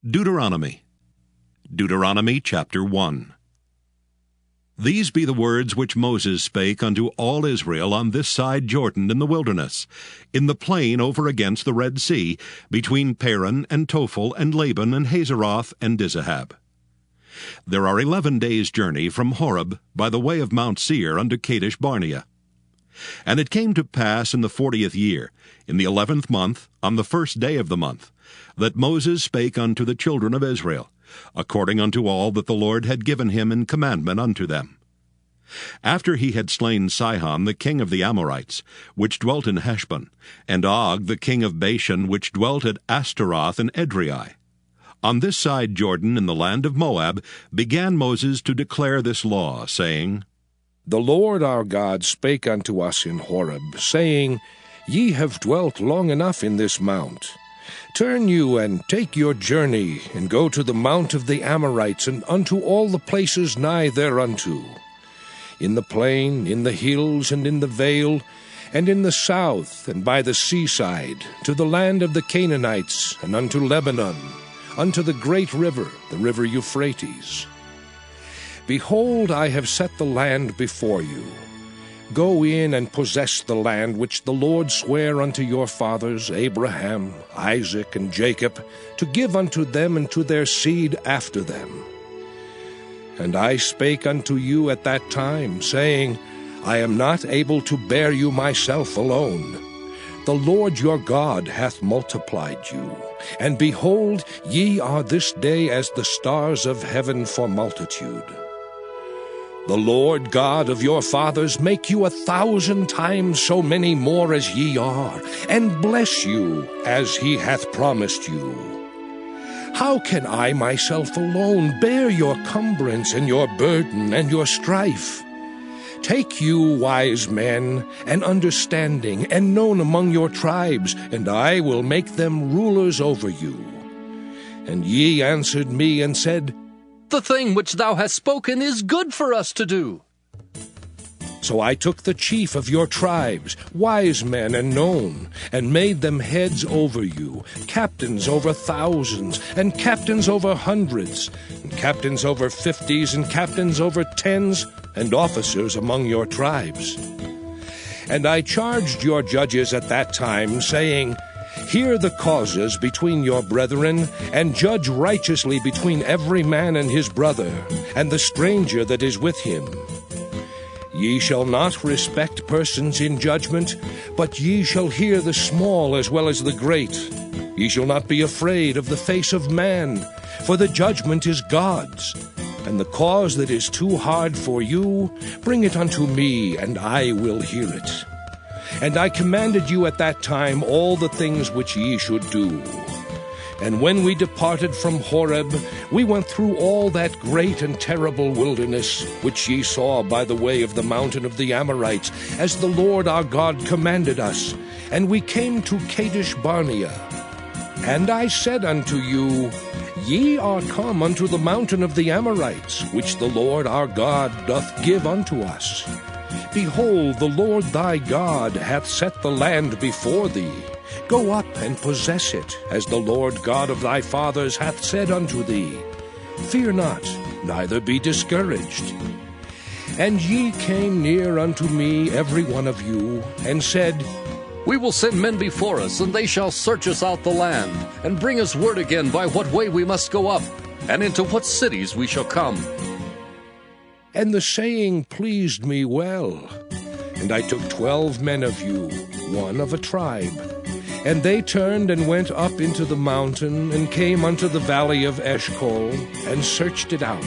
Deuteronomy. Deuteronomy chapter 1. These be the words which Moses spake unto all Israel on this side Jordan in the wilderness, in the plain over against the Red Sea, between Paran and Tophel and Laban and Hazeroth and Dizahab. There are 11 days' journey from Horeb by the way of Mount Seir unto Kadesh Barnea. And it came to pass in the 40th year, in the 11th month, on the first day of the month, that Moses spake unto the children of Israel, according unto all that the Lord had given him in commandment unto them. After he had slain Sihon the king of the Amorites, which dwelt in Heshbon, and Og the king of Bashan, which dwelt at Ashtaroth and Edrei, on this side Jordan in the land of Moab, began Moses to declare this law, saying, The Lord our God spake unto us in Horeb, saying, Ye have dwelt long enough in this mount. Turn you and take your journey, and go to the mount of the Amorites, and unto all the places nigh thereunto, in the plain, in the hills, and in the vale, and in the south, and by the seaside, to the land of the Canaanites, and unto Lebanon, unto the great river, the river Euphrates. Behold, I have set the land before you. Go in and possess the land which the Lord sware unto your fathers, Abraham, Isaac, and Jacob, to give unto them and to their seed after them. And I spake unto you at that time, saying, I am not able to bear you myself alone. The Lord your God hath multiplied you, and behold, ye are this day as the stars of heaven for multitude. The Lord God of your fathers make you 1,000 times so many more as ye are, and bless you as he hath promised you. How can I myself alone bear your cumbrance and your burden and your strife? Take you wise men and understanding and known among your tribes, and I will make them rulers over you. And ye answered me and said, The thing which thou hast spoken is good for us to do. So I took the chief of your tribes, wise men and known, and made them heads over you, captains over thousands, and captains over hundreds, and captains over 50s, and captains over 10s, and officers among your tribes. And I charged your judges at that time, saying, Hear the causes between your brethren, and judge righteously between every man and his brother, and the stranger that is with him. Ye shall not respect persons in judgment, but ye shall hear the small as well as the great. Ye shall not be afraid of the face of man, for the judgment is God's. And the cause that is too hard for you, bring it unto me, and I will hear it. And I commanded you at that time all the things which ye should do. And when we departed from Horeb, we went through all that great and terrible wilderness, which ye saw by the way of the mountain of the Amorites, as the Lord our God commanded us. And we came to Kadesh Barnea. And I said unto you, Ye are come unto the mountain of the Amorites, which the Lord our God doth give unto us. Behold, the Lord thy God hath set the land before thee. Go up and possess it, as the Lord God of thy fathers hath said unto thee. Fear not, neither be discouraged. And ye came near unto me, every one of you, and said, We will send men before us, and they shall search us out the land, and bring us word again by what way we must go up, and into what cities we shall come. And the saying pleased me well. And I took 12 men of you, one of a tribe. And they turned and went up into the mountain, and came unto the valley of Eshcol, and searched it out.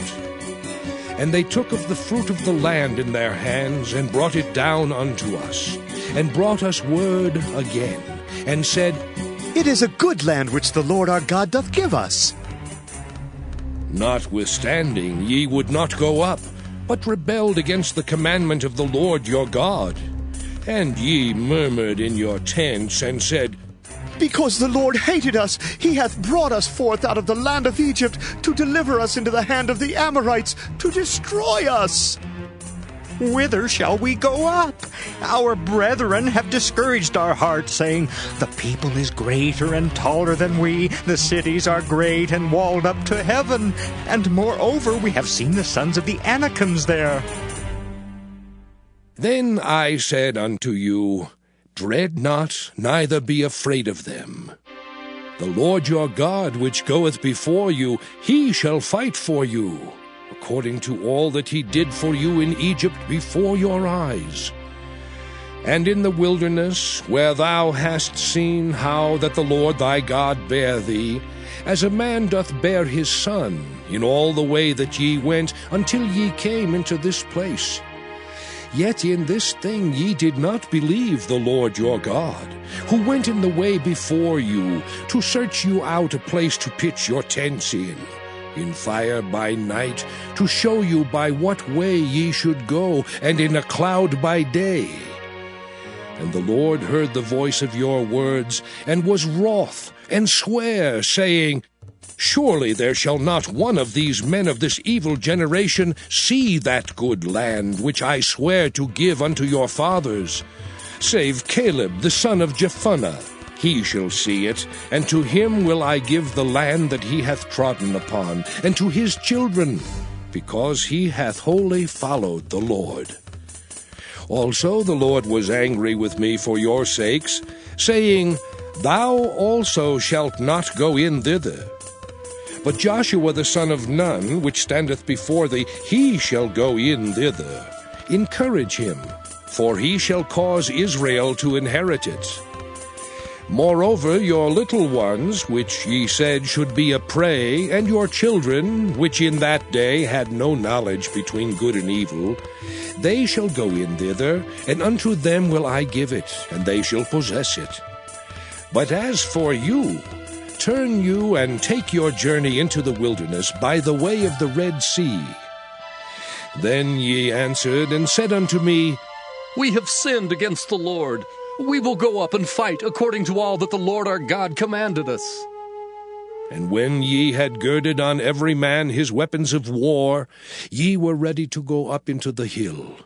And they took of the fruit of the land in their hands, and brought it down unto us, and brought us word again, and said, It is a good land which the Lord our God doth give us. Notwithstanding, ye would not go up, but rebelled against the commandment of the Lord your God. And ye murmured in your tents, and said, Because the Lord hated us, he hath brought us forth out of the land of Egypt, to deliver us into the hand of the Amorites, to destroy us. Whither shall we go up? Our brethren have discouraged our hearts, saying, The people is greater and taller than we. The cities are great and walled up to heaven. And moreover, we have seen the sons of the Anakims there. Then I said unto you, Dread not, neither be afraid of them. The Lord your God, which goeth before you, he shall fight for you, according to all that he did for you in Egypt before your eyes. And in the wilderness, where thou hast seen how that the Lord thy God bare thee, as a man doth bear his son, in all the way that ye went, until ye came into this place. Yet in this thing ye did not believe the Lord your God, who went in the way before you, to search you out a place to pitch your tents in fire by night, to show you by what way ye should go, and in a cloud by day. And the Lord heard the voice of your words, and was wroth, and sware, saying, Surely there shall not one of these men of this evil generation see that good land which I swear to give unto your fathers, save Caleb the son of Jephunneh. He shall see it, and to him will I give the land that he hath trodden upon, and to his children, because he hath wholly followed the Lord. Also the Lord was angry with me for your sakes, saying, Thou also shalt not go in thither. But Joshua the son of Nun, which standeth before thee, he shall go in thither. Encourage him, for he shall cause Israel to inherit it. Moreover, your little ones, which ye said should be a prey, and your children, which in that day had no knowledge between good and evil, they shall go in thither, and unto them will I give it, and they shall possess it. But as for you, turn you and take your journey into the wilderness by the way of the Red Sea. Then ye answered and said unto me, We have sinned against the Lord. We will go up and fight according to all that the Lord our God commanded us. And when ye had girded on every man his weapons of war, ye were ready to go up into the hill.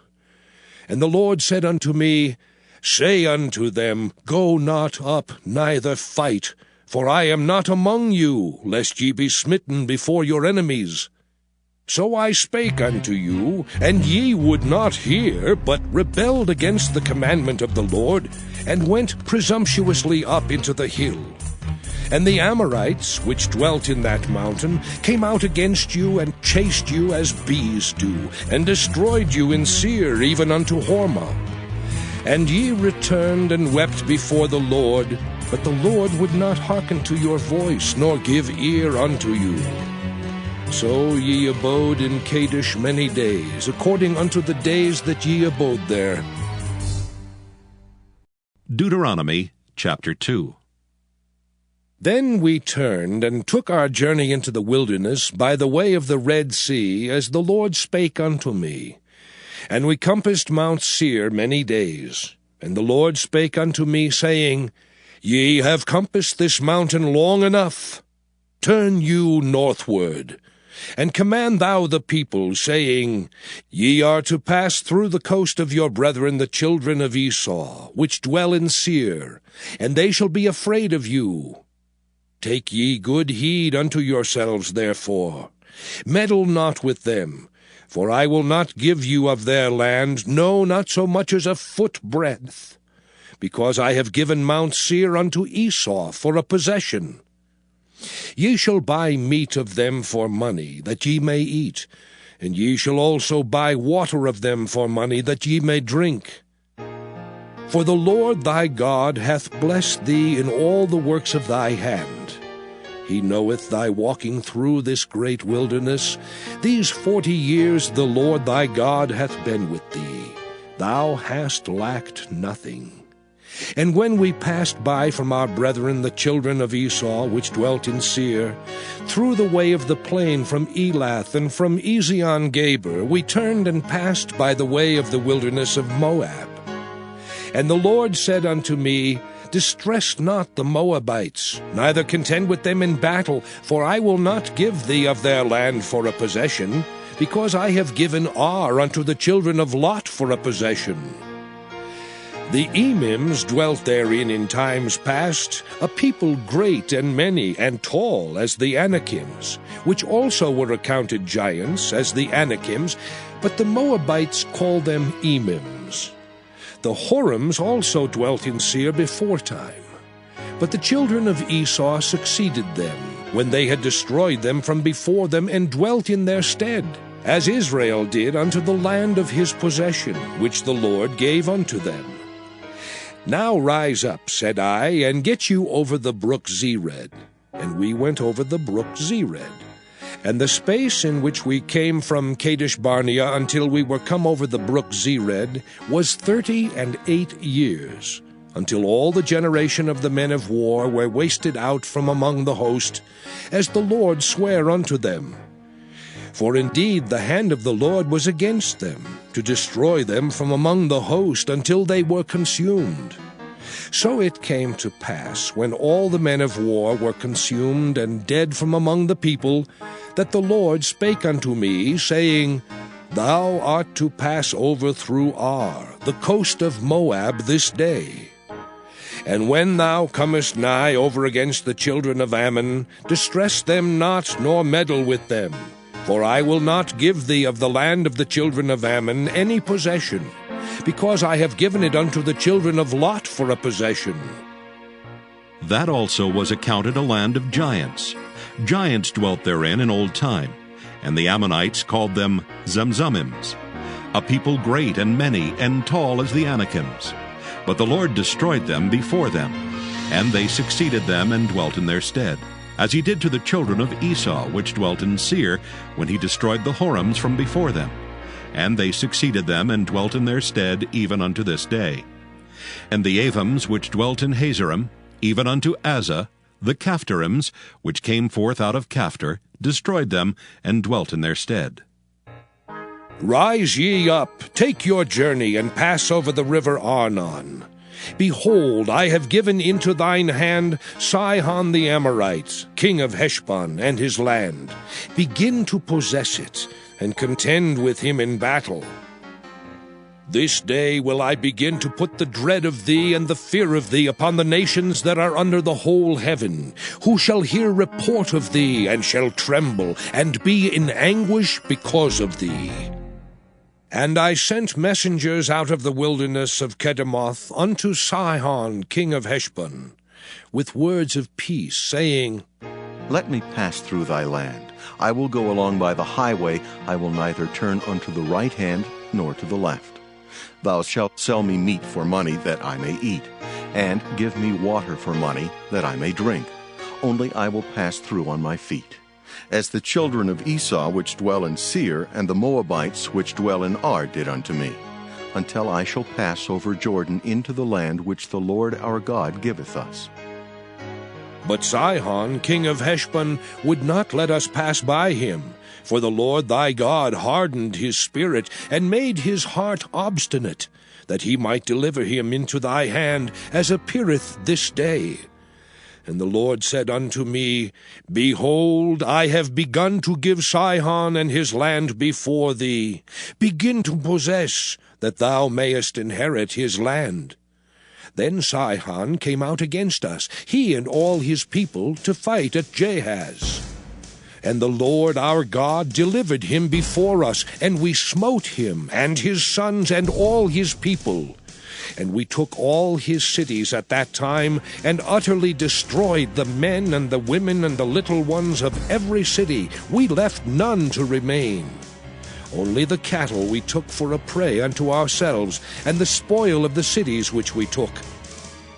And the Lord said unto me, Say unto them, Go not up, neither fight, for I am not among you, lest ye be smitten before your enemies. So I spake unto you, and ye would not hear, but rebelled against the commandment of the Lord, and went presumptuously up into the hill. And the Amorites, which dwelt in that mountain, came out against you, and chased you as bees do, and destroyed you in Seir, even unto Hormah. And ye returned and wept before the Lord, but the Lord would not hearken to your voice, nor give ear unto you. So ye abode in Kadesh many days, according unto the days that ye abode there. Deuteronomy chapter 2. Then we turned and took our journey into the wilderness by the way of the Red Sea, as the Lord spake unto me. And we compassed Mount Seir many days. And the Lord spake unto me, saying, Ye have compassed this mountain long enough. Turn you northward, and command thou the people, saying, Ye are to pass through the coast of your brethren the children of Esau, which dwell in Seir, and they shall be afraid of you. Take ye good heed unto yourselves, therefore. Meddle not with them, for I will not give you of their land, no, not so much as a foot breadth, because I have given Mount Seir unto Esau for a possession. Ye shall buy meat of them for money, that ye may eat, and ye shall also buy water of them for money, that ye may drink. For the Lord thy God hath blessed thee in all the works of thy hand. He knoweth thy walking through this great wilderness. These 40 years the Lord thy God hath been with thee. Thou hast lacked nothing. And when we passed by from our brethren the children of Esau, which dwelt in Seir, through the way of the plain from Elath and from Ezion-Geber, we turned and passed by the way of the wilderness of Moab. And the Lord said unto me, Distress not the Moabites, neither contend with them in battle, for I will not give thee of their land for a possession, because I have given Ar unto the children of Lot for a possession. The Emims dwelt therein in times past, a people great and many and tall as the Anakims, which also were accounted giants as the Anakims, but the Moabites called them Emims. The Horims also dwelt in Seir beforetime, but the children of Esau succeeded them, when they had destroyed them from before them, and dwelt in their stead, as Israel did unto the land of his possession, which the Lord gave unto them. Now rise up, said I, and get you over the brook Zered. And we went over the brook Zered. And the space in which we came from Kadesh Barnea until we were come over the brook Zered was 38 years, until all the generation of the men of war were wasted out from among the host, as the Lord sware unto them. For indeed the hand of the Lord was against them, to destroy them from among the host until they were consumed. So it came to pass, when all the men of war were consumed and dead from among the people, that the Lord spake unto me, saying, Thou art to pass over through Ar, the coast of Moab, this day. And when thou comest nigh over against the children of Ammon, distress them not, nor meddle with them. For I will not give thee of the land of the children of Ammon any possession, because I have given it unto the children of Lot for a possession. That also was accounted a land of giants. Giants dwelt therein in old time, and the Ammonites called them Zamzummims, a people great and many and tall as the Anakims. But the Lord destroyed them before them, and they succeeded them and dwelt in their stead, as he did to the children of Esau, which dwelt in Seir, when he destroyed the Horims from before them. And they succeeded them and dwelt in their stead even unto this day. And the Avims, which dwelt in Hazerim, even unto Azza, the Caphtorims, which came forth out of Caphtor, destroyed them and dwelt in their stead. Rise ye up, take your journey, and pass over the river Arnon. Behold, I have given into thine hand Sihon the Amorite, king of Heshbon, and his land. Begin to possess it, and contend with him in battle. This day will I begin to put the dread of thee and the fear of thee upon the nations that are under the whole heaven, who shall hear report of thee, and shall tremble, and be in anguish because of thee. And I sent messengers out of the wilderness of Kedemoth unto Sihon king of Heshbon, with words of peace, saying, Let me pass through thy land. I will go along by the highway. I will neither turn unto the right hand nor to the left. Thou shalt sell me meat for money, that I may eat, and give me water for money, that I may drink. Only I will pass through on my feet. As the children of Esau which dwell in Seir, and the Moabites which dwell in Ar did unto me, until I shall pass over Jordan into the land which the Lord our God giveth us. But Sihon king of Heshbon would not let us pass by him, for the Lord thy God hardened his spirit, and made his heart obstinate, that he might deliver him into thy hand, as appeareth this day. And the Lord said unto me, Behold, I have begun to give Sihon and his land before thee. Begin to possess, that thou mayest inherit his land. Then Sihon came out against us, he and all his people, to fight at Jahaz. And the Lord our God delivered him before us, and we smote him, and his sons, and all his people. And we took all his cities at that time, and utterly destroyed the men and the women and the little ones of every city. We left none to remain. Only the cattle we took for a prey unto ourselves, and the spoil of the cities which we took.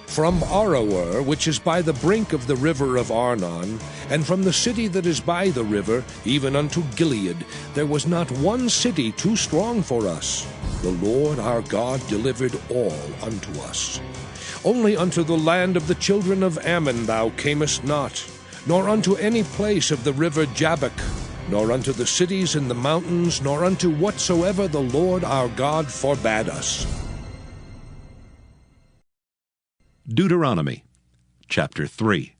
From Aroer, which is by the brink of the river of Arnon, and from the city that is by the river, even unto Gilead, there was not one city too strong for us. The Lord our God delivered all unto us. Only unto the land of the children of Ammon thou camest not, nor unto any place of the river Jabbok, nor unto the cities in the mountains, nor unto whatsoever the Lord our God forbade us. Deuteronomy chapter 3.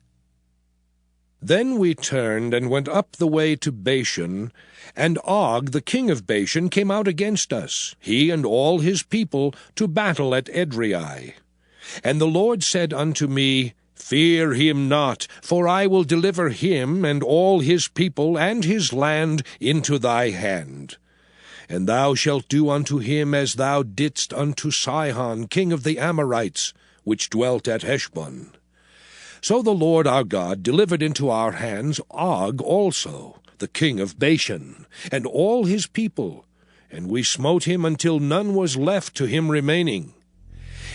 Then we turned and went up the way to Bashan, and Og the king of Bashan came out against us, he and all his people, to battle at Edrei. And the Lord said unto me, Fear him not, for I will deliver him and all his people and his land into thy hand. And thou shalt do unto him as thou didst unto Sihon king of the Amorites, which dwelt at Heshbon. So the Lord our God delivered into our hands Og also, the king of Bashan, and all his people, and we smote him until none was left to him remaining.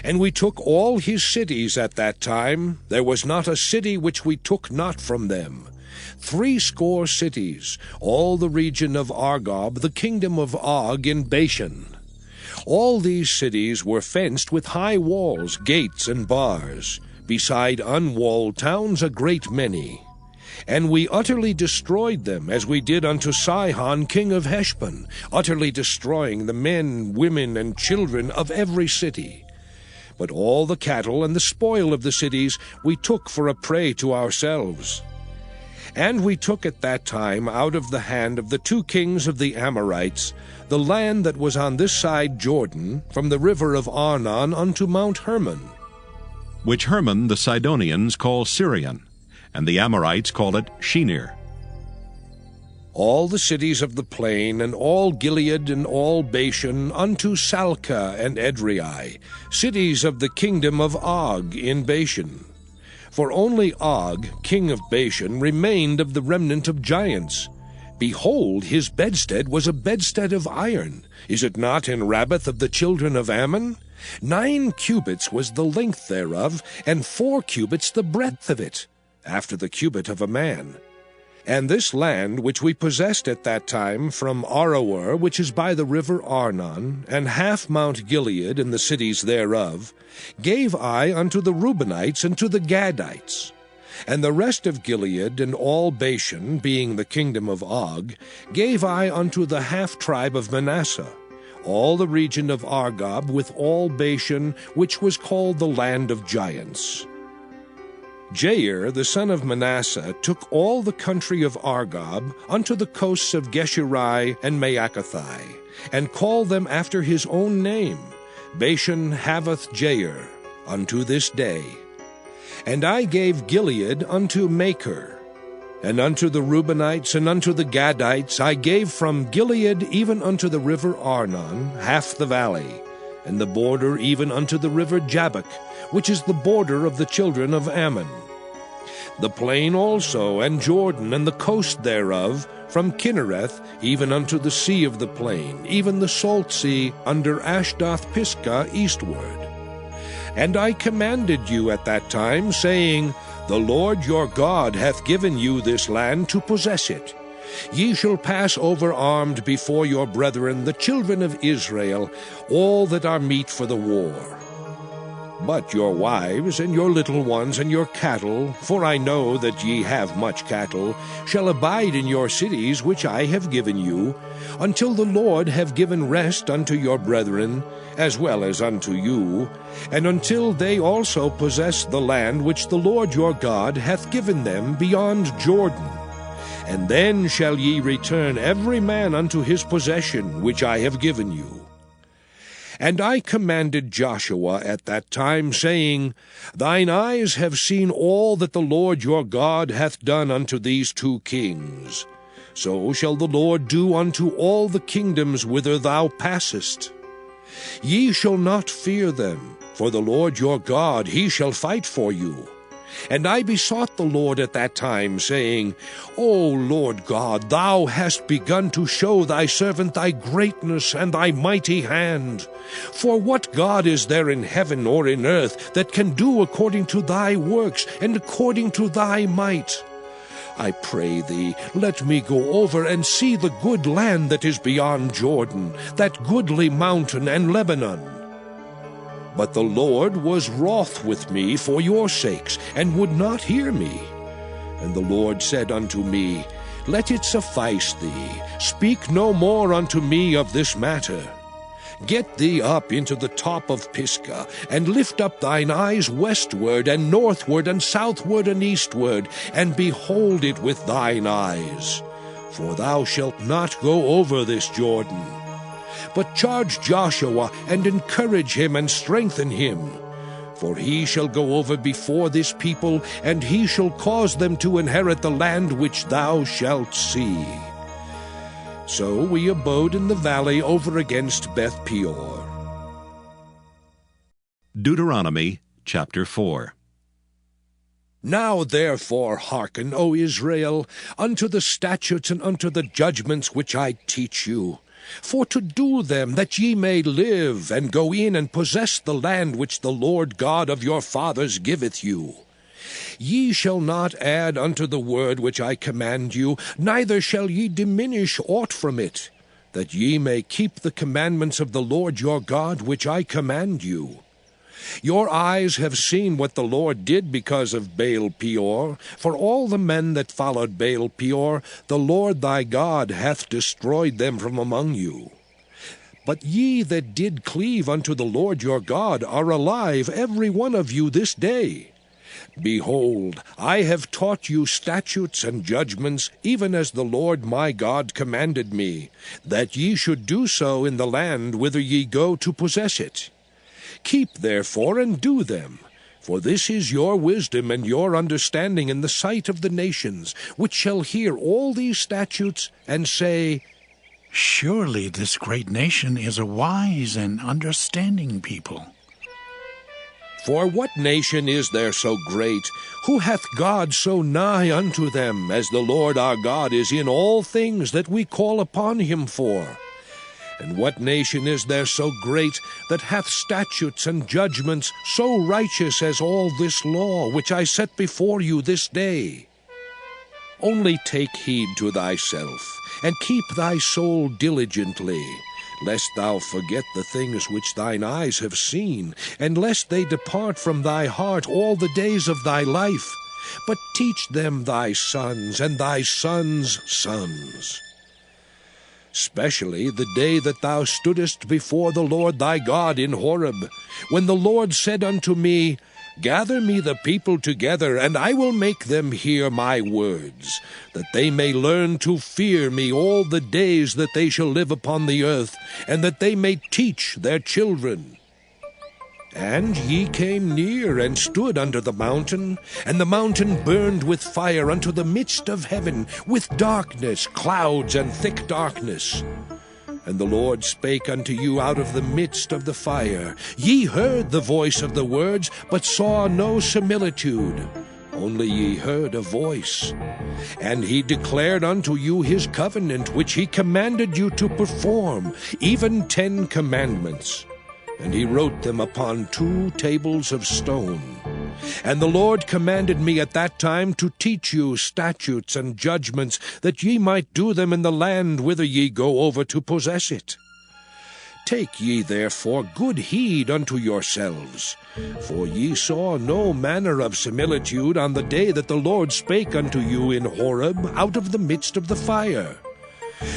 And we took all his cities at that time. There was not a city which we took not from them. 80 cities, all the region of Argob, the kingdom of Og in Bashan. All these cities were fenced with high walls, gates, and bars, beside unwalled towns a great many. And we utterly destroyed them, as we did unto Sihon king of Heshbon, utterly destroying the men, women, and children of every city. But all the cattle and the spoil of the cities we took for a prey to ourselves. And we took at that time out of the hand of the 2 kings of the Amorites the land that was on this side Jordan, from the river of Arnon unto Mount Hermon, which Hermon the Sidonians call Syrian, and the Amorites call it Shinir. All the cities of the plain, and all Gilead, and all Bashan, unto Salcah and Edrei, cities of the kingdom of Og in Bashan. For only Og, king of Bashan, remained of the remnant of giants. Behold, his bedstead was a bedstead of iron. Is it not in Rabbath of the children of Ammon? 9 cubits was the length thereof, and 4 cubits the breadth of it, after the cubit of a man. And this land which we possessed at that time from Aroer, which is by the river Arnon, and half Mount Gilead and the cities thereof, gave I unto the Reubenites and to the Gadites. And the rest of Gilead and all Bashan, being the kingdom of Og, gave I unto the half-tribe of Manasseh, all the region of Argob with all Bashan, which was called the land of giants. Jair, the son of Manasseh, took all the country of Argob unto the coasts of Geshuri and Maacathai, and called them after his own name, Bashan Havoth Jair, unto this day. And I gave Gilead unto Machir. And unto the Reubenites and unto the Gadites I gave from Gilead even unto the river Arnon half the valley, and the border even unto the river Jabbok, which is the border of the children of Ammon. The plain also, and Jordan, and the coast thereof, from Kinnereth even unto the sea of the plain, even the salt sea under Ashdoth-Pisgah eastward. And I commanded you at that time, saying, The Lord your God hath given you this land to possess it. Ye shall pass over armed before your brethren, the children of Israel, all that are meet for the war. But your wives, and your little ones, and your cattle, for I know that ye have much cattle, shall abide in your cities which I have given you, until the Lord have given rest unto your brethren, as well as unto you, and until they also possess the land which the Lord your God hath given them beyond Jordan. And then shall ye return every man unto his possession which I have given you. And I commanded Joshua at that time, saying, Thine eyes have seen all that the Lord your God hath done unto these 2 kings. So shall the Lord do unto all the kingdoms whither thou passest. Ye shall not fear them, for the Lord your God, he shall fight for you. And I besought the Lord at that time, saying, O Lord God, thou hast begun to show thy servant thy greatness and thy mighty hand. For what God is there in heaven or in earth that can do according to thy works and according to thy might? I pray thee, let me go over and see the good land that is beyond Jordan, that goodly mountain and Lebanon. But the Lord was wroth with me for your sakes, and would not hear me. And the Lord said unto me, Let it suffice thee, speak no more unto me of this matter. Get thee up into the top of Pisgah, and lift up thine eyes westward, and northward, and southward, and eastward, and behold it with thine eyes. For thou shalt not go over this Jordan. But charge Joshua, and encourage him, and strengthen him. For he shall go over before this people, and he shall cause them to inherit the land which thou shalt see. So we abode in the valley over against Beth Peor. Deuteronomy chapter 4. Now therefore hearken, O Israel, unto the statutes and unto the judgments which I teach you, for to do them, that ye may live, and go in and possess the land which the Lord God of your fathers giveth you. Ye shall not add unto the word which I command you, neither shall ye diminish aught from it, that ye may keep the commandments of the Lord your God which I command you. Your eyes have seen what the Lord did because of Baal Peor. For all the men that followed Baal Peor, the Lord thy God hath destroyed them from among you. But ye that did cleave unto the Lord your God are alive, every one of you this day. Behold, I have taught you statutes and judgments, even as the Lord my God commanded me, that ye should do so in the land whither ye go to possess it. Keep therefore and do them, for this is your wisdom and your understanding in the sight of the nations, which shall hear all these statutes, and say, Surely this great nation is a wise and understanding people. For what nation is there so great, who hath God so nigh unto them, as the Lord our God is in all things that we call upon him for? And what nation is there so great, that hath statutes and judgments so righteous as all this law, which I set before you this day? Only take heed to thyself, and keep thy soul diligently, lest thou forget the things which thine eyes have seen, and lest they depart from thy heart all the days of thy life. But teach them thy sons, and thy sons' sons. Specially the day that thou stoodest before the Lord thy God in Horeb, when the Lord said unto me, Gather me the people together, and I will make them hear my words, that they may learn to fear me all the days that they shall live upon the earth, and that they may teach their children. And ye came near and stood under the mountain, and the mountain burned with fire unto the midst of heaven, with darkness, clouds, and thick darkness. And the Lord spake unto you out of the midst of the fire. Ye heard the voice of the words, but saw no similitude, only ye heard a voice. And he declared unto you his covenant, which he commanded you to perform, even 10 commandments. And he wrote them upon 2 tables of stone. And the Lord commanded me at that time to teach you statutes and judgments, that ye might do them in the land whither ye go over to possess it. Take ye therefore good heed unto yourselves, for ye saw no manner of similitude on the day that the Lord spake unto you in Horeb out of the midst of the fire.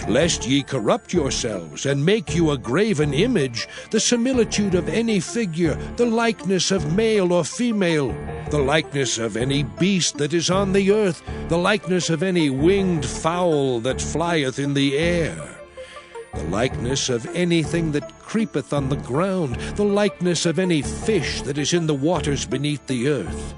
Lest ye corrupt yourselves, and make you a graven image, the similitude of any figure, the likeness of male or female, the likeness of any beast that is on the earth, the likeness of any winged fowl that flieth in the air, the likeness of anything that creepeth on the ground, the likeness of any fish that is in the waters beneath the earth.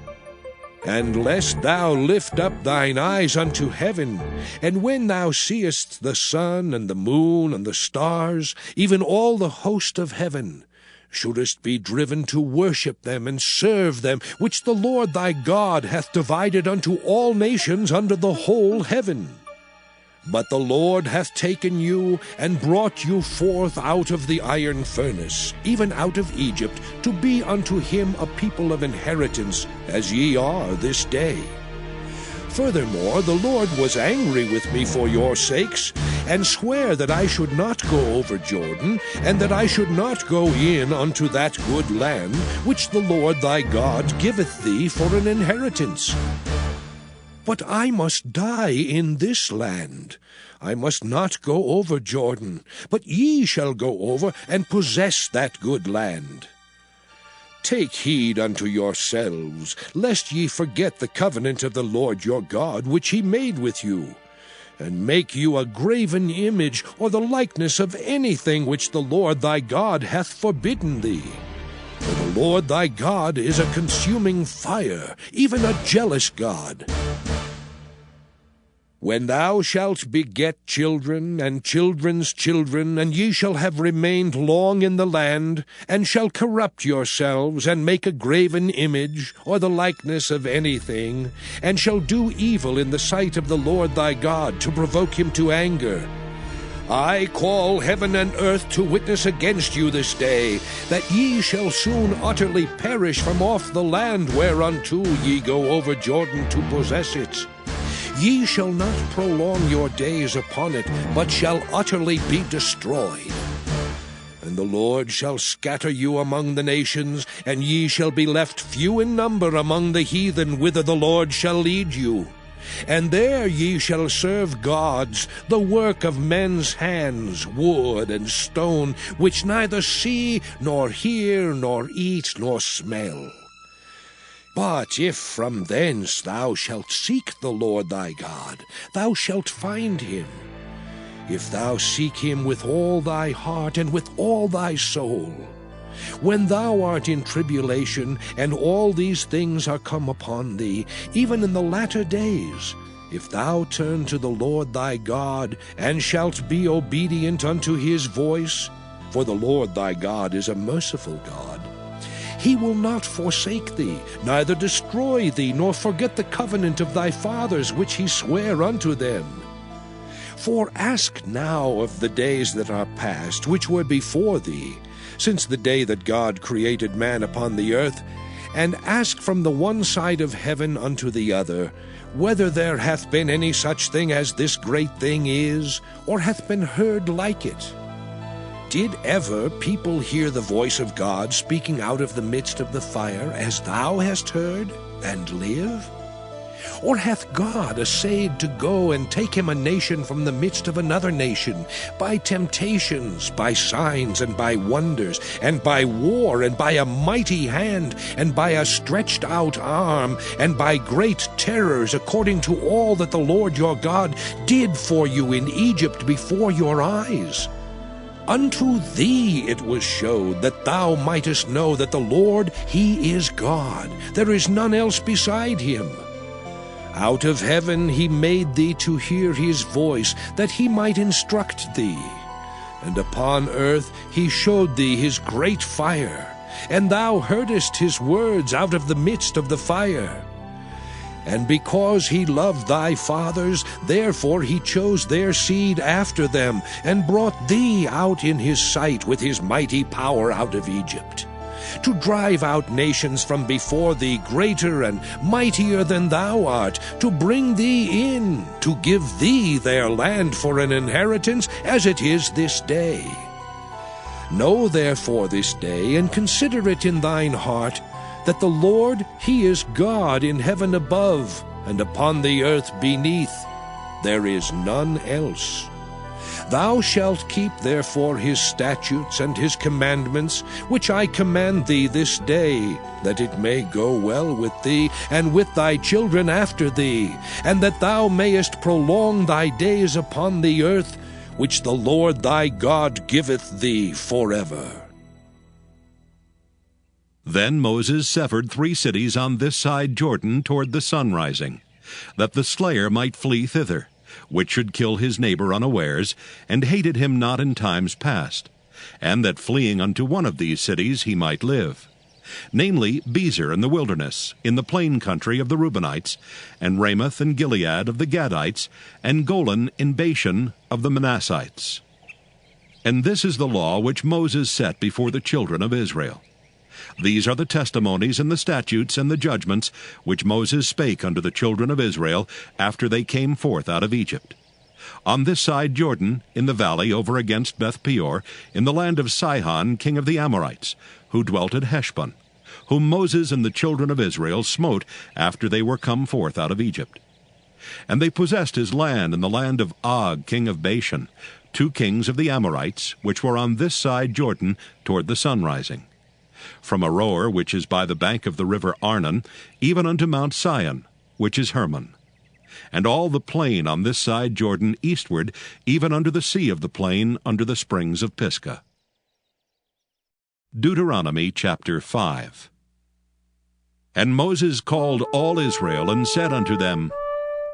And lest thou lift up thine eyes unto heaven, and when thou seest the sun and the moon and the stars, even all the host of heaven, shouldest be driven to worship them and serve them, which the Lord thy God hath divided unto all nations under the whole heaven. But the Lord hath taken you, and brought you forth out of the iron furnace, even out of Egypt, to be unto him a people of inheritance, as ye are this day. Furthermore, the Lord was angry with me for your sakes, and sware that I should not go over Jordan, and that I should not go in unto that good land, which the Lord thy God giveth thee for an inheritance. but I must die in this land. I must not go over Jordan, but ye shall go over and possess that good land. Take heed unto yourselves, lest ye forget the covenant of the Lord your God, which he made with you, and make you a graven image, or the likeness of anything which the Lord thy God hath forbidden thee. For the Lord thy God is a consuming fire, even a jealous God. When thou shalt beget children, and children's children, and ye shall have remained long in the land, and shall corrupt yourselves, and make a graven image, or the likeness of anything, and shall do evil in the sight of the Lord thy God, to provoke him to anger, I call heaven and earth to witness against you this day, that ye shall soon utterly perish from off the land whereunto ye go over Jordan to possess it. Ye shall not prolong your days upon it, but shall utterly be destroyed. And the Lord shall scatter you among the nations, and ye shall be left few in number among the heathen whither the Lord shall lead you. And there ye shall serve gods, the work of men's hands, wood and stone, which neither see, nor hear, nor eat, nor smell. But if from thence thou shalt seek the Lord thy God, thou shalt find him. If thou seek him with all thy heart and with all thy soul. When thou art in tribulation, and all these things are come upon thee, even in the latter days, if thou turn to the Lord thy God, and shalt be obedient unto his voice, for the Lord thy God is a merciful God, he will not forsake thee, neither destroy thee, nor forget the covenant of thy fathers which he sware unto them. For ask now of the days that are past, which were before thee, since the day that God created man upon the earth, and ask from the one side of heaven unto the other, whether there hath been any such thing as this great thing is, or hath been heard like it. Did ever people hear the voice of God speaking out of the midst of the fire, as thou hast heard, and live? Or hath God essayed to go and take him a nation from the midst of another nation, by temptations, by signs, and by wonders, and by war, and by a mighty hand, and by a stretched out arm, and by great terrors, according to all that the Lord your God did for you in Egypt before your eyes? Unto thee it was showed, that thou mightest know that the Lord, he is God. There is none else beside him. Out of heaven he made thee to hear his voice, that he might instruct thee. And upon earth he showed thee his great fire, and thou heardest his words out of the midst of the fire. And because he loved thy fathers, therefore he chose their seed after them, and brought thee out in his sight with his mighty power out of Egypt, to drive out nations from before thee greater and mightier than thou art, to bring thee in, to give thee their land for an inheritance, as it is this day. Know therefore this day, and consider it in thine heart, that the Lord, he is God in heaven above, and upon the earth beneath. There is none else. Thou shalt keep therefore his statutes and his commandments, which I command thee this day, that it may go well with thee, and with thy children after thee, and that thou mayest prolong thy days upon the earth, which the Lord thy God giveth thee forever. Then Moses severed 3 cities on this side Jordan toward the sun rising, that the slayer might flee thither, which should kill his neighbor unawares, and hated him not in times past, and that fleeing unto one of these cities he might live, namely Bezer in the wilderness, in the plain country of the Reubenites, and Ramoth and Gilead of the Gadites, and Golan in Bashan of the Manassites. And this is the law which Moses set before the children of Israel. These are the testimonies and the statutes and the judgments which Moses spake unto the children of Israel after they came forth out of Egypt. On this side Jordan, in the valley over against Beth Peor, in the land of Sihon king of the Amorites, who dwelt at Heshbon, whom Moses and the children of Israel smote after they were come forth out of Egypt. And they possessed his land and the land of Og, king of Bashan, 2 kings of the Amorites, which were on this side Jordan toward the sunrising. From Aroer, which is by the bank of the river Arnon, even unto Mount Sion, which is Hermon. And all the plain on this side Jordan eastward, even unto the sea of the plain, under the springs of Pisgah. Deuteronomy chapter 5. And Moses called all Israel, and said unto them,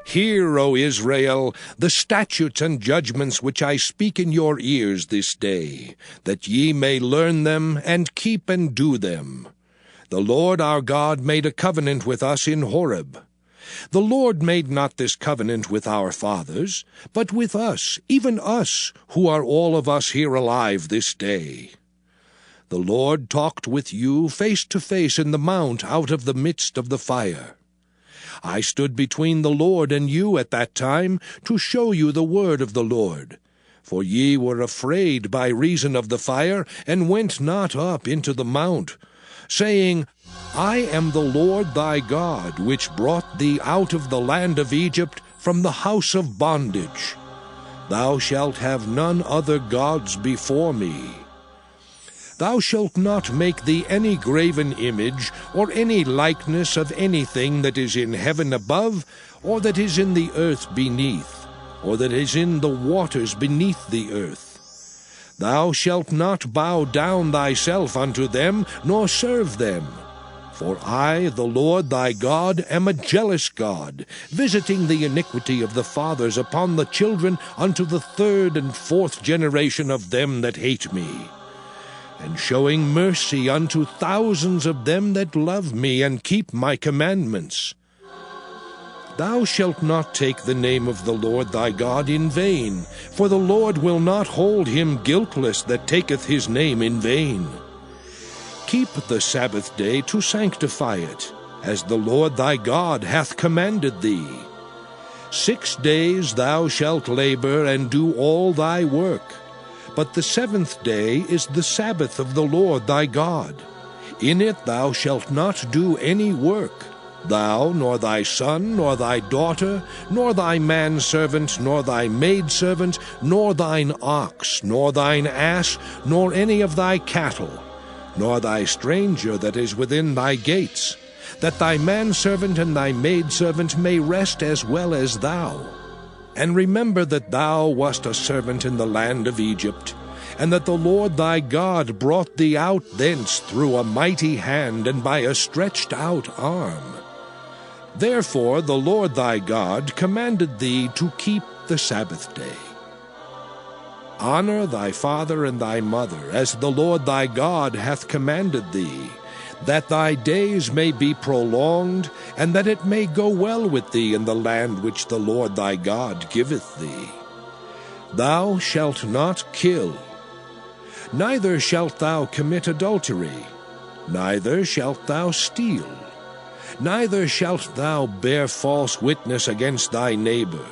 Hear, O Israel, the statutes and judgments which I speak in your ears this day, that ye may learn them, and keep and do them. The Lord our God made a covenant with us in Horeb. The Lord made not this covenant with our fathers, but with us, even us, who are all of us here alive this day. The Lord talked with you face to face in the mount out of the midst of the fire. I stood between the Lord and you at that time, to show you the word of the Lord. For ye were afraid by reason of the fire, and went not up into the mount, saying, I am the Lord thy God, which brought thee out of the land of Egypt, from the house of bondage. Thou shalt have none other gods before me. Thou shalt not make thee any graven image, or any likeness of anything that is in heaven above, or that is in the earth beneath, or that is in the waters beneath the earth. Thou shalt not bow down thyself unto them, nor serve them. For I, the Lord thy God, am a jealous God, visiting the iniquity of the fathers upon the children unto the 3rd and 4th generation of them that hate me, and showing mercy unto thousands of them that love me and keep my commandments. Thou shalt not take the name of the Lord thy God in vain, for the Lord will not hold him guiltless that taketh his name in vain. Keep the Sabbath day to sanctify it, as the Lord thy God hath commanded thee. 6 days thou shalt labor and do all thy work. But the 7th day is the Sabbath of the Lord thy God. In it thou shalt not do any work, thou, nor thy son, nor thy daughter, nor thy manservant, nor thy maidservant, nor thine ox, nor thine ass, nor any of thy cattle, nor thy stranger that is within thy gates, that thy manservant and thy maidservant may rest as well as thou. And remember that thou wast a servant in the land of Egypt, and that the Lord thy God brought thee out thence through a mighty hand and by a stretched out arm. Therefore the Lord thy God commanded thee to keep the Sabbath day. Honor thy father and thy mother, as the Lord thy God hath commanded thee, that thy days may be prolonged, and that it may go well with thee in the land which the Lord thy God giveth thee. Thou shalt not kill, neither shalt thou commit adultery, neither shalt thou steal, neither shalt thou bear false witness against thy neighbor,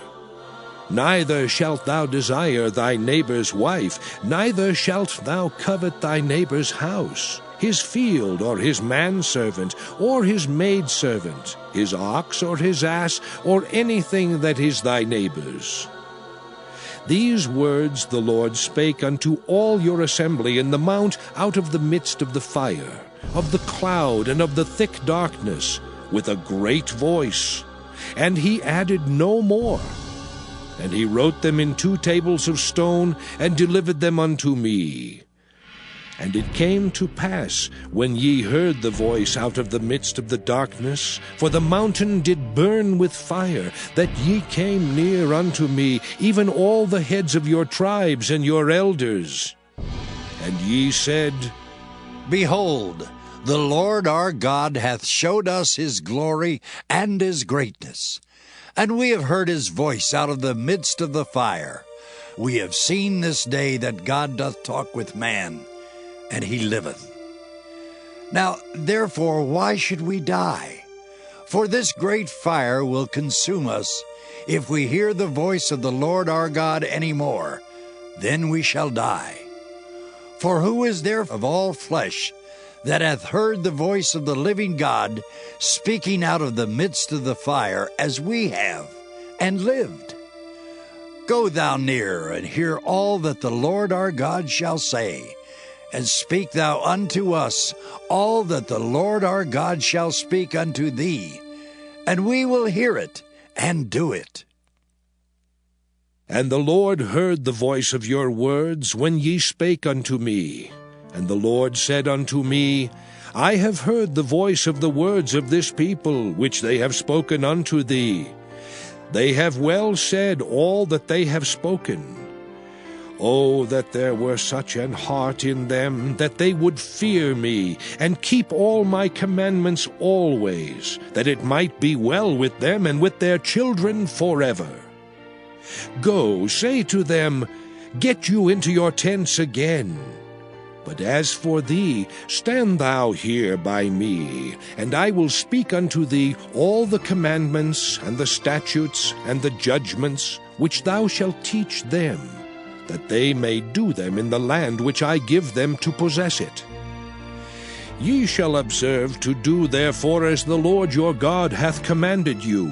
neither shalt thou desire thy neighbor's wife, neither shalt thou covet thy neighbor's house, his field, or his manservant, or his maidservant, his ox, or his ass, or anything that is thy neighbor's. These words the Lord spake unto all your assembly in the mount out of the midst of the fire, of the cloud, and of the thick darkness, with a great voice. And he added no more. And he wrote them in 2 tables of stone, and delivered them unto me. And it came to pass, when ye heard the voice out of the midst of the darkness, for the mountain did burn with fire, that ye came near unto me, even all the heads of your tribes and your elders. And ye said, Behold, the Lord our God hath showed us his glory and his greatness. And we have heard his voice out of the midst of the fire. We have seen this day that God doth talk with man, and he liveth. Now, therefore, why should we die? For this great fire will consume us, if we hear the voice of the Lord our God any more, then we shall die. For who is there of all flesh that hath heard the voice of the living God speaking out of the midst of the fire, as we have, and lived. Go thou near, and hear all that the Lord our God shall say, and speak thou unto us all that the Lord our God shall speak unto thee, and we will hear it and do it. And the Lord heard the voice of your words when ye spake unto me. And the Lord said unto me, I have heard the voice of the words of this people, which they have spoken unto thee. They have well said all that they have spoken. Oh, that there were such an heart in them, that they would fear me, and keep all my commandments always, that it might be well with them and with their children forever. Go, say to them, Get you into your tents again. But as for thee, stand thou here by me, and I will speak unto thee all the commandments, and the statutes, and the judgments, which thou shalt teach them, that they may do them in the land which I give them to possess it. Ye shall observe to do therefore as the Lord your God hath commanded you.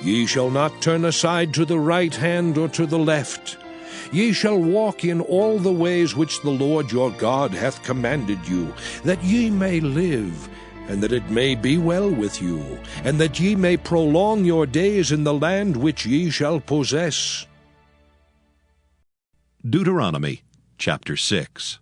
Ye shall not turn aside to the right hand or to the left. Ye shall walk in all the ways which the Lord your God hath commanded you, that ye may live, and that it may be well with you, and that ye may prolong your days in the land which ye shall possess. Deuteronomy chapter 6.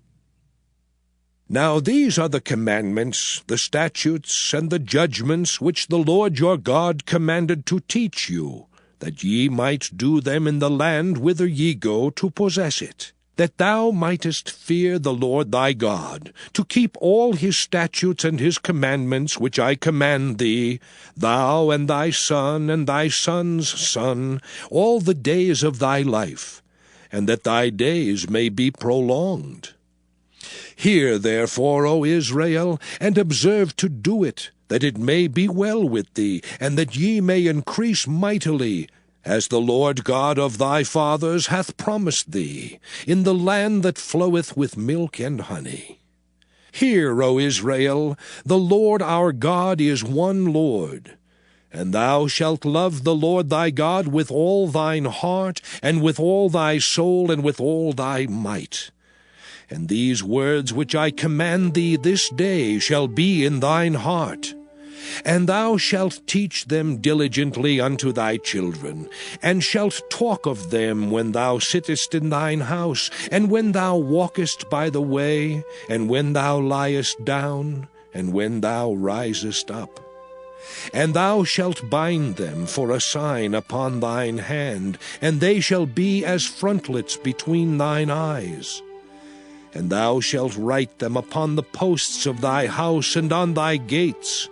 Now these are the commandments, the statutes, and the judgments which the Lord your God commanded to teach you, that ye might do them in the land whither ye go to possess it, that thou mightest fear the Lord thy God, to keep all his statutes and his commandments which I command thee, thou and thy son and thy son's son, all the days of thy life, and that thy days may be prolonged. Hear therefore, O Israel, and observe to do it, that it may be well with thee, and that ye may increase mightily, as the Lord God of thy fathers hath promised thee, in the land that floweth with milk and honey. Hear, O Israel, the Lord our God is one Lord. And thou shalt love the Lord thy God with all thine heart, and with all thy soul, and with all thy might. And these words which I command thee this day shall be in thine heart. And thou shalt teach them diligently unto thy children, and shalt talk of them when thou sittest in thine house, and when thou walkest by the way, and when thou liest down, and when thou risest up. And thou shalt bind them for a sign upon thine hand, and they shall be as frontlets between thine eyes. And thou shalt write them upon the posts of thy house and on thy gates.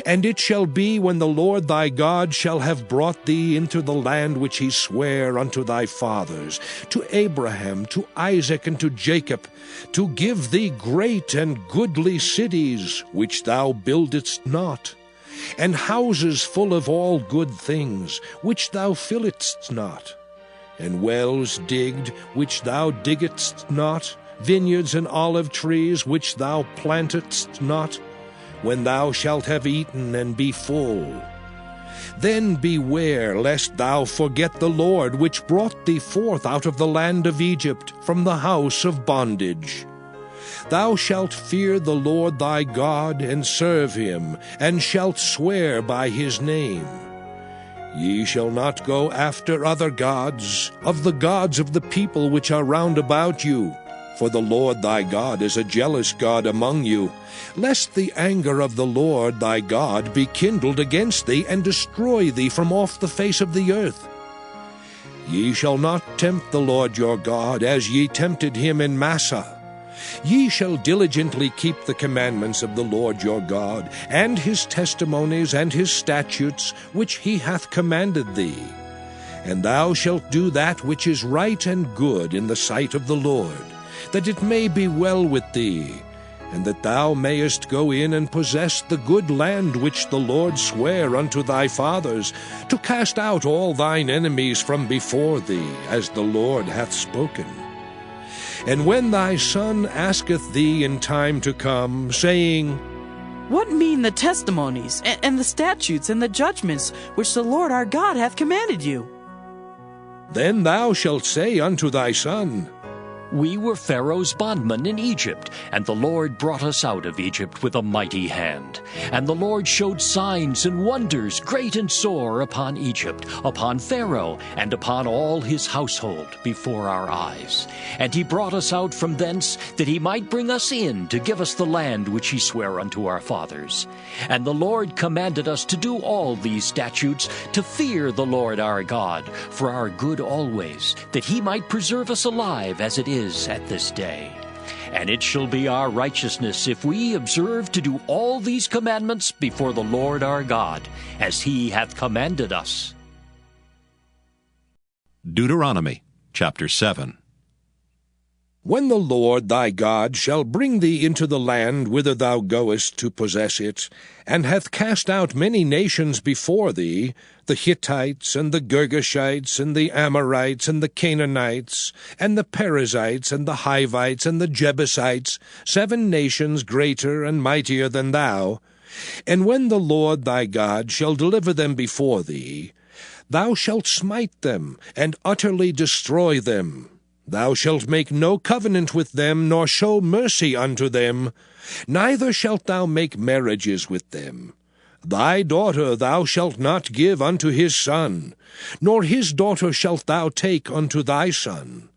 And it shall be, when the Lord thy God shall have brought thee into the land which he sware unto thy fathers, to Abraham, to Isaac, and to Jacob, to give thee great and goodly cities, which thou buildedst not, and houses full of all good things, which thou filledst not, and wells digged, which thou diggedst not, vineyards and olive trees, which thou plantedst not, when thou shalt have eaten and be full. Then beware lest thou forget the Lord, which brought thee forth out of the land of Egypt, from the house of bondage. Thou shalt fear the Lord thy God, and serve him, and shalt swear by his name. Ye shall not go after other gods, of the gods of the people which are round about you, for the Lord thy God is a jealous God among you, lest the anger of the Lord thy God be kindled against thee, and destroy thee from off the face of the earth. Ye shall not tempt the Lord your God, as ye tempted him in Massah. Ye shall diligently keep the commandments of the Lord your God, and his testimonies and his statutes, which he hath commanded thee. And thou shalt do that which is right and good in the sight of the Lord, that it may be well with thee, and that thou mayest go in and possess the good land which the Lord sware unto thy fathers, to cast out all thine enemies from before thee, as the Lord hath spoken. And when thy son asketh thee in time to come, saying, What mean the testimonies, and the statutes, and the judgments, which the Lord our God hath commanded you? Then thou shalt say unto thy son, We were Pharaoh's bondmen in Egypt, and the Lord brought us out of Egypt with a mighty hand. And the Lord showed signs and wonders great and sore upon Egypt, upon Pharaoh, and upon all his household before our eyes. And he brought us out from thence, that he might bring us in to give us the land which he sware unto our fathers. And the Lord commanded us to do all these statutes, to fear the Lord our God, for our good always, that he might preserve us alive as it is at this day. And it shall be our righteousness if we observe to do all these commandments before the Lord our God, as he hath commanded us. Deuteronomy chapter 7. When the Lord thy God shall bring thee into the land whither thou goest to possess it, and hath cast out many nations before thee, the Hittites, and the Girgashites, and the Amorites, and the Canaanites, and the Perizzites, and the Hivites, and the Jebusites, 7 nations greater and mightier than thou, and when the Lord thy God shall deliver them before thee, thou shalt smite them, and utterly destroy them. Thou shalt make no covenant with them, nor show mercy unto them, neither shalt thou make marriages with them. Thy daughter thou shalt not give unto his son, nor his daughter shalt thou take unto thy son.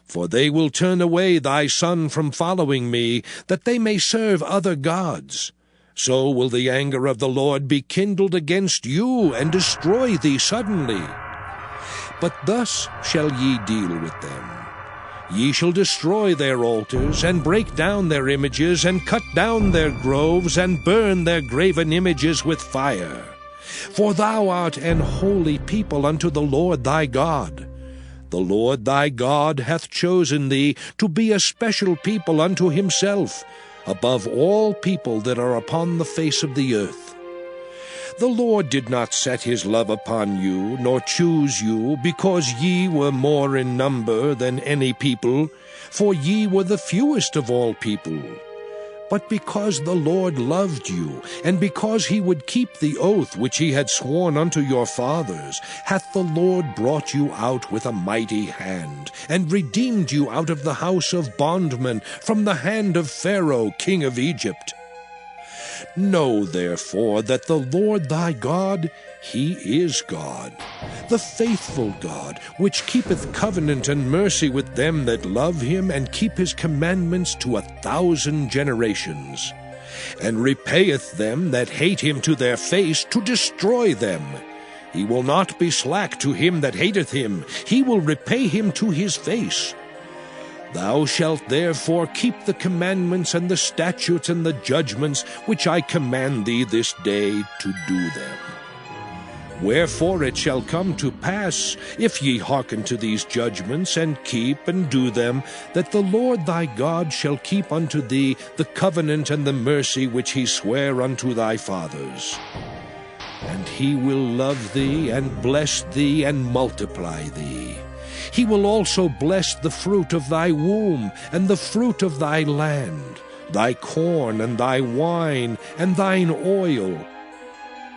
For they will turn away thy son from following me, that they may serve other gods. So will the anger of the Lord be kindled against you, and destroy thee suddenly. But thus shall ye deal with them. Ye shall destroy their altars, and break down their images, and cut down their groves, and burn their graven images with fire. For thou art an holy people unto the Lord thy God. The Lord thy God hath chosen thee to be a special people unto himself, above all people that are upon the face of the earth. The Lord did not set his love upon you, nor choose you, because ye were more in number than any people, for ye were the fewest of all people. But because the Lord loved you, and because he would keep the oath which he had sworn unto your fathers, hath the Lord brought you out with a mighty hand, and redeemed you out of the house of bondmen, from the hand of Pharaoh king of Egypt. Know therefore that the Lord thy God, he is God, the faithful God, which keepeth covenant and mercy with them that love him, and keep his commandments to 1,000 generations, and repayeth them that hate him to their face, to destroy them. He will not be slack to him that hateth him, he will repay him to his face. Thou shalt therefore keep the commandments and the statutes and the judgments which I command thee this day to do them. Wherefore it shall come to pass, if ye hearken to these judgments, and keep and do them, that the Lord thy God shall keep unto thee the covenant and the mercy which he sware unto thy fathers. And he will love thee, and bless thee, and multiply thee. He will also bless the fruit of thy womb, and the fruit of thy land, thy corn, and thy wine, and thine oil,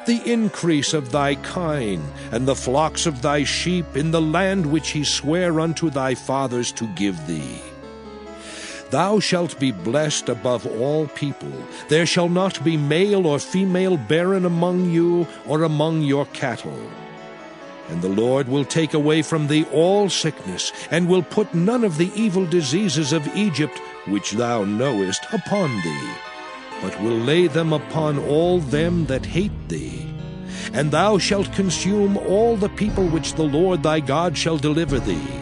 the increase of thy kine, and the flocks of thy sheep, in the land which he sware unto thy fathers to give thee. Thou shalt be blessed above all people. There shall not be male or female barren among you, or among your cattle. And the Lord will take away from thee all sickness, and will put none of the evil diseases of Egypt, which thou knowest, upon thee, but will lay them upon all them that hate thee. And thou shalt consume all the people which the Lord thy God shall deliver thee.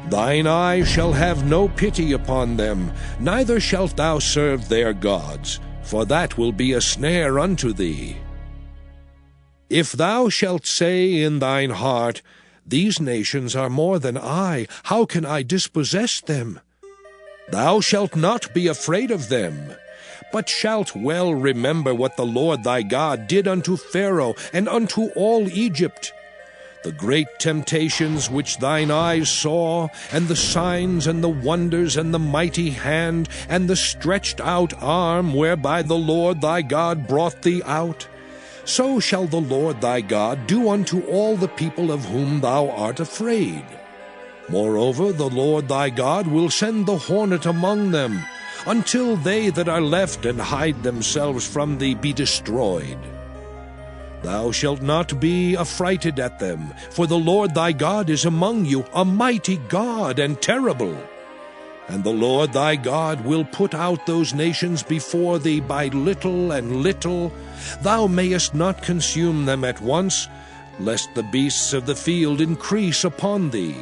Thine eye shall have no pity upon them, neither shalt thou serve their gods, for that will be a snare unto thee. If thou shalt say in thine heart, These nations are more than I, how can I dispossess them? Thou shalt not be afraid of them, but shalt well remember what the Lord thy God did unto Pharaoh and unto all Egypt. the great temptations which thine eyes saw, and the signs and the wonders and the mighty hand, and the stretched out arm whereby the Lord thy God brought thee out, so shall the Lord thy God do unto all the people of whom thou art afraid. Moreover, the Lord thy God will send the hornet among them, until they that are left and hide themselves from thee be destroyed. Thou shalt not be affrighted at them, for the Lord thy God is among you, a mighty God and terrible. And the Lord thy God will put out those nations before thee by little and little. Thou mayest not consume them at once, lest the beasts of the field increase upon thee.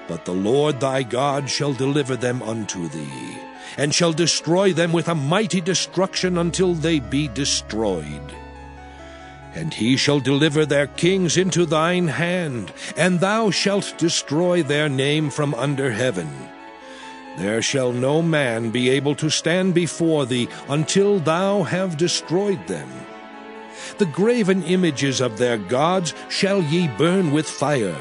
But the Lord thy God shall deliver them unto thee, and shall destroy them with a mighty destruction until they be destroyed. And he shall deliver their kings into thine hand, and thou shalt destroy their name from under heaven. There shall no man be able to stand before thee until thou have destroyed them. The graven images of their gods shall ye burn with fire.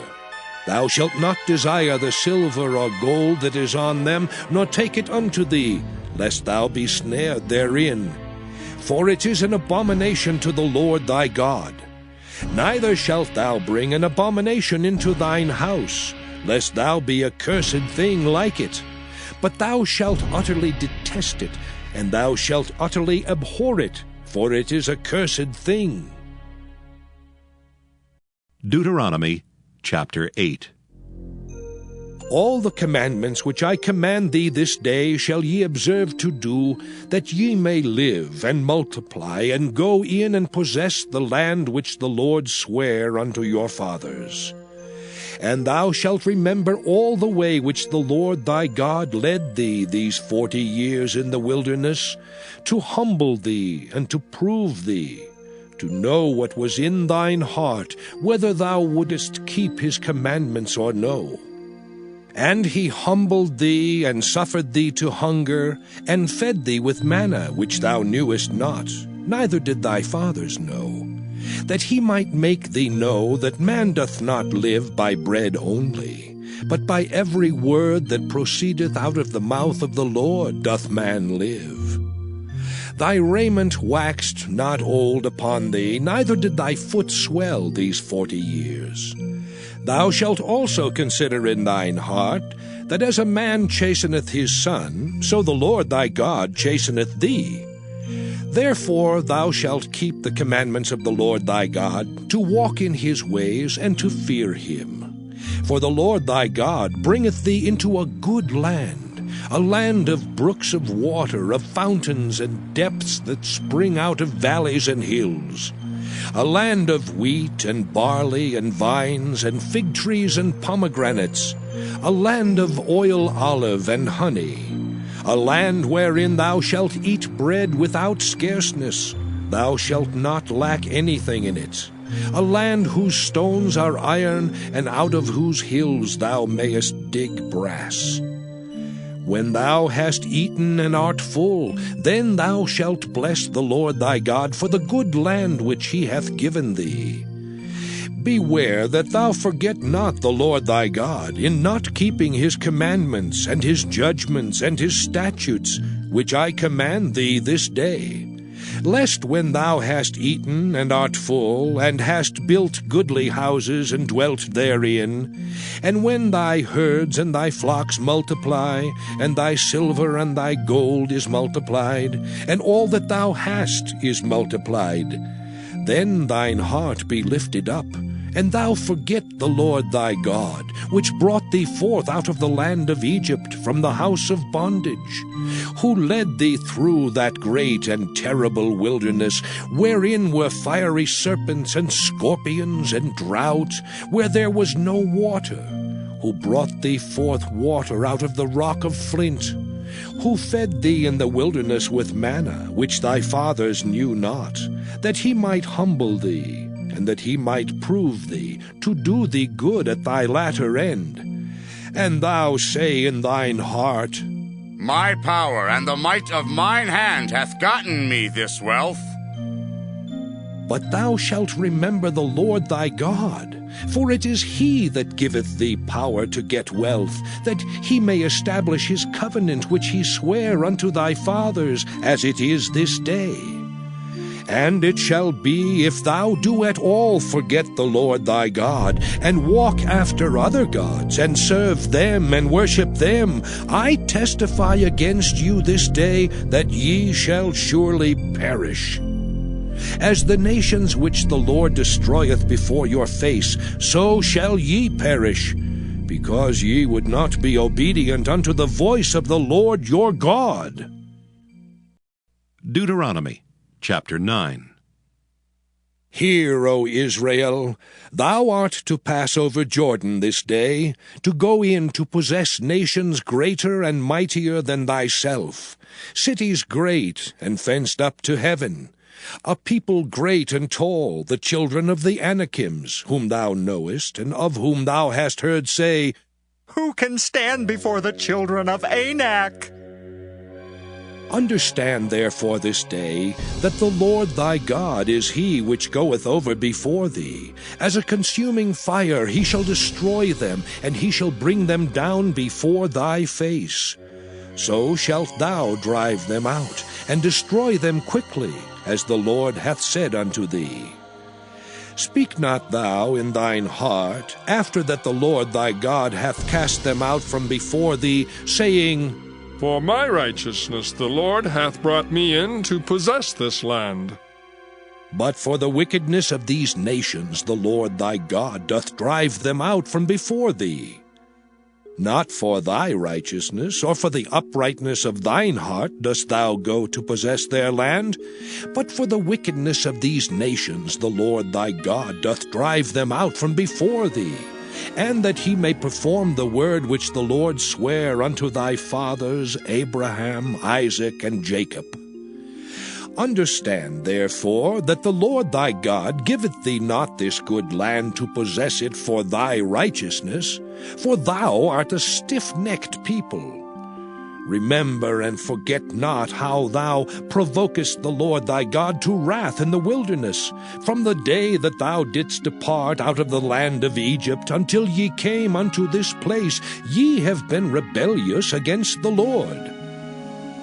Thou shalt not desire the silver or gold that is on them, nor take it unto thee, lest thou be snared therein. For it is an abomination to the Lord thy God. Neither shalt thou bring an abomination into thine house, lest thou be a cursed thing like it. But thou shalt utterly detest it, and thou shalt utterly abhor it, for it is a cursed thing. Deuteronomy chapter 8. All the commandments which I command thee this day shall ye observe to do, that ye may live and multiply, and go in and possess the land which the Lord sware unto your fathers. And thou shalt remember all the way which the Lord thy God led thee these 40 years in the wilderness, to humble thee and to prove thee, to know what was in thine heart, whether thou wouldest keep his commandments or no. And he humbled thee, and suffered thee to hunger, and fed thee with manna, which thou knewest not, neither did thy fathers know, that he might make thee know that man doth not live by bread only, but by every word that proceedeth out of the mouth of the Lord doth man live. Thy raiment waxed not old upon thee, neither did thy foot swell these 40 years. Thou shalt also consider in thine heart, that as a man chasteneth his son, so the Lord thy God chasteneth thee. Therefore thou shalt keep the commandments of the Lord thy God, to walk in his ways, and to fear him. For the Lord thy God bringeth thee into a good land, a land of brooks of water, of fountains and depths that spring out of valleys and hills, a land of wheat and barley and vines and fig trees and pomegranates, a land of oil, olive, and honey, a land wherein thou shalt eat bread without scarceness, thou shalt not lack anything in it, a land whose stones are iron, and out of whose hills thou mayest dig brass. When thou hast eaten and art full, then thou shalt bless the Lord thy God for the good land which he hath given thee. Beware that thou forget not the Lord thy God, in not keeping his commandments, and his judgments, and his statutes, which I command thee this day, lest when thou hast eaten and art full, and hast built goodly houses and dwelt therein, and when thy herds and thy flocks multiply, and thy silver and thy gold is multiplied, and all that thou hast is multiplied, then thine heart be lifted up, and thou forget the Lord thy God, which brought thee forth out of the land of Egypt from the house of bondage, who led thee through that great and terrible wilderness, wherein were fiery serpents and scorpions and drought, where there was no water, who brought thee forth water out of the rock of flint, who fed thee in the wilderness with manna, which thy fathers knew not, that he might humble thee, and that he might prove thee, to do thee good at thy latter end. And thou say in thine heart, My power and the might of mine hand hath gotten me this wealth. But thou shalt remember the Lord thy God, For it is he that giveth thee power to get wealth, that he may establish his covenant which he sware unto thy fathers, as it is this day. And it shall be, if thou do at all forget the Lord thy God, and walk after other gods, and serve them, and worship them, I testify against you this day that ye shall surely perish. As the nations which the Lord destroyeth before your face, so shall ye perish, because ye would not be obedient unto the voice of the Lord your God. Deuteronomy chapter 9. Hear, O Israel, thou art to pass over Jordan this day, to go in to possess nations greater and mightier than thyself, cities great and fenced up to heaven, a people great and tall, the children of the Anakims, whom thou knowest, and of whom thou hast heard say, Who can stand before the children of Anak? Understand therefore this day that the Lord thy God is he which goeth over before thee. As a consuming fire he shall destroy them, and he shall bring them down before thy face. So shalt thou drive them out, and destroy them quickly, as the Lord hath said unto thee. Speak not thou in thine heart, after that the Lord thy God hath cast them out from before thee, saying, For my righteousness the Lord hath brought me in to possess this land. But for the wickedness of these nations the Lord thy God doth drive them out from before thee. Not for thy righteousness, or for the uprightness of thine heart dost thou go to possess their land, but for the wickedness of these nations the Lord thy God doth drive them out from before thee, and that he may perform the word which the Lord sware unto thy fathers Abraham, Isaac, and Jacob. Understand, therefore, that the Lord thy God giveth thee not this good land to possess it for thy righteousness, for thou art a stiff-necked people. Remember and forget not how thou provokest the Lord thy God to wrath in the wilderness, from the day that thou didst depart out of the land of Egypt until ye came unto this place. Ye have been rebellious against the Lord.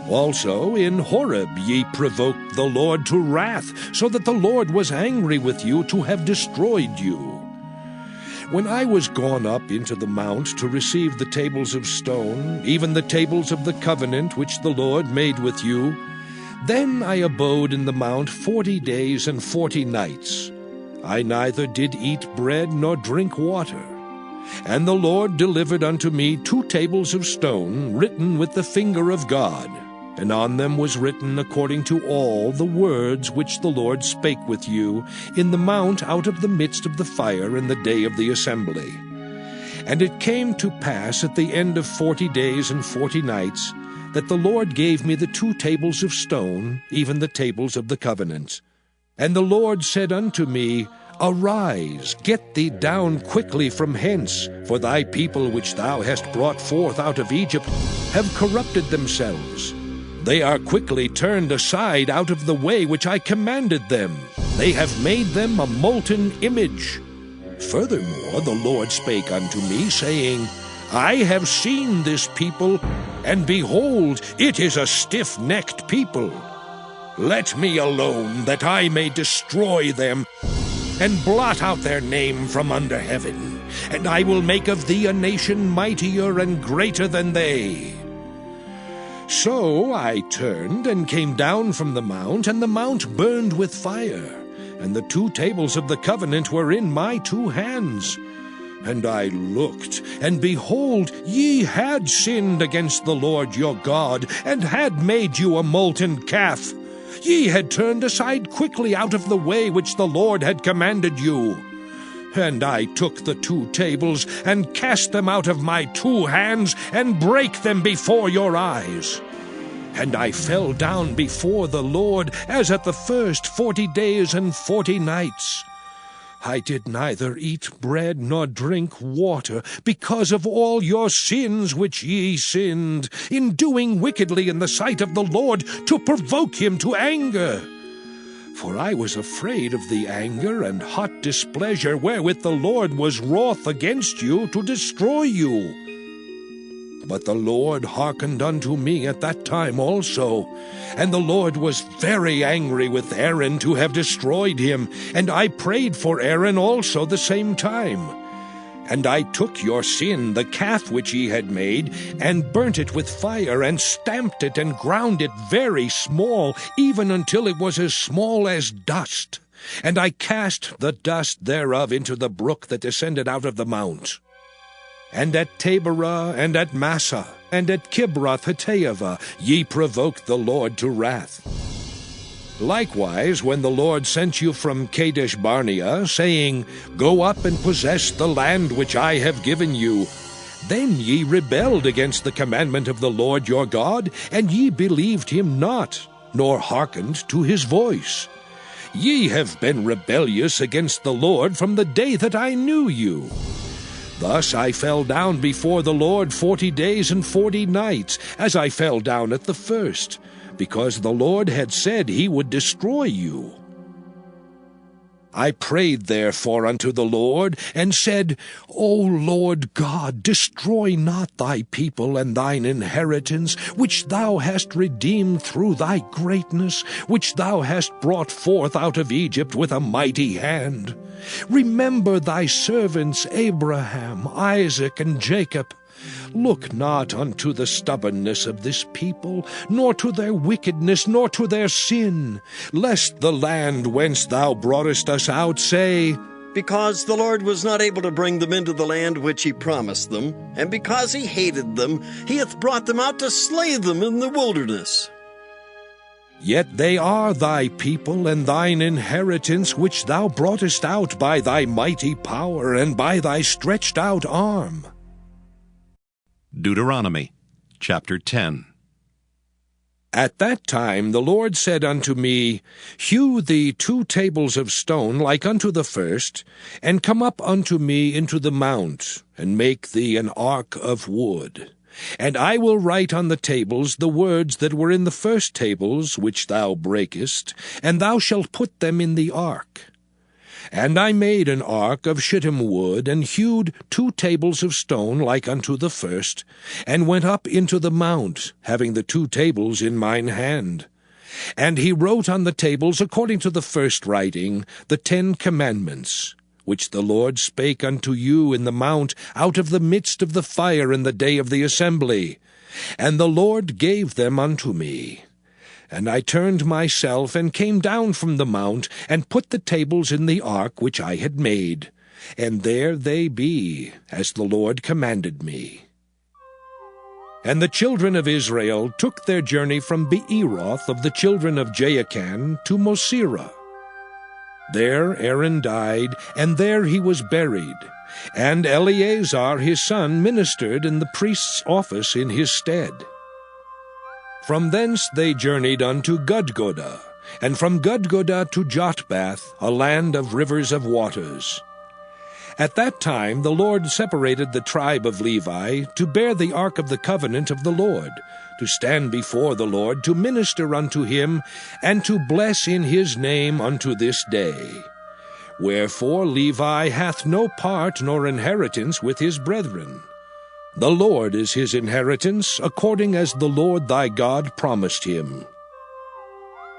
Also in Horeb ye provoked the Lord to wrath, so that the Lord was angry with you to have destroyed you. When I was gone up into the mount to receive the tables of stone, even the tables of the covenant which the Lord made with you, then I abode in the mount 40 days and 40 nights. I neither did eat bread nor drink water. And the Lord delivered unto me 2 tables of stone, written with the finger of God, and on them was written according to all the words which the Lord spake with you in the mount out of the midst of the fire in the day of the assembly. And it came to pass at the end of 40 days and 40 nights, that the Lord gave me the 2 tables of stone, even the tables of the covenant. And the Lord said unto me, Arise, get thee down quickly from hence, for thy people which thou hast brought forth out of Egypt have corrupted themselves. They are quickly turned aside out of the way which I commanded them. They have made them a molten image. Furthermore, the Lord spake unto me, saying, I have seen this people, and behold, it is a stiff-necked people. Let me alone, that I may destroy them, and blot out their name from under heaven, and I will make of thee a nation mightier and greater than they. So I turned and came down from the mount, and the mount burned with fire, and the 2 tables of the covenant were in my 2 hands. And I looked, and behold, ye had sinned against the Lord your God, and had made you a molten calf. Ye had turned aside quickly out of the way which the Lord had commanded you. And I took the 2 tables, and cast them out of my 2 hands, and brake them before your eyes. And I fell down before the Lord, as at the first 40 days and 40 nights. I did neither eat bread nor drink water, because of all your sins which ye sinned, in doing wickedly in the sight of the Lord, to provoke him to anger. For I was afraid of the anger and hot displeasure wherewith the Lord was wroth against you to destroy you. But the Lord hearkened unto me at that time also, and the Lord was very angry with Aaron to have destroyed him, and I prayed for Aaron also the same time. And I took your sin, the calf which ye had made, and burnt it with fire, and stamped it, and ground it very small, even until it was as small as dust. And I cast the dust thereof into the brook that descended out of the mount. And at Taberah, and at Massah, and at Kibroth-Hattaavah, ye provoked the Lord to wrath. Likewise, when the Lord sent you from Kadesh-barnea, saying, Go up and possess the land which I have given you, then ye rebelled against the commandment of the Lord your God, and ye believed him not, nor hearkened to his voice. Ye have been rebellious against the Lord from the day that I knew you. Thus I fell down before the Lord 40 days and 40 nights, as I fell down at the first, because the Lord had said he would destroy you. I prayed therefore unto the Lord, and said, O Lord God, destroy not thy people and thine inheritance, which thou hast redeemed through thy greatness, which thou hast brought forth out of Egypt with a mighty hand. Remember thy servants Abraham, Isaac, and Jacob. Look not unto the stubbornness of this people, nor to their wickedness, nor to their sin, lest the land whence thou broughtest us out say, Because the Lord was not able to bring them into the land which he promised them, and because he hated them, he hath brought them out to slay them in the wilderness. Yet they are thy people and thine inheritance, which thou broughtest out by thy mighty power and by thy stretched out arm. Deuteronomy chapter 10. At that time the Lord said unto me, Hew thee 2 tables of stone like unto the first, and come up unto me into the mount, and make thee an ark of wood. And I will write on the tables the words that were in the first tables which thou breakest, and thou shalt put them in the ark. And I made an ark of shittim wood, and hewed 2 tables of stone like unto the first, and went up into the mount, having the 2 tables in mine hand. And he wrote on the tables, according to the first writing, the 10 commandments, which the Lord spake unto you in the mount out of the midst of the fire in the day of the assembly. And the Lord gave them unto me. And I turned myself, and came down from the mount, and put the tables in the ark which I had made. And there they be, as the Lord commanded me. And the children of Israel took their journey from Beeroth of the children of Jaakan to Mosera. There Aaron died, and there he was buried. And Eleazar his son ministered in the priest's office in his stead. From thence they journeyed unto Gudgodah, and from Gudgodah to Jotbath, a land of rivers of waters. At that time the Lord separated the tribe of Levi to bear the ark of the covenant of the Lord, to stand before the Lord, to minister unto him, and to bless in his name unto this day. Wherefore Levi hath no part nor inheritance with his brethren. The Lord is his inheritance, according as the Lord thy God promised him.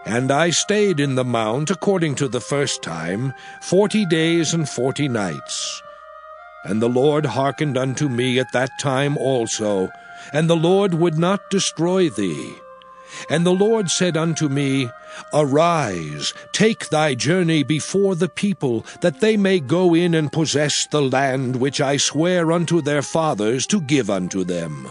And I stayed in the mount, according to the first time, 40 days and 40 nights. And the Lord hearkened unto me at that time also, and the Lord would not destroy thee. And the Lord said unto me, Arise, take thy journey before the people, that they may go in and possess the land which I swear unto their fathers to give unto them.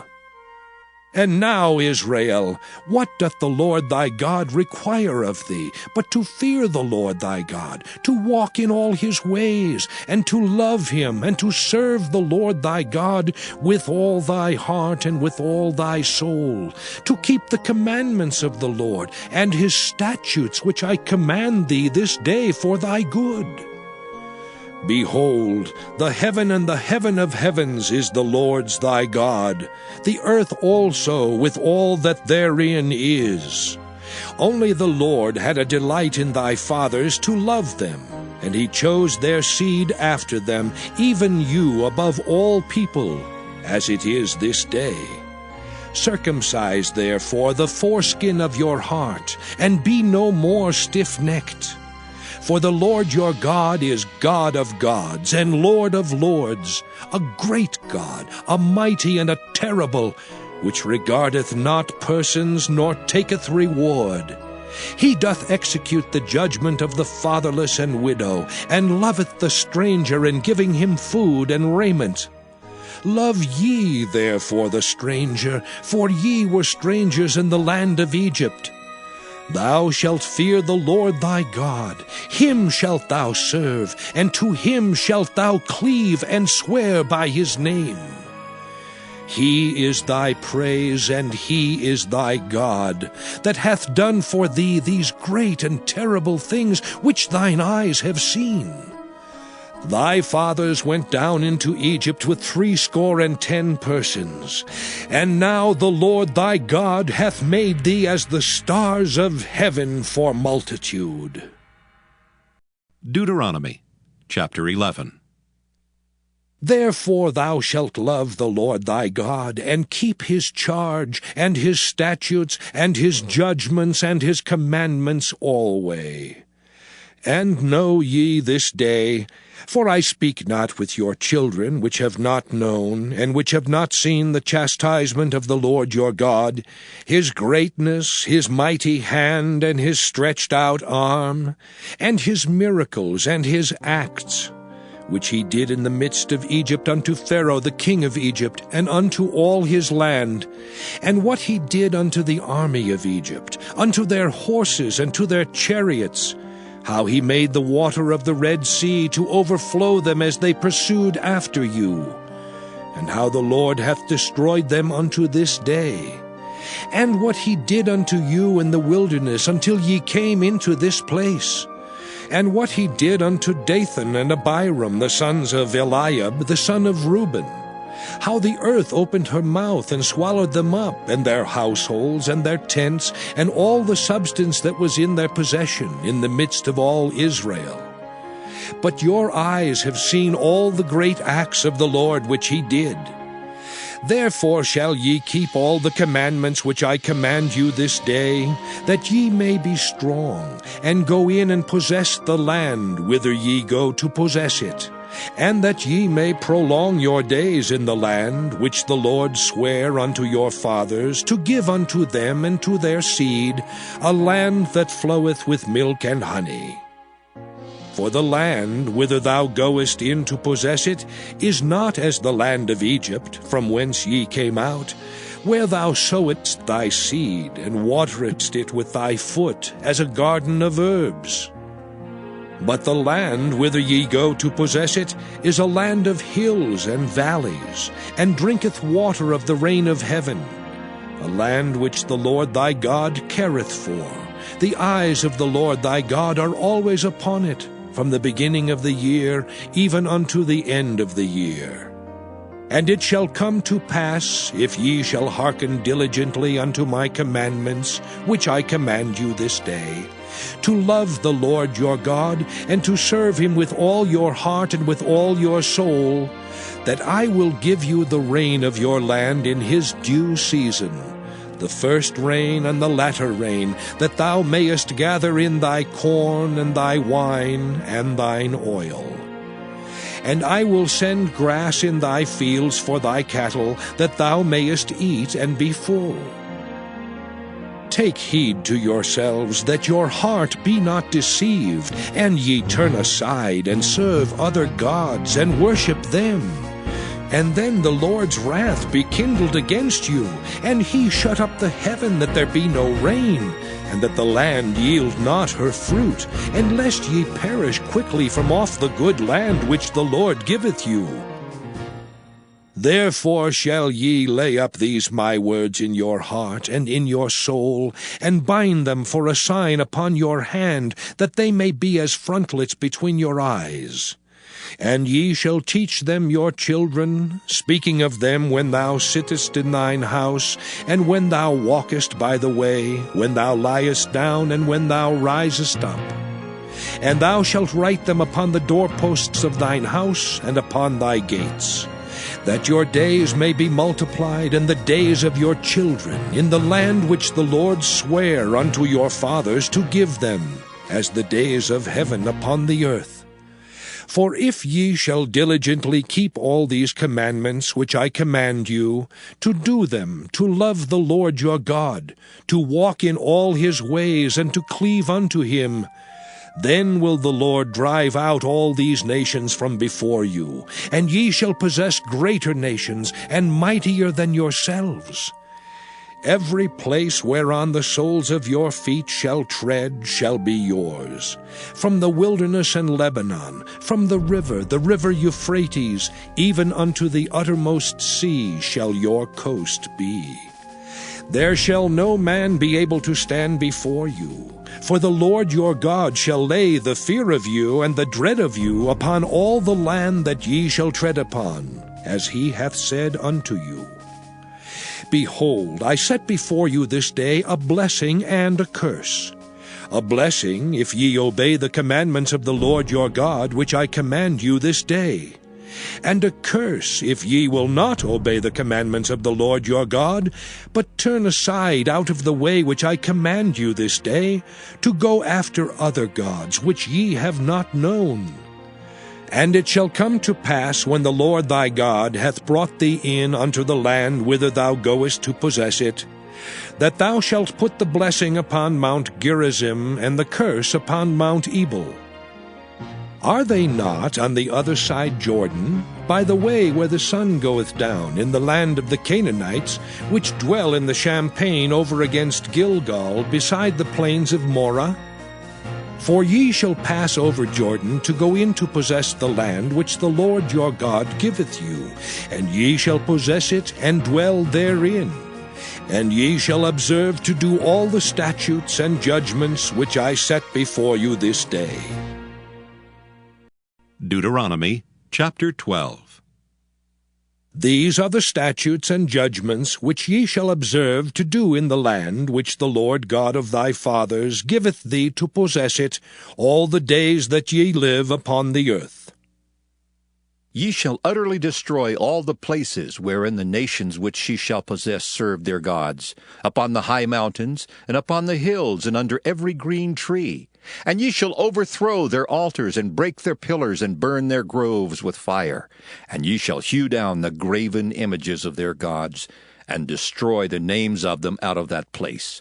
And now, Israel, what doth the Lord thy God require of thee, but to fear the Lord thy God, to walk in all his ways, and to love him, and to serve the Lord thy God with all thy heart and with all thy soul, to keep the commandments of the Lord, and his statutes which I command thee this day for thy good? Behold, the heaven and the heaven of heavens is the Lord's thy God, the earth also with all that therein is. Only the Lord had a delight in thy fathers to love them, and he chose their seed after them, even you above all people, as it is this day. Circumcise therefore the foreskin of your heart, and be no more stiff-necked. For the Lord your God is God of gods and Lord of lords, a great God, a mighty and a terrible, which regardeth not persons, nor taketh reward. He doth execute the judgment of the fatherless and widow, and loveth the stranger, in giving him food and raiment. Love ye therefore the stranger, for ye were strangers in the land of Egypt. Thou shalt fear the Lord thy God, him shalt thou serve, and to him shalt thou cleave and swear by his name. He is thy praise, and he is thy God, that hath done for thee these great and terrible things which thine eyes have seen. Thy fathers went down into Egypt with 70 persons, and now the Lord thy God hath made thee as the stars of heaven for multitude. Deuteronomy chapter 11. Therefore thou shalt love the Lord thy God, and keep his charge, and his statutes, and his judgments, and his commandments alway. And know ye this day, for I speak not with your children, which have not known, and which have not seen the chastisement of the Lord your God, his greatness, his mighty hand, and his stretched out arm, and his miracles, and his acts, which he did in the midst of Egypt unto Pharaoh the king of Egypt, and unto all his land, and what he did unto the army of Egypt, unto their horses, and to their chariots, how he made the water of the Red Sea to overflow them as they pursued after you, and how the Lord hath destroyed them unto this day, and what he did unto you in the wilderness until ye came into this place, and what he did unto Dathan and Abiram, the sons of Eliab, the son of Reuben, how the earth opened her mouth and swallowed them up, and their households, and their tents, and all the substance that was in their possession, in the midst of all Israel. But your eyes have seen all the great acts of the Lord which he did. Therefore shall ye keep all the commandments which I command you this day, that ye may be strong, and go in and possess the land whither ye go to possess it, and that ye may prolong your days in the land which the Lord sware unto your fathers to give unto them and to their seed, a land that floweth with milk and honey. For the land whither thou goest in to possess it is not as the land of Egypt, from whence ye came out, where thou sowest thy seed, and waterest it with thy foot, as a garden of herbs. But the land whither ye go to possess it is a land of hills and valleys, and drinketh water of the rain of heaven, a land which the Lord thy God careth for. The eyes of the Lord thy God are always upon it, from the beginning of the year even unto the end of the year. And it shall come to pass, if ye shall hearken diligently unto my commandments, which I command you this day, to love the Lord your God, and to serve him with all your heart and with all your soul, that I will give you the rain of your land in his due season, the first rain and the latter rain, that thou mayest gather in thy corn and thy wine and thine oil. And I will send grass in thy fields for thy cattle, that thou mayest eat and be full. Take heed to yourselves, that your heart be not deceived, and ye turn aside and serve other gods and worship them. And then the Lord's wrath be kindled against you, and he shut up the heaven that there be no rain, and that the land yield not her fruit, and lest ye perish quickly from off the good land which the Lord giveth you. Therefore shall ye lay up these my words in your heart and in your soul, and bind them for a sign upon your hand, that they may be as frontlets between your eyes. And ye shall teach them your children, speaking of them when thou sittest in thine house, and when thou walkest by the way, when thou liest down, and when thou risest up. And thou shalt write them upon the doorposts of thine house, and upon thy gates, that your days may be multiplied, and the days of your children, in the land which the Lord sware unto your fathers to give them, as the days of heaven upon the earth. For if ye shall diligently keep all these commandments which I command you, to do them, to love the Lord your God, to walk in all his ways, and to cleave unto him, then will the Lord drive out all these nations from before you, and ye shall possess greater nations, and mightier than yourselves. Every place whereon the soles of your feet shall tread shall be yours. From the wilderness and Lebanon, from the river Euphrates, even unto the uttermost sea shall your coast be. There shall no man be able to stand before you. For the Lord your God shall lay the fear of you and the dread of you upon all the land that ye shall tread upon, as he hath said unto you. Behold, I set before you this day a blessing and a curse. A blessing, if ye obey the commandments of the Lord your God, which I command you this day. And a curse, if ye will not obey the commandments of the Lord your God, but turn aside out of the way which I command you this day, to go after other gods, which ye have not known. And it shall come to pass, when the Lord thy God hath brought thee in unto the land whither thou goest to possess it, that thou shalt put the blessing upon Mount Gerizim, and the curse upon Mount Ebal. Are they not on the other side Jordan, by the way where the sun goeth down, in the land of the Canaanites, which dwell in the champaign over against Gilgal, beside the plains of Morah? For ye shall pass over Jordan to go in to possess the land which the Lord your God giveth you, and ye shall possess it and dwell therein. And ye shall observe to do all the statutes and judgments which I set before you this day. Deuteronomy chapter 12. These are the statutes and judgments which ye shall observe to do in the land which the Lord God of thy fathers giveth thee to possess it all the days that ye live upon the earth. Ye shall utterly destroy all the places wherein the nations which ye shall possess serve their gods, upon the high mountains, and upon the hills, and under every green tree. And ye shall overthrow their altars, and break their pillars, and burn their groves with fire. And ye shall hew down the graven images of their gods, and destroy the names of them out of that place.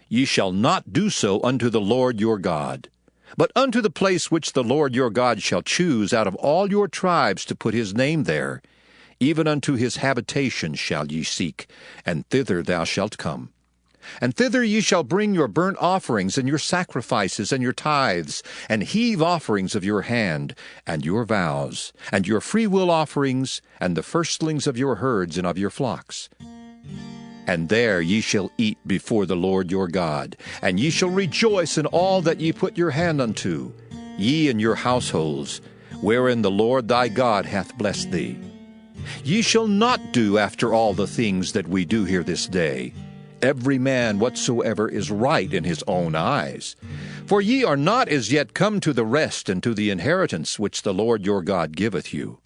Ye shall not do so unto the Lord your God. But unto the place which the Lord your God shall choose out of all your tribes to put his name there, even unto his habitation shall ye seek, and thither thou shalt come. And thither ye shall bring your burnt offerings, and your sacrifices, and your tithes, and heave offerings of your hand, and your vows, and your freewill offerings, and the firstlings of your herds and of your flocks. And there ye shall eat before the Lord your God, and ye shall rejoice in all that ye put your hand unto, ye and your households, wherein the Lord thy God hath blessed thee. Ye shall not do after all the things that we do here this day, every man whatsoever is right in his own eyes. For ye are not as yet come to the rest and to the inheritance which the Lord your God giveth you.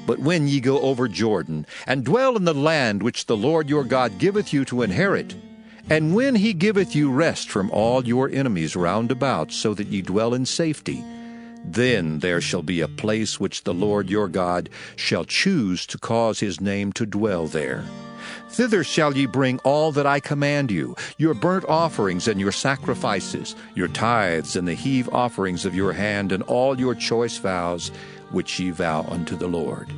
But when ye go over Jordan, and dwell in the land which the Lord your God giveth you to inherit, and when he giveth you rest from all your enemies round about, so that ye dwell in safety, then there shall be a place which the Lord your God shall choose to cause his name to dwell there. Thither shall ye bring all that I command you, your burnt offerings and your sacrifices, your tithes and the heave offerings of your hand, and all your choice vows, which ye vow unto the Lord.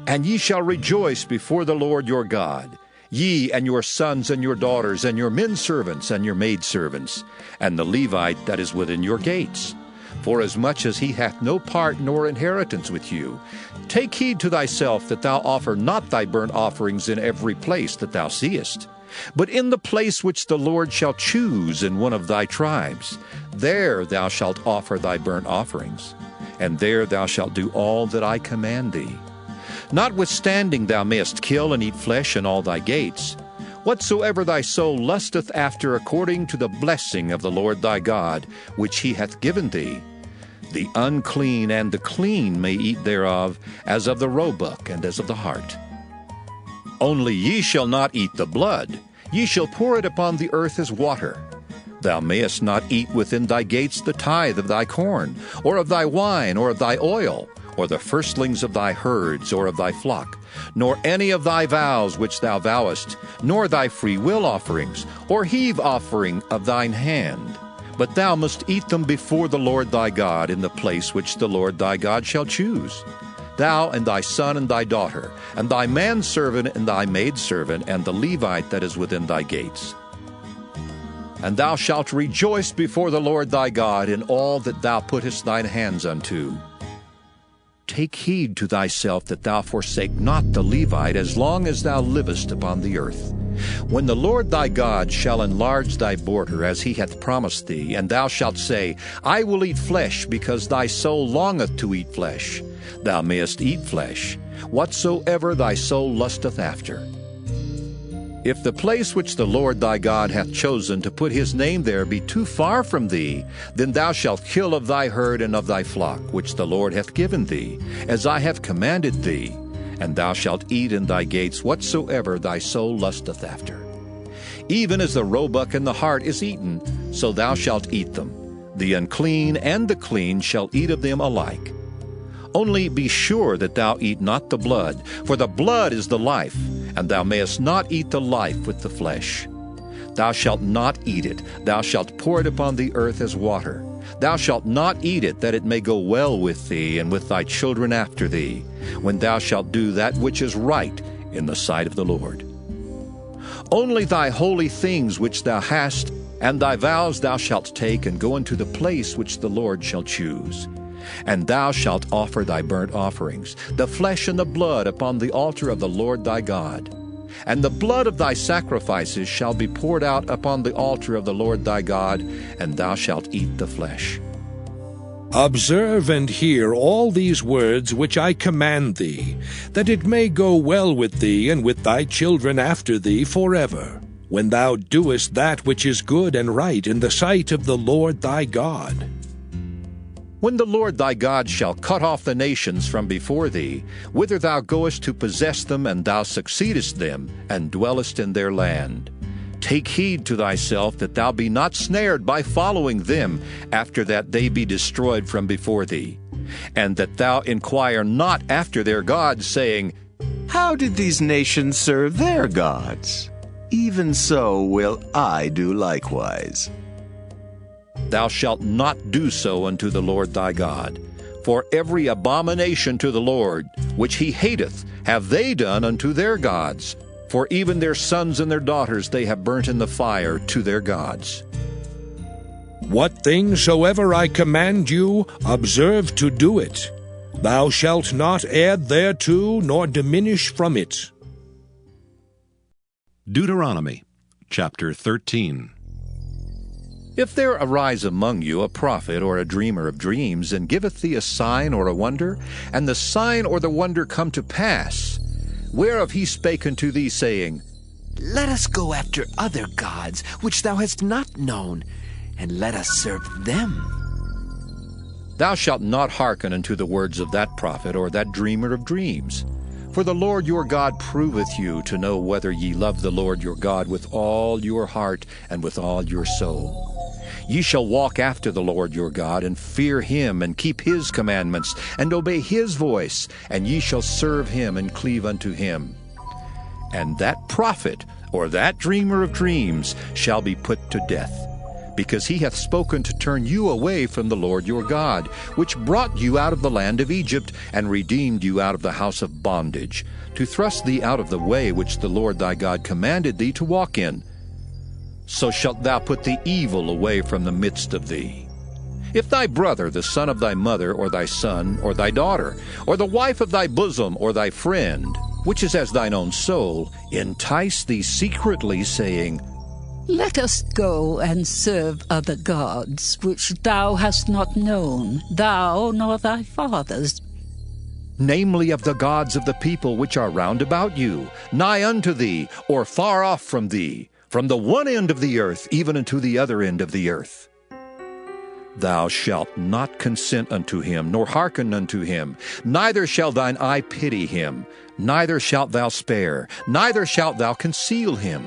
And ye shall rejoice before the Lord your God, ye and your sons and your daughters, and your men servants and your maidservants, and the Levite that is within your gates. Forasmuch as he hath no part nor inheritance with you, take heed to thyself that thou offer not thy burnt offerings in every place that thou seest, but in the place which the Lord shall choose in one of thy tribes. There thou shalt offer thy burnt offerings. and there thou shalt do all that I command thee. Notwithstanding thou mayest kill and eat flesh in all thy gates. Whatsoever thy soul lusteth after according to the blessing of the Lord thy God, which he hath given thee, the unclean and the clean may eat thereof, as of the roebuck and as of the hart. Only ye shall not eat the blood, ye shall pour it upon the earth as water. Thou mayest not eat within thy gates the tithe of thy corn, or of thy wine, or of thy oil, or the firstlings of thy herds, or of thy flock, nor any of thy vows which thou vowest, nor thy freewill offerings, or heave offering of thine hand. But thou must eat them before the Lord thy God in the place which the Lord thy God shall choose. Thou and thy son and thy daughter, and thy manservant and thy maidservant, and the Levite that is within thy gates. And thou shalt rejoice before the Lord thy God in all that thou puttest thine hands unto. Take heed to thyself that thou forsake not the Levite as long as thou livest upon the earth. When the Lord thy God shall enlarge thy border as he hath promised thee, and thou shalt say, I will eat flesh, because thy soul longeth to eat flesh, thou mayest eat flesh, whatsoever thy soul lusteth after. If the place which the Lord thy God hath chosen to put his name there be too far from thee, then thou shalt kill of thy herd and of thy flock, which the Lord hath given thee, as I have commanded thee, and thou shalt eat in thy gates whatsoever thy soul lusteth after. Even as the roebuck and the hart is eaten, so thou shalt eat them. The unclean and the clean shall eat of them alike. Only be sure that thou eat not the blood, for the blood is the life, and thou mayest not eat the life with the flesh. Thou shalt not eat it, thou shalt pour it upon the earth as water. Thou shalt not eat it, that it may go well with thee and with thy children after thee, when thou shalt do that which is right in the sight of the Lord. Only thy holy things which thou hast, and thy vows thou shalt take, and go into the place which the Lord shall choose. And thou shalt offer thy burnt offerings, the flesh and the blood, upon the altar of the Lord thy God. And the blood of thy sacrifices shall be poured out upon the altar of the Lord thy God, and thou shalt eat the flesh. Observe and hear all these words which I command thee, that it may go well with thee and with thy children after thee forever, when thou doest that which is good and right in the sight of the Lord thy God. When the Lord thy God shall cut off the nations from before thee, whither thou goest to possess them, and thou succeedest them, and dwellest in their land, take heed to thyself that thou be not snared by following them, after that they be destroyed from before thee, and that thou inquire not after their gods, saying, How did these nations serve their gods? Even so will I do likewise. Thou shalt not do so unto the Lord thy God. For every abomination to the Lord, which he hateth, have they done unto their gods. For even their sons and their daughters they have burnt in the fire to their gods. What things soever I command you, observe to do it. Thou shalt not add thereto, nor diminish from it. Deuteronomy chapter 13. If there arise among you a prophet or a dreamer of dreams, and giveth thee a sign or a wonder, and the sign or the wonder come to pass, whereof he spake unto thee, saying, Let us go after other gods, which thou hast not known, and let us serve them. Thou shalt not hearken unto the words of that prophet or that dreamer of dreams. For the Lord your God proveth you to know whether ye love the Lord your God with all your heart and with all your soul. Ye shall walk after the Lord your God, and fear him, and keep his commandments, and obey his voice, and ye shall serve him, and cleave unto him. And that prophet, or that dreamer of dreams, shall be put to death, because he hath spoken to turn you away from the Lord your God, which brought you out of the land of Egypt, and redeemed you out of the house of bondage, to thrust thee out of the way which the Lord thy God commanded thee to walk in. So shalt thou put the evil away from the midst of thee. If thy brother, the son of thy mother, or thy son, or thy daughter, or the wife of thy bosom, or thy friend, which is as thine own soul, entice thee secretly, saying, Let us go and serve other gods, which thou hast not known, thou nor thy fathers. Namely of the gods of the people which are round about you, nigh unto thee, or far off from thee, from the one end of the earth even unto the other end of the earth. Thou shalt not consent unto him, nor hearken unto him, neither shall thine eye pity him, neither shalt thou spare, neither shalt thou conceal him.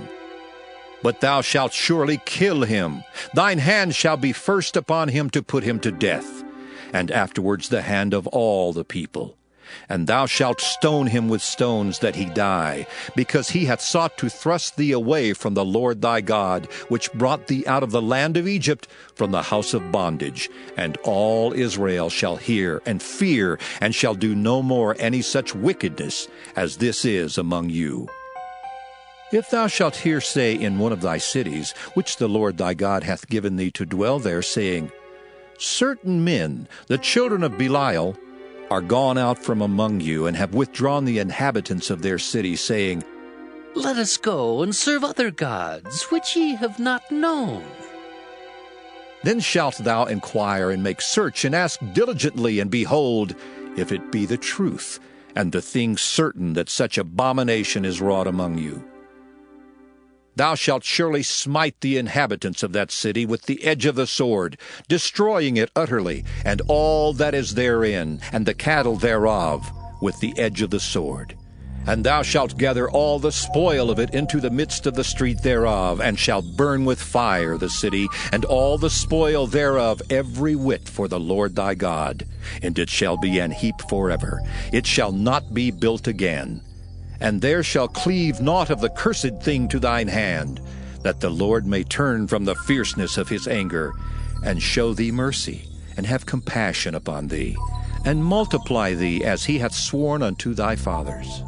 But thou shalt surely kill him. Thine hand shall be first upon him to put him to death, and afterwards the hand of all the people. And thou shalt stone him with stones that he die, because he hath sought to thrust thee away from the Lord thy God, which brought thee out of the land of Egypt, from the house of bondage. And all Israel shall hear and fear, and shall do no more any such wickedness as this is among you. If thou shalt hear say in one of thy cities, which the Lord thy God hath given thee to dwell there, saying, Certain men, the children of Belial, are gone out from among you, and have withdrawn the inhabitants of their city, saying, Let us go and serve other gods, which ye have not known. Then shalt thou inquire and make search, and ask diligently, and behold, if it be the truth, and the thing certain that such abomination is wrought among you. Thou shalt surely smite the inhabitants of that city with the edge of the sword, destroying it utterly, and all that is therein, and the cattle thereof, with the edge of the sword. And thou shalt gather all the spoil of it into the midst of the street thereof, and shalt burn with fire the city, and all the spoil thereof every whit for the Lord thy God. And it shall be an heap forever. It shall not be built again. And there shall cleave naught of the cursed thing to thine hand, that the Lord may turn from the fierceness of his anger, and show thee mercy, and have compassion upon thee, and multiply thee as he hath sworn unto thy fathers.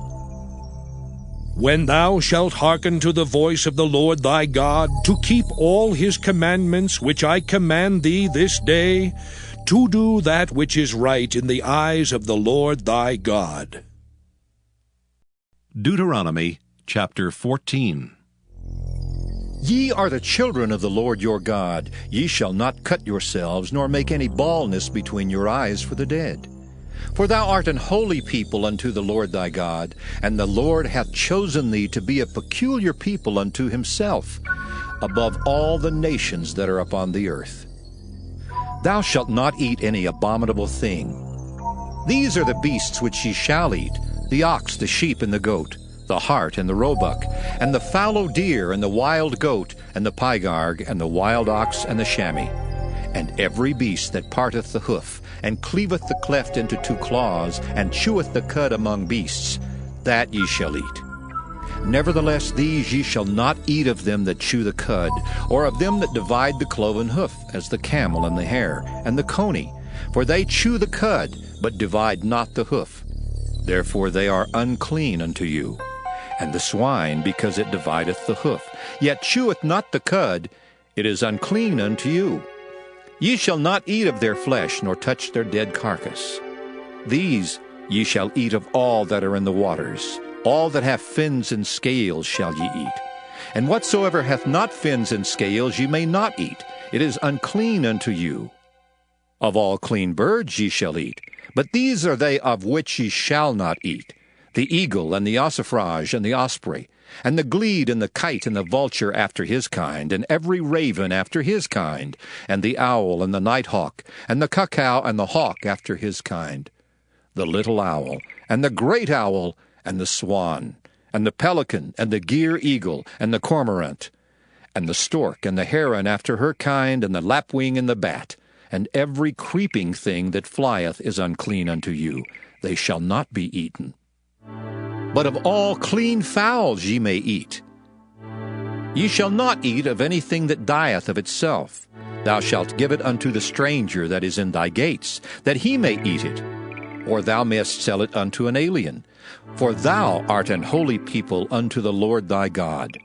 When thou shalt hearken to the voice of the Lord thy God, to keep all his commandments which I command thee this day, to do that which is right in the eyes of the Lord thy God. Deuteronomy chapter 14. Ye are the children of the Lord your God. Ye shall not cut yourselves, nor make any baldness between your eyes for the dead. For thou art an holy people unto the Lord thy God, and the Lord hath chosen thee to be a peculiar people unto himself, above all the nations that are upon the earth. Thou shalt not eat any abominable thing. These are the beasts which ye shall eat, the ox, the sheep, and the goat, the hart, and the roebuck, and the fallow deer, and the wild goat, and the pygarg, and the wild ox, and the chamois, and every beast that parteth the hoof, and cleaveth the cleft into two claws, and cheweth the cud among beasts, that ye shall eat. Nevertheless these ye shall not eat of them that chew the cud, or of them that divide the cloven hoof, as the camel, and the hare, and the coney, for they chew the cud, but divide not the hoof. Therefore they are unclean unto you. And the swine, because it divideth the hoof, yet cheweth not the cud, it is unclean unto you. Ye shall not eat of their flesh, nor touch their dead carcass. These ye shall eat of all that are in the waters. All that have fins and scales shall ye eat. And whatsoever hath not fins and scales ye may not eat. It is unclean unto you. Of all clean birds ye shall eat, but these are they of which ye shall not eat: the eagle, and the ossifrage, and the osprey, and the glede, and the kite, and the vulture after his kind, and every raven after his kind, and the owl, and the nighthawk, and the cuckow, and the hawk after his kind, the little owl, and the great owl, and the swan, and the pelican, and the gyre eagle, and the cormorant, and the stork, and the heron after her kind, and the lapwing, and the bat, and every creeping thing that flieth is unclean unto you. They shall not be eaten. But of all clean fowls ye may eat. Ye shall not eat of anything that dieth of itself. Thou shalt give it unto the stranger that is in thy gates, that he may eat it. Or thou mayest sell it unto an alien. For thou art an holy people unto the Lord thy God.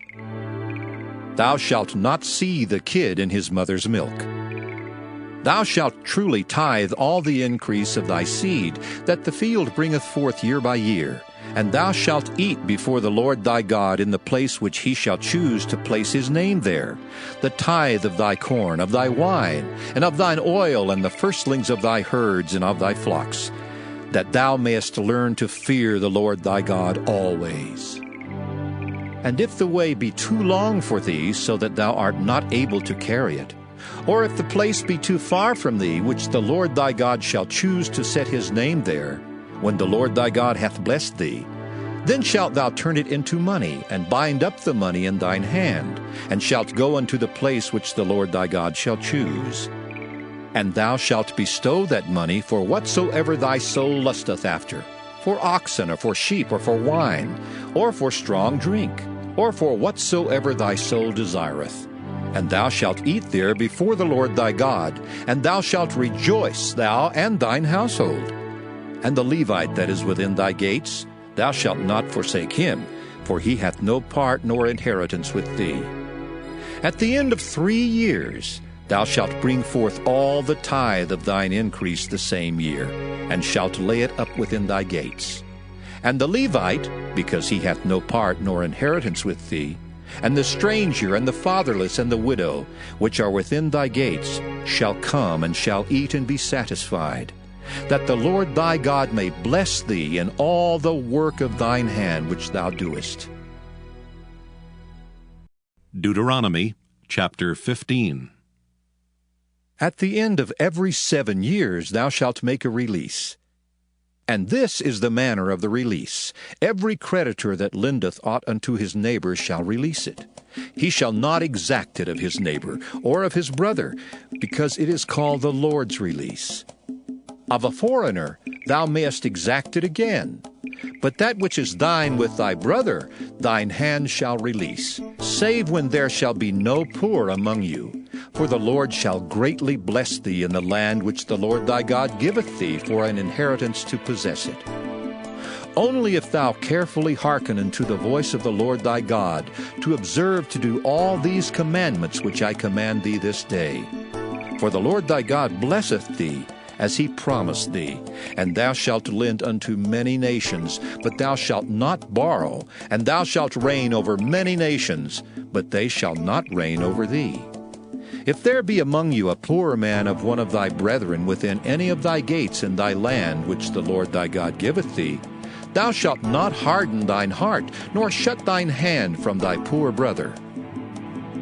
Thou shalt not see the kid in his mother's milk. Thou shalt truly tithe all the increase of thy seed, that the field bringeth forth year by year, And thou shalt eat before the Lord thy God in the place which he shall choose to place his name there, the tithe of thy corn, of thy wine, and of thine oil, and the firstlings of thy herds and of thy flocks, that thou mayest learn to fear the Lord thy God always. And if the way be too long for thee, so that thou art not able to carry it, or if the place be too far from thee, which the Lord thy God shall choose to set his name there, when the Lord thy God hath blessed thee, then shalt thou turn it into money, and bind up the money in thine hand, and shalt go unto the place which the Lord thy God shall choose. And thou shalt bestow that money for whatsoever thy soul lusteth after, for oxen, or for sheep, or for wine, or for strong drink, or for whatsoever thy soul desireth. And thou shalt eat there before the Lord thy God, and thou shalt rejoice, thou and thine household. And the Levite that is within thy gates, thou shalt not forsake him, for he hath no part nor inheritance with thee. At the end of 3 years thou shalt bring forth all the tithe of thine increase the same year, and shalt lay it up within thy gates. And the Levite, because he hath no part nor inheritance with thee, and the stranger, and the fatherless, and the widow, which are within thy gates, shall come and shall eat and be satisfied, that the Lord thy God may bless thee in all the work of thine hand which thou doest. Deuteronomy chapter 15. At the end of every 7 years thou shalt make a release. And this is the manner of the release. Every creditor that lendeth aught unto his neighbor shall release it. He shall not exact it of his neighbor, or of his brother, because it is called the Lord's release. Of a foreigner thou mayest exact it again. But that which is thine with thy brother, thine hand shall release, save when there shall be no poor among you. For the Lord shall greatly bless thee in the land which the Lord thy God giveth thee for an inheritance to possess it. Only if thou carefully hearken unto the voice of the Lord thy God, to observe to do all these commandments which I command thee this day. For the Lord thy God blesseth thee, as he promised thee, and thou shalt lend unto many nations, but thou shalt not borrow, and thou shalt reign over many nations, but they shall not reign over thee. If there be among you a poor man of one of thy brethren within any of thy gates in thy land which the Lord thy God giveth thee, thou shalt not harden thine heart, nor shut thine hand from thy poor brother.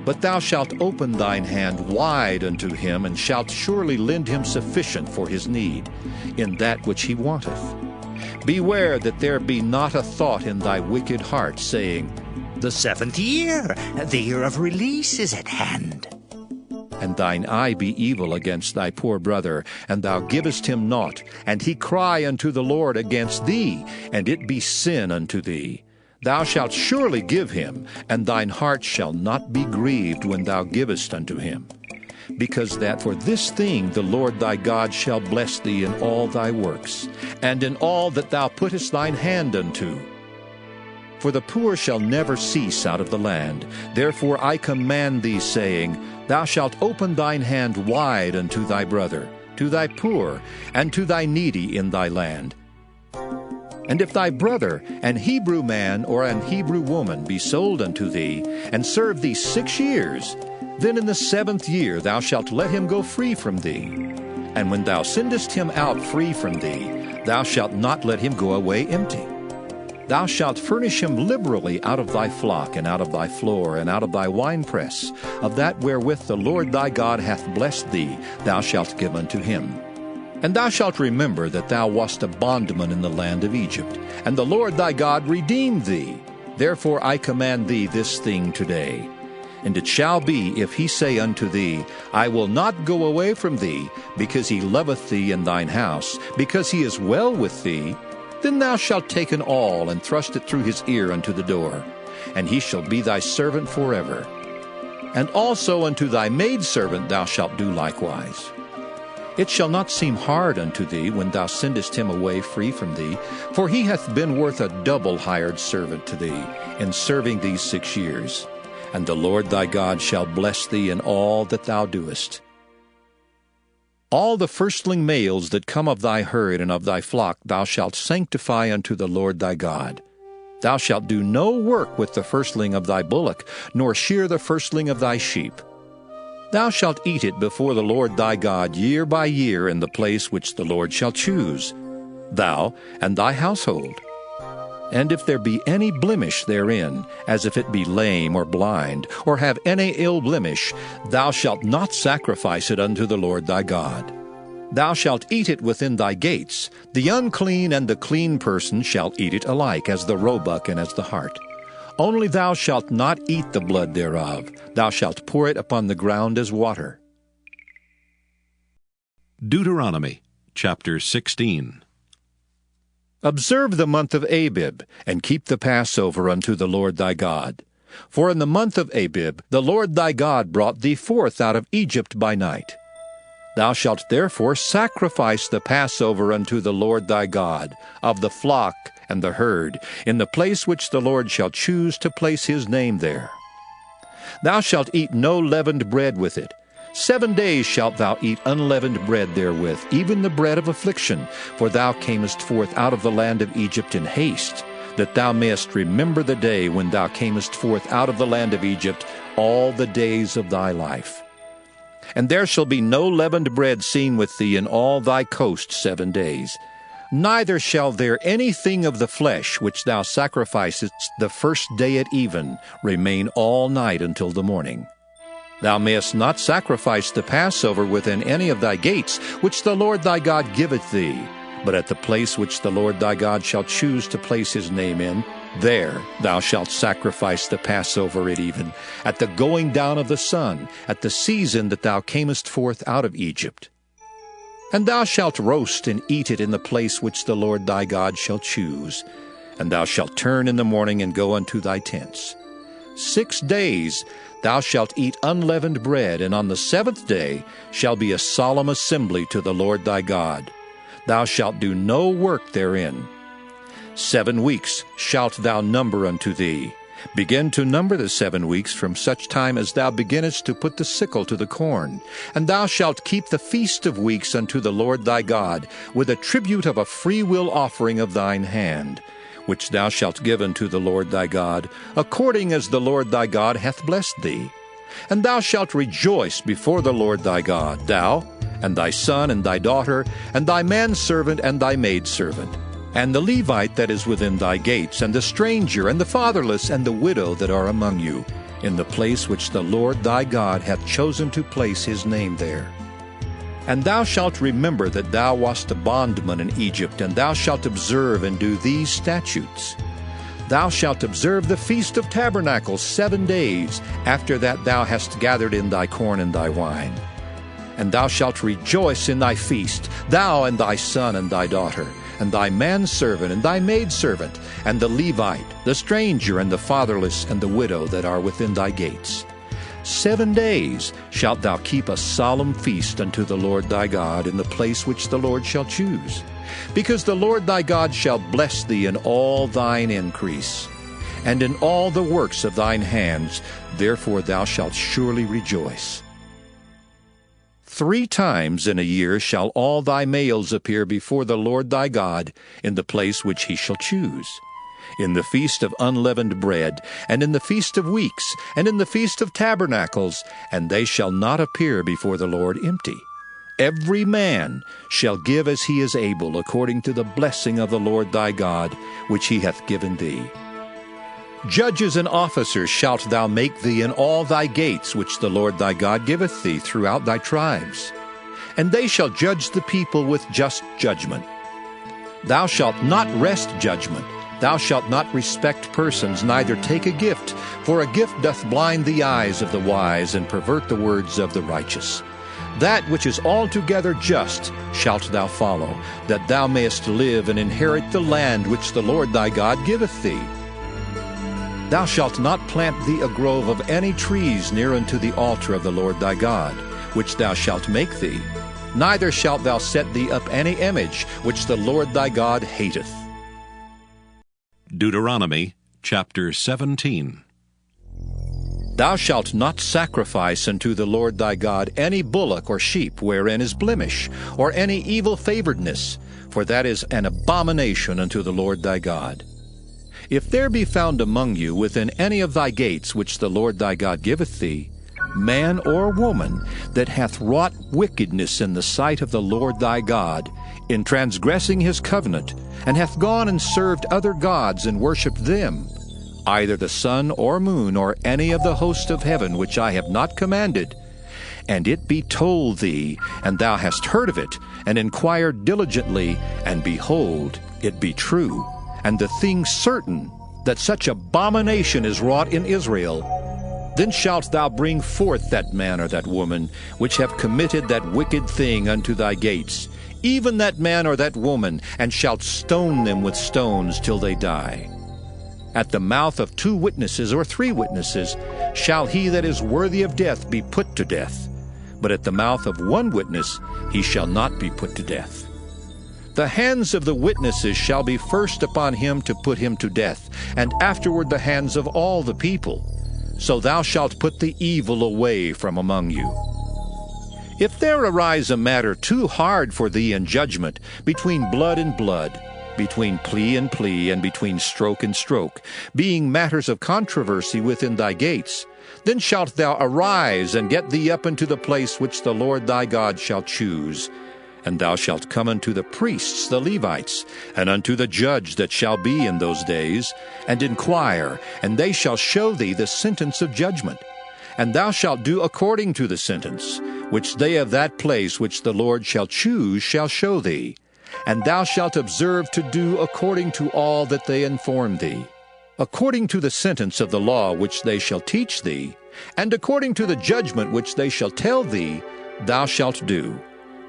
But thou shalt open thine hand wide unto him, and shalt surely lend him sufficient for his need, in that which he wanteth. Beware that there be not a thought in thy wicked heart, saying, The 7th year, the year of release, is at hand. And thine eye be evil against thy poor brother, and thou givest him naught, and he cry unto the Lord against thee, and it be sin unto thee. Thou shalt surely give him, and thine heart shall not be grieved when thou givest unto him. Because that for this thing the Lord thy God shall bless thee in all thy works, and in all that thou puttest thine hand unto. For the poor shall never cease out of the land. Therefore I command thee, saying, Thou shalt open thine hand wide unto thy brother, to thy poor, and to thy needy in thy land. And if thy brother, an Hebrew man or an Hebrew woman, be sold unto thee, and serve thee 6 years, then in the 7th year thou shalt let him go free from thee. And when thou sendest him out free from thee, thou shalt not let him go away empty. Thou shalt furnish him liberally out of thy flock, and out of thy floor, and out of thy winepress, of that wherewith the Lord thy God hath blessed thee, thou shalt give unto him. And thou shalt remember that thou wast a bondman in the land of Egypt, and the Lord thy God redeemed thee. Therefore I command thee this thing today. And it shall be, if he say unto thee, I will not go away from thee, because he loveth thee in thine house, because he is well with thee, then thou shalt take an awl, and thrust it through his ear unto the door, and he shall be thy servant forever. And also unto thy maidservant thou shalt do likewise. It shall not seem hard unto thee when thou sendest him away free from thee, for he hath been worth a double hired servant to thee, in serving these 6 years. And the Lord thy God shall bless thee in all that thou doest. All the firstling males that come of thy herd and of thy flock thou shalt sanctify unto the Lord thy God. Thou shalt do no work with the firstling of thy bullock, nor shear the firstling of thy sheep. Thou shalt eat it before the Lord thy God year by year in the place which the Lord shall choose, thou and thy household. And if there be any blemish therein, as if it be lame or blind, or have any ill blemish, thou shalt not sacrifice it unto the Lord thy God. Thou shalt eat it within thy gates. The unclean and the clean person shall eat it alike, as the roebuck and as the hart. Only thou shalt not eat the blood thereof. Thou shalt pour it upon the ground as water. Deuteronomy chapter 16. Observe the month of Abib, and keep the Passover unto the Lord thy God. For in the month of Abib the Lord thy God brought thee forth out of Egypt by night. Thou shalt therefore sacrifice the Passover unto the Lord thy God, of the flock and the herd, in the place which the Lord shall choose to place his name there. Thou shalt eat no leavened bread with it. 7 days shalt thou eat unleavened bread therewith, even the bread of affliction, for thou camest forth out of the land of Egypt in haste, that thou mayest remember the day when thou camest forth out of the land of Egypt all the days of thy life. And there shall be no leavened bread seen with thee in all thy coast 7 days. Neither shall there anything of the flesh which thou sacrificest the first day at even remain all night until the morning. Thou mayest not sacrifice the Passover within any of thy gates, which the Lord thy God giveth thee, but at the place which the Lord thy God shall choose to place his name in, there thou shalt sacrifice the Passover at even, at the going down of the sun, at the season that thou camest forth out of Egypt. And thou shalt roast and eat it in the place which the Lord thy God shall choose, and thou shalt turn in the morning and go unto thy tents. 6 days thou shalt eat unleavened bread, and on the 7th day shall be a solemn assembly to the Lord thy God. Thou shalt do no work therein. 7 weeks shalt thou number unto thee. Begin to number the 7 weeks from such time as thou beginnest to put the sickle to the corn. And thou shalt keep the feast of weeks unto the Lord thy God, with a tribute of a freewill offering of thine hand, which thou shalt give unto the Lord thy God, according as the Lord thy God hath blessed thee. And thou shalt rejoice before the Lord thy God, thou, and thy son, and thy daughter, and thy manservant, and thy maidservant, and the Levite that is within thy gates, and the stranger, and the fatherless, and the widow that are among you, in the place which the Lord thy God hath chosen to place his name there. And thou shalt remember that thou wast a bondman in Egypt, and thou shalt observe and do these statutes. Thou shalt observe the Feast of Tabernacles 7 days, after that thou hast gathered in thy corn and thy wine. And thou shalt rejoice in thy feast, thou and thy son and thy daughter, and thy manservant and thy maidservant, and the Levite, the stranger, and the fatherless, and the widow that are within thy gates. 7 days shalt thou keep a solemn feast unto the Lord thy God in the place which the Lord shall choose, because the Lord thy God shall bless thee in all thine increase, and in all the works of thine hands, therefore thou shalt surely rejoice. 3 times in a year shall all thy males appear before the Lord thy God in the place which he shall choose, in the feast of unleavened bread, and in the feast of weeks, and in the feast of tabernacles, and they shall not appear before the Lord empty. Every man shall give as he is able, according to the blessing of the Lord thy God, which he hath given thee. Judges and officers shalt thou make thee in all thy gates, which the Lord thy God giveth thee throughout thy tribes. And they shall judge the people with just judgment. Thou shalt not wrest judgment. Thou shalt not respect persons, neither take a gift, for a gift doth blind the eyes of the wise, and pervert the words of the righteous. That which is altogether just shalt thou follow, that thou mayest live and inherit the land which the Lord thy God giveth thee. Thou shalt not plant thee a grove of any trees near unto the altar of the Lord thy God, which thou shalt make thee, neither shalt thou set thee up any image which the Lord thy God hateth. Deuteronomy chapter 17. Thou shalt not sacrifice unto the Lord thy God any bullock or sheep wherein is blemish, or any evil favoredness, for that is an abomination unto the Lord thy God. If there be found among you within any of thy gates which the Lord thy God giveth thee, man or woman that hath wrought wickedness in the sight of the Lord thy God, in transgressing his covenant, and hath gone and served other gods and worshipped them, either the sun or moon or any of the host of heaven which I have not commanded, and it be told thee, and thou hast heard of it, and inquired diligently, and behold, it be true, and the thing certain, that such abomination is wrought in Israel, then shalt thou bring forth that man or that woman which have committed that wicked thing unto thy gates, even that man or that woman, and shalt stone them with stones till they die. At the mouth of 2 witnesses or 3 witnesses shall he that is worthy of death be put to death, but at the mouth of 1 witness he shall not be put to death. The hands of the witnesses shall be first upon him to put him to death, and afterward the hands of all the people. So thou shalt put the evil away from among you. If there arise a matter too hard for thee in judgment, between blood and blood, between plea and plea, and between stroke and stroke, being matters of controversy within thy gates, then shalt thou arise and get thee up into the place which the Lord thy God shall choose. And thou shalt come unto the priests the Levites, and unto the judge that shall be in those days, and inquire, and they shall show thee the sentence of judgment. And thou shalt do according to the sentence, which they of that place which the Lord shall choose shall show thee. And thou shalt observe to do according to all that they inform thee, according to the sentence of the law which they shall teach thee, and according to the judgment which they shall tell thee, thou shalt do.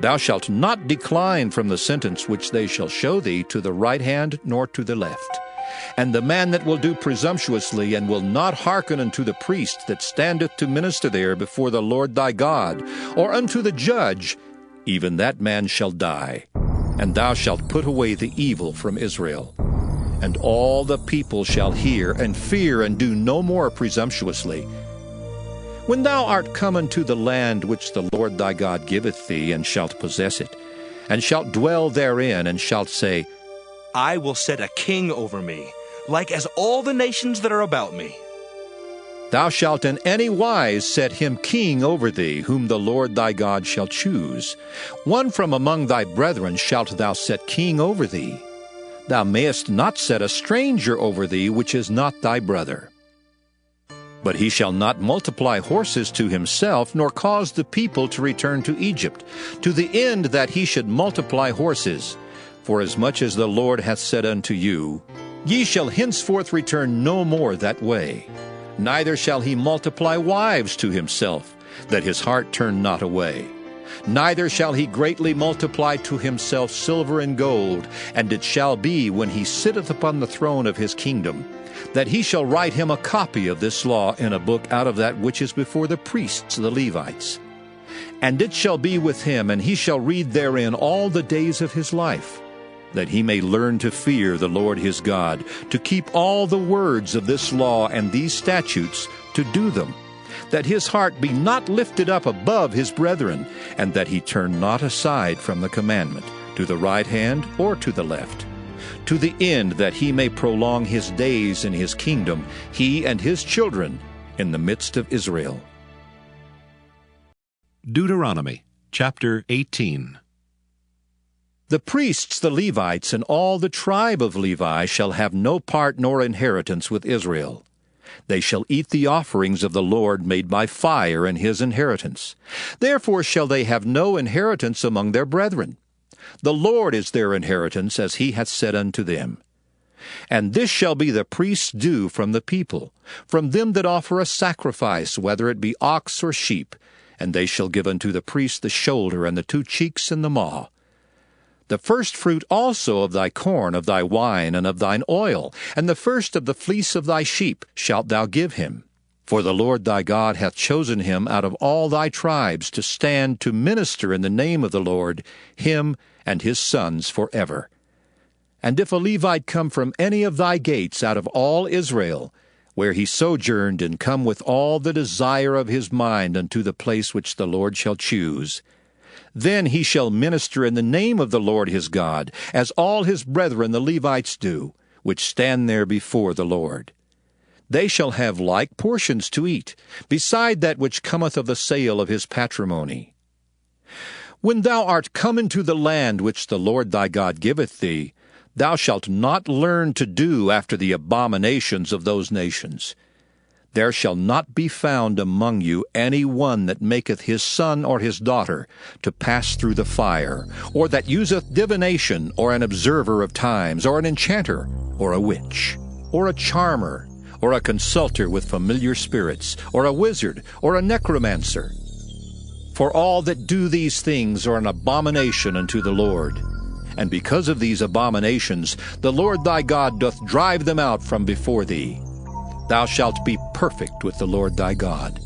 Thou shalt not decline from the sentence which they shall show thee to the right hand nor to the left. And the man that will do presumptuously, and will not hearken unto the priest that standeth to minister there before the Lord thy God, or unto the judge, even that man shall die. And thou shalt put away the evil from Israel. And all the people shall hear and fear, and do no more presumptuously. When thou art come unto the land which the Lord thy God giveth thee, and shalt possess it, and shalt dwell therein, and shalt say, I will set a king over me, like as all the nations that are about me. Thou shalt in any wise set him king over thee, whom the Lord thy God shall choose. One from among thy brethren shalt thou set king over thee. Thou mayest not set a stranger over thee, which is not thy brother. But he shall not multiply horses to himself, nor cause the people to return to Egypt, to the end that he should multiply horses. For as much as the Lord hath said unto you, ye shall henceforth return no more that way. Neither shall he multiply wives to himself, that his heart turn not away. Neither shall he greatly multiply to himself silver and gold, and it shall be, when he sitteth upon the throne of his kingdom, that he shall write him a copy of this law in a book out of that which is before the priests the Levites. And it shall be with him, and he shall read therein all the days of his life, that he may learn to fear the Lord his God, to keep all the words of this law and these statutes, to do them, that his heart be not lifted up above his brethren, and that he turn not aside from the commandment, to the right hand or to the left, to the end that he may prolong his days in his kingdom, he and his children, in the midst of Israel. Deuteronomy chapter 18. The priests the Levites and all the tribe of Levi shall have no part nor inheritance with Israel. They shall eat the offerings of the Lord made by fire in his inheritance. Therefore shall they have no inheritance among their brethren. The Lord is their inheritance, as he hath said unto them. And this shall be the priest's due from the people, from them that offer a sacrifice, whether it be ox or sheep, and they shall give unto the priest the shoulder, and the 2 cheeks, and the maw. The first fruit also of thy corn, of thy wine, and of thine oil, and the first of the fleece of thy sheep shalt thou give him. For the Lord thy God hath chosen him out of all thy tribes to stand to minister in the name of the Lord, him and his sons forever. And if a Levite come from any of thy gates out of all Israel, where he sojourned, and come with all the desire of his mind unto the place which the Lord shall choose. Then he shall minister in the name of the Lord his God, as all his brethren the Levites do, which stand there before the Lord. They shall have like portions to eat, beside that which cometh of the sale of his patrimony. When thou art come into the land which the Lord thy God giveth thee, thou shalt not learn to do after the abominations of those nations. There shall not be found among you any one that maketh his son or his daughter to pass through the fire, or that useth divination, or an observer of times, or an enchanter, or a witch, or a charmer, or a consulter with familiar spirits, or a wizard, or a necromancer. For all that do these things are an abomination unto the Lord. And because of these abominations, the Lord thy God doth drive them out from before thee. Thou shalt be perfect with the Lord thy God.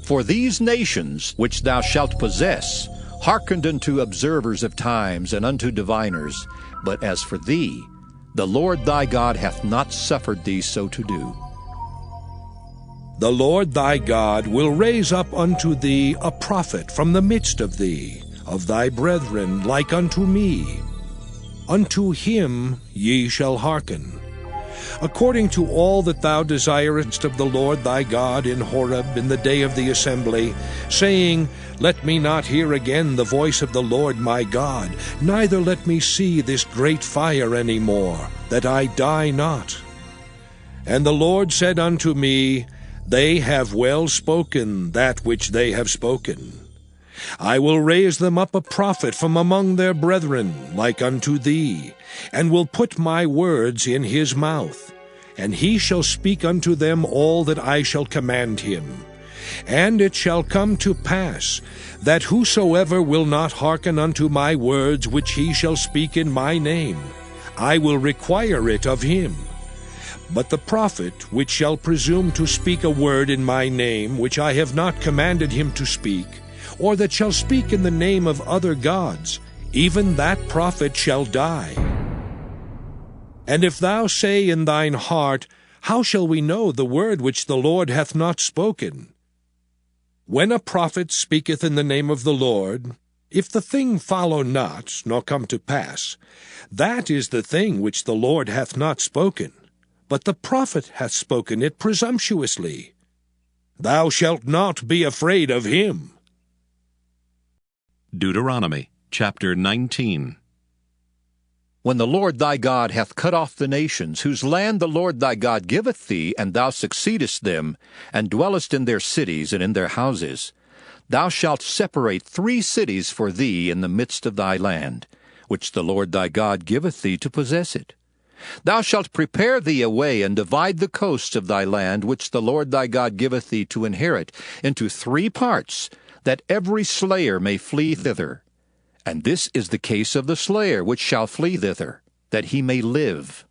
For these nations which thou shalt possess hearkened unto observers of times and unto diviners, but as for thee, the Lord thy God hath not suffered thee so to do. The Lord thy God will raise up unto thee a prophet from the midst of thee, of thy brethren, like unto me. Unto him ye shall hearken, according to all that thou desirest of the Lord thy God in Horeb in the day of the assembly, saying, Let me not hear again the voice of the Lord my God, neither let me see this great fire any more, that I die not. And the Lord said unto me, They have well spoken that which they have spoken. I will raise them up a prophet from among their brethren, like unto thee, and will put my words in his mouth, and he shall speak unto them all that I shall command him. And it shall come to pass, that whosoever will not hearken unto my words which he shall speak in my name, I will require it of him. But the prophet which shall presume to speak a word in my name which I have not commanded him to speak, or that shall speak in the name of other gods, even that prophet shall die. And if thou say in thine heart, How shall we know the word which the Lord hath not spoken? When a prophet speaketh in the name of the Lord, if the thing follow not, nor come to pass, that is the thing which the Lord hath not spoken, but the prophet hath spoken it presumptuously. Thou shalt not be afraid of him. Deuteronomy chapter 19. When the Lord thy God hath cut off the nations, whose land the Lord thy God giveth thee, and thou succeedest them, and dwellest in their cities and in their houses, thou shalt separate 3 cities for thee in the midst of thy land, which the Lord thy God giveth thee to possess it. Thou shalt prepare thee a way, and divide the coasts of thy land, which the Lord thy God giveth thee to inherit, into 3 parts, that every slayer may flee thither. And this is the case of the slayer which shall flee thither, that he may live.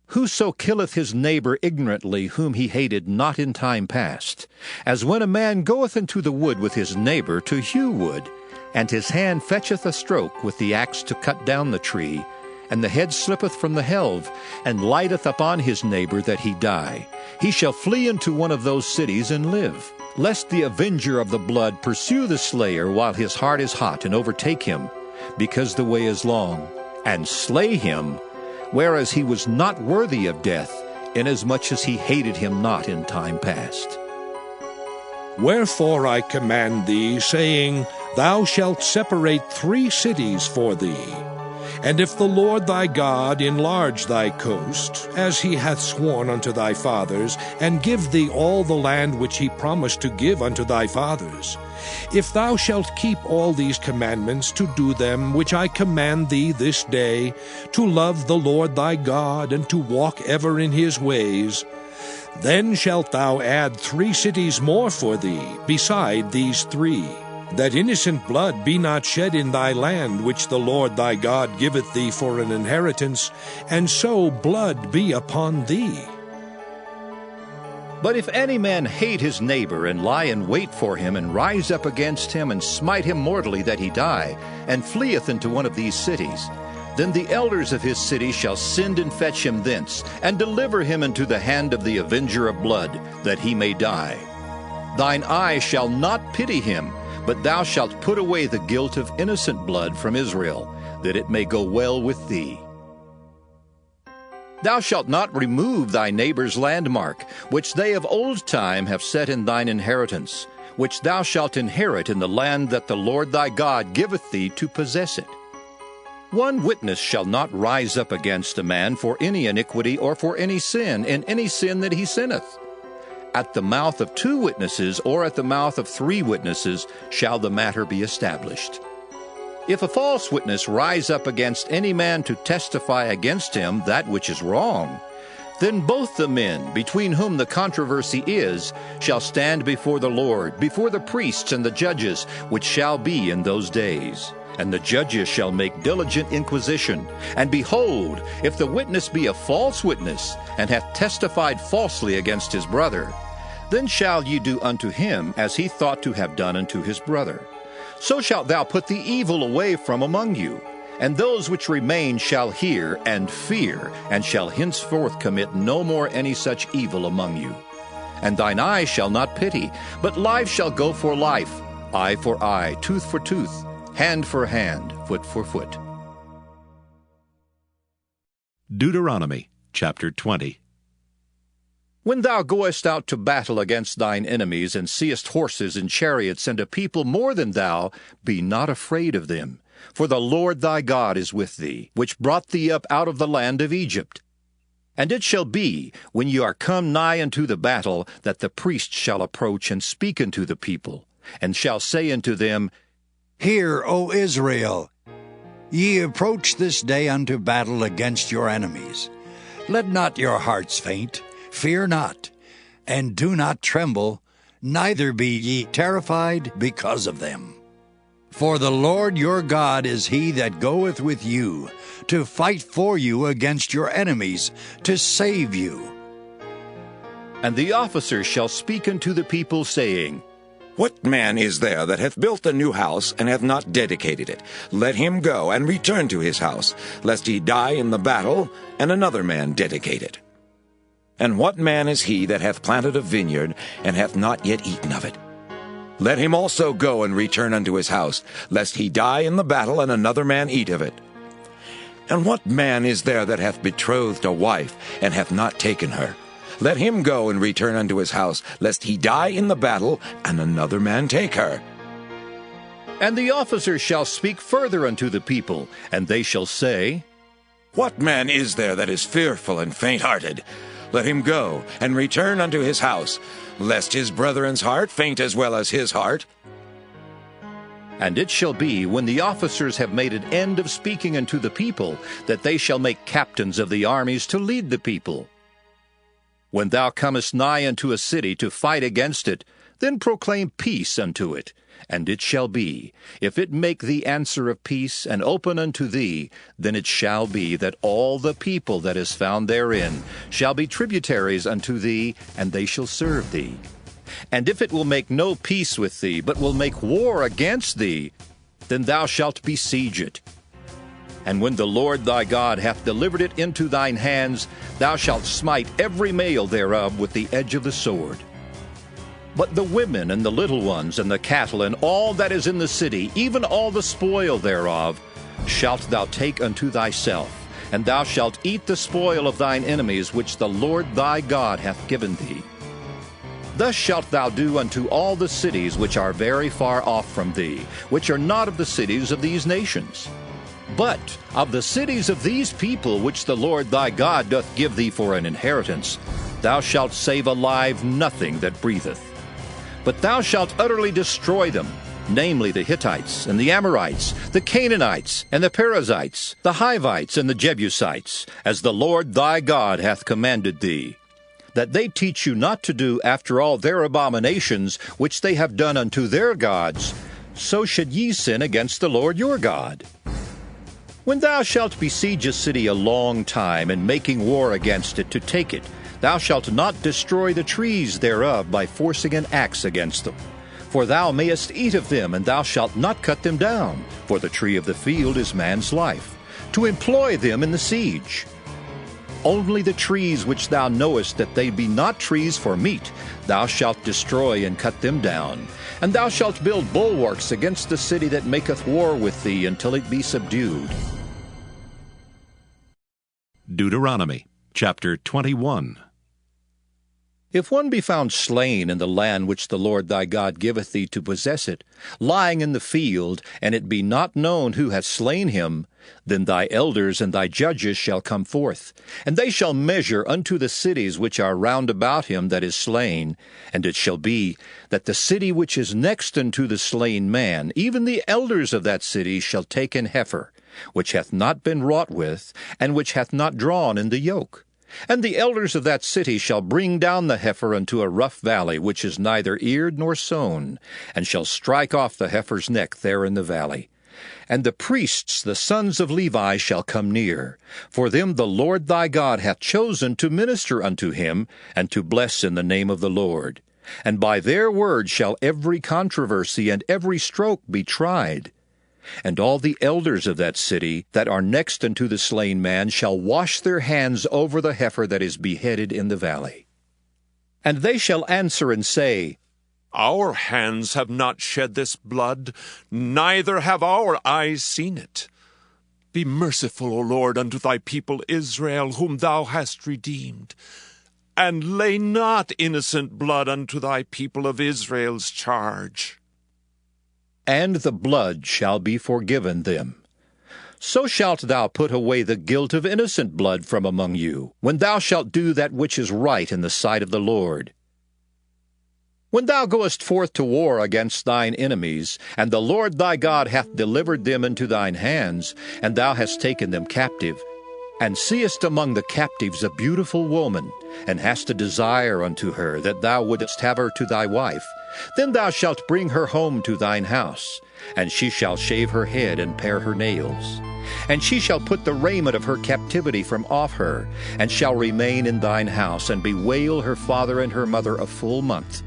Whoso killeth his neighbor ignorantly, whom he hated not in time past, as when a man goeth into the wood with his neighbor to hew wood, and his hand fetcheth a stroke with the axe to cut down the tree, and the head slippeth from the helve, and lighteth upon his neighbor that he die, he shall flee into one of those cities and live, lest the avenger of the blood pursue the slayer while his heart is hot, and overtake him, because the way is long, and slay him, whereas he was not worthy of death, inasmuch as he hated him not in time past. Wherefore I command thee, saying, Thou shalt separate 3 cities for thee. And if the Lord thy God enlarge thy coast, as he hath sworn unto thy fathers, and give thee all the land which he promised to give unto thy fathers, if thou shalt keep all these commandments to do them which I command thee this day, to love the Lord thy God, and to walk ever in his ways, then shalt thou add 3 cities more for thee, beside these 3, that innocent blood be not shed in thy land, which the Lord thy God giveth thee for an inheritance, and so blood be upon thee. But if any man hate his neighbor, and lie in wait for him, and rise up against him, and smite him mortally that he die, and fleeth into one of these cities, then the elders of his city shall send and fetch him thence, and deliver him into the hand of the avenger of blood, that he may die. Thine eye shall not pity him, but thou shalt put away the guilt of innocent blood from Israel, that it may go well with thee. Thou shalt not remove thy neighbor's landmark, which they of old time have set in thine inheritance, which thou shalt inherit in the land that the Lord thy God giveth thee to possess it. One witness shall not rise up against a man for any iniquity or for any sin, in any sin that he sinneth. At the mouth of 2 witnesses or at the mouth of 3 witnesses shall the matter be established. If a false witness rise up against any man to testify against him that which is wrong, then both the men between whom the controversy is shall stand before the Lord, before the priests and the judges, which shall be in those days. And the judges shall make diligent inquisition. And behold, if the witness be a false witness, and hath testified falsely against his brother, then shall ye do unto him as he thought to have done unto his brother. So shalt thou put the evil away from among you. And those which remain shall hear and fear, and shall henceforth commit no more any such evil among you. And thine eye shall not pity, but life shall go for life, eye for eye, tooth for tooth, hand for hand, foot for foot. Deuteronomy chapter 20. When thou goest out to battle against thine enemies, and seest horses and chariots and a people more than thou, be not afraid of them. For the Lord thy God is with thee, which brought thee up out of the land of Egypt. And it shall be, when ye are come nigh unto the battle, that the priest shall approach and speak unto the people, and shall say unto them, Hear, O Israel, ye approach this day unto battle against your enemies. Let not your hearts faint, fear not, and do not tremble, neither be ye terrified because of them. For the Lord your God is he that goeth with you, to fight for you against your enemies, to save you. And the officer shall speak unto the people, saying, What man is there that hath built a new house, and hath not dedicated it? Let him go and return to his house, lest he die in the battle, and another man dedicate it. And what man is he that hath planted a vineyard, and hath not yet eaten of it? Let him also go and return unto his house, lest he die in the battle, and another man eat of it. And what man is there that hath betrothed a wife, and hath not taken her? Let him go and return unto his house, lest he die in the battle, and another man take her. And the officer shall speak further unto the people, and they shall say, What man is there that is fearful and faint-hearted? Let him go and return unto his house, lest his brethren's heart faint as well as his heart. And it shall be, when the officers have made an end of speaking unto the people, that they shall make captains of the armies to lead the people. When thou comest nigh unto a city to fight against it, then proclaim peace unto it. And it shall be, if it make thee answer of peace, and open unto thee, then it shall be that all the people that is found therein shall be tributaries unto thee, and they shall serve thee. And if it will make no peace with thee, but will make war against thee, then thou shalt besiege it. And when the Lord thy God hath delivered it into thine hands, thou shalt smite every male thereof with the edge of the sword. But the women and the little ones and the cattle and all that is in the city, even all the spoil thereof, shalt thou take unto thyself, and thou shalt eat the spoil of thine enemies which the Lord thy God hath given thee. Thus shalt thou do unto all the cities which are very far off from thee, which are not of the cities of these nations. But of the cities of these people which the Lord thy God doth give thee for an inheritance, thou shalt save alive nothing that breatheth. But thou shalt utterly destroy them, namely the Hittites, and the Amorites, the Canaanites, and the Perizzites, the Hivites, and the Jebusites, as the Lord thy God hath commanded thee, that they teach you not to do after all their abominations which they have done unto their gods, so should ye sin against the Lord your God. When thou shalt besiege a city a long time, and making war against it to take it, thou shalt not destroy the trees thereof by forcing an axe against them. For thou mayest eat of them, and thou shalt not cut them down. For the tree of the field is man's life. to employ them in the siege. Only the trees which thou knowest that they be not trees for meat, thou shalt destroy and cut them down. And thou shalt build bulwarks against the city that maketh war with thee until it be subdued. Deuteronomy chapter 21. If one be found slain in the land which the Lord thy God giveth thee to possess it, lying in the field, and it be not known who hath slain him, then thy elders and thy judges shall come forth, and they shall measure unto the cities which are round about him that is slain. And it shall be that the city which is next unto the slain man, even the elders of that city shall take an heifer, which hath not been wrought with, and which hath not drawn in the yoke. And the elders of that city shall bring down the heifer unto a rough valley, which is neither eared nor sown, and shall strike off the heifer's neck there in the valley. And the priests, the sons of Levi, shall come near. For them the Lord thy God hath chosen to minister unto him, and to bless in the name of the Lord. And by their word shall every controversy and every stroke be tried. And all the elders of that city that are next unto the slain man shall wash their hands over the heifer that is beheaded in the valley. And they shall answer and say, Our hands have not shed this blood, neither have our eyes seen it. Be merciful, O Lord, unto thy people Israel, whom thou hast redeemed, and lay not innocent blood unto thy people of Israel's charge. And the blood shall be forgiven them. So shalt thou put away the guilt of innocent blood from among you, when thou shalt do that which is right in the sight of the Lord. When thou goest forth to war against thine enemies, and the Lord thy God hath delivered them into thine hands, and thou hast taken them captive, and seest among the captives a beautiful woman, and hast a desire unto her, that thou wouldest have her to thy wife, then thou shalt bring her home to thine house, and she shall shave her head and pare her nails. And she shall put the raiment of her captivity from off her, and shall remain in thine house, and bewail her father and her mother a full month.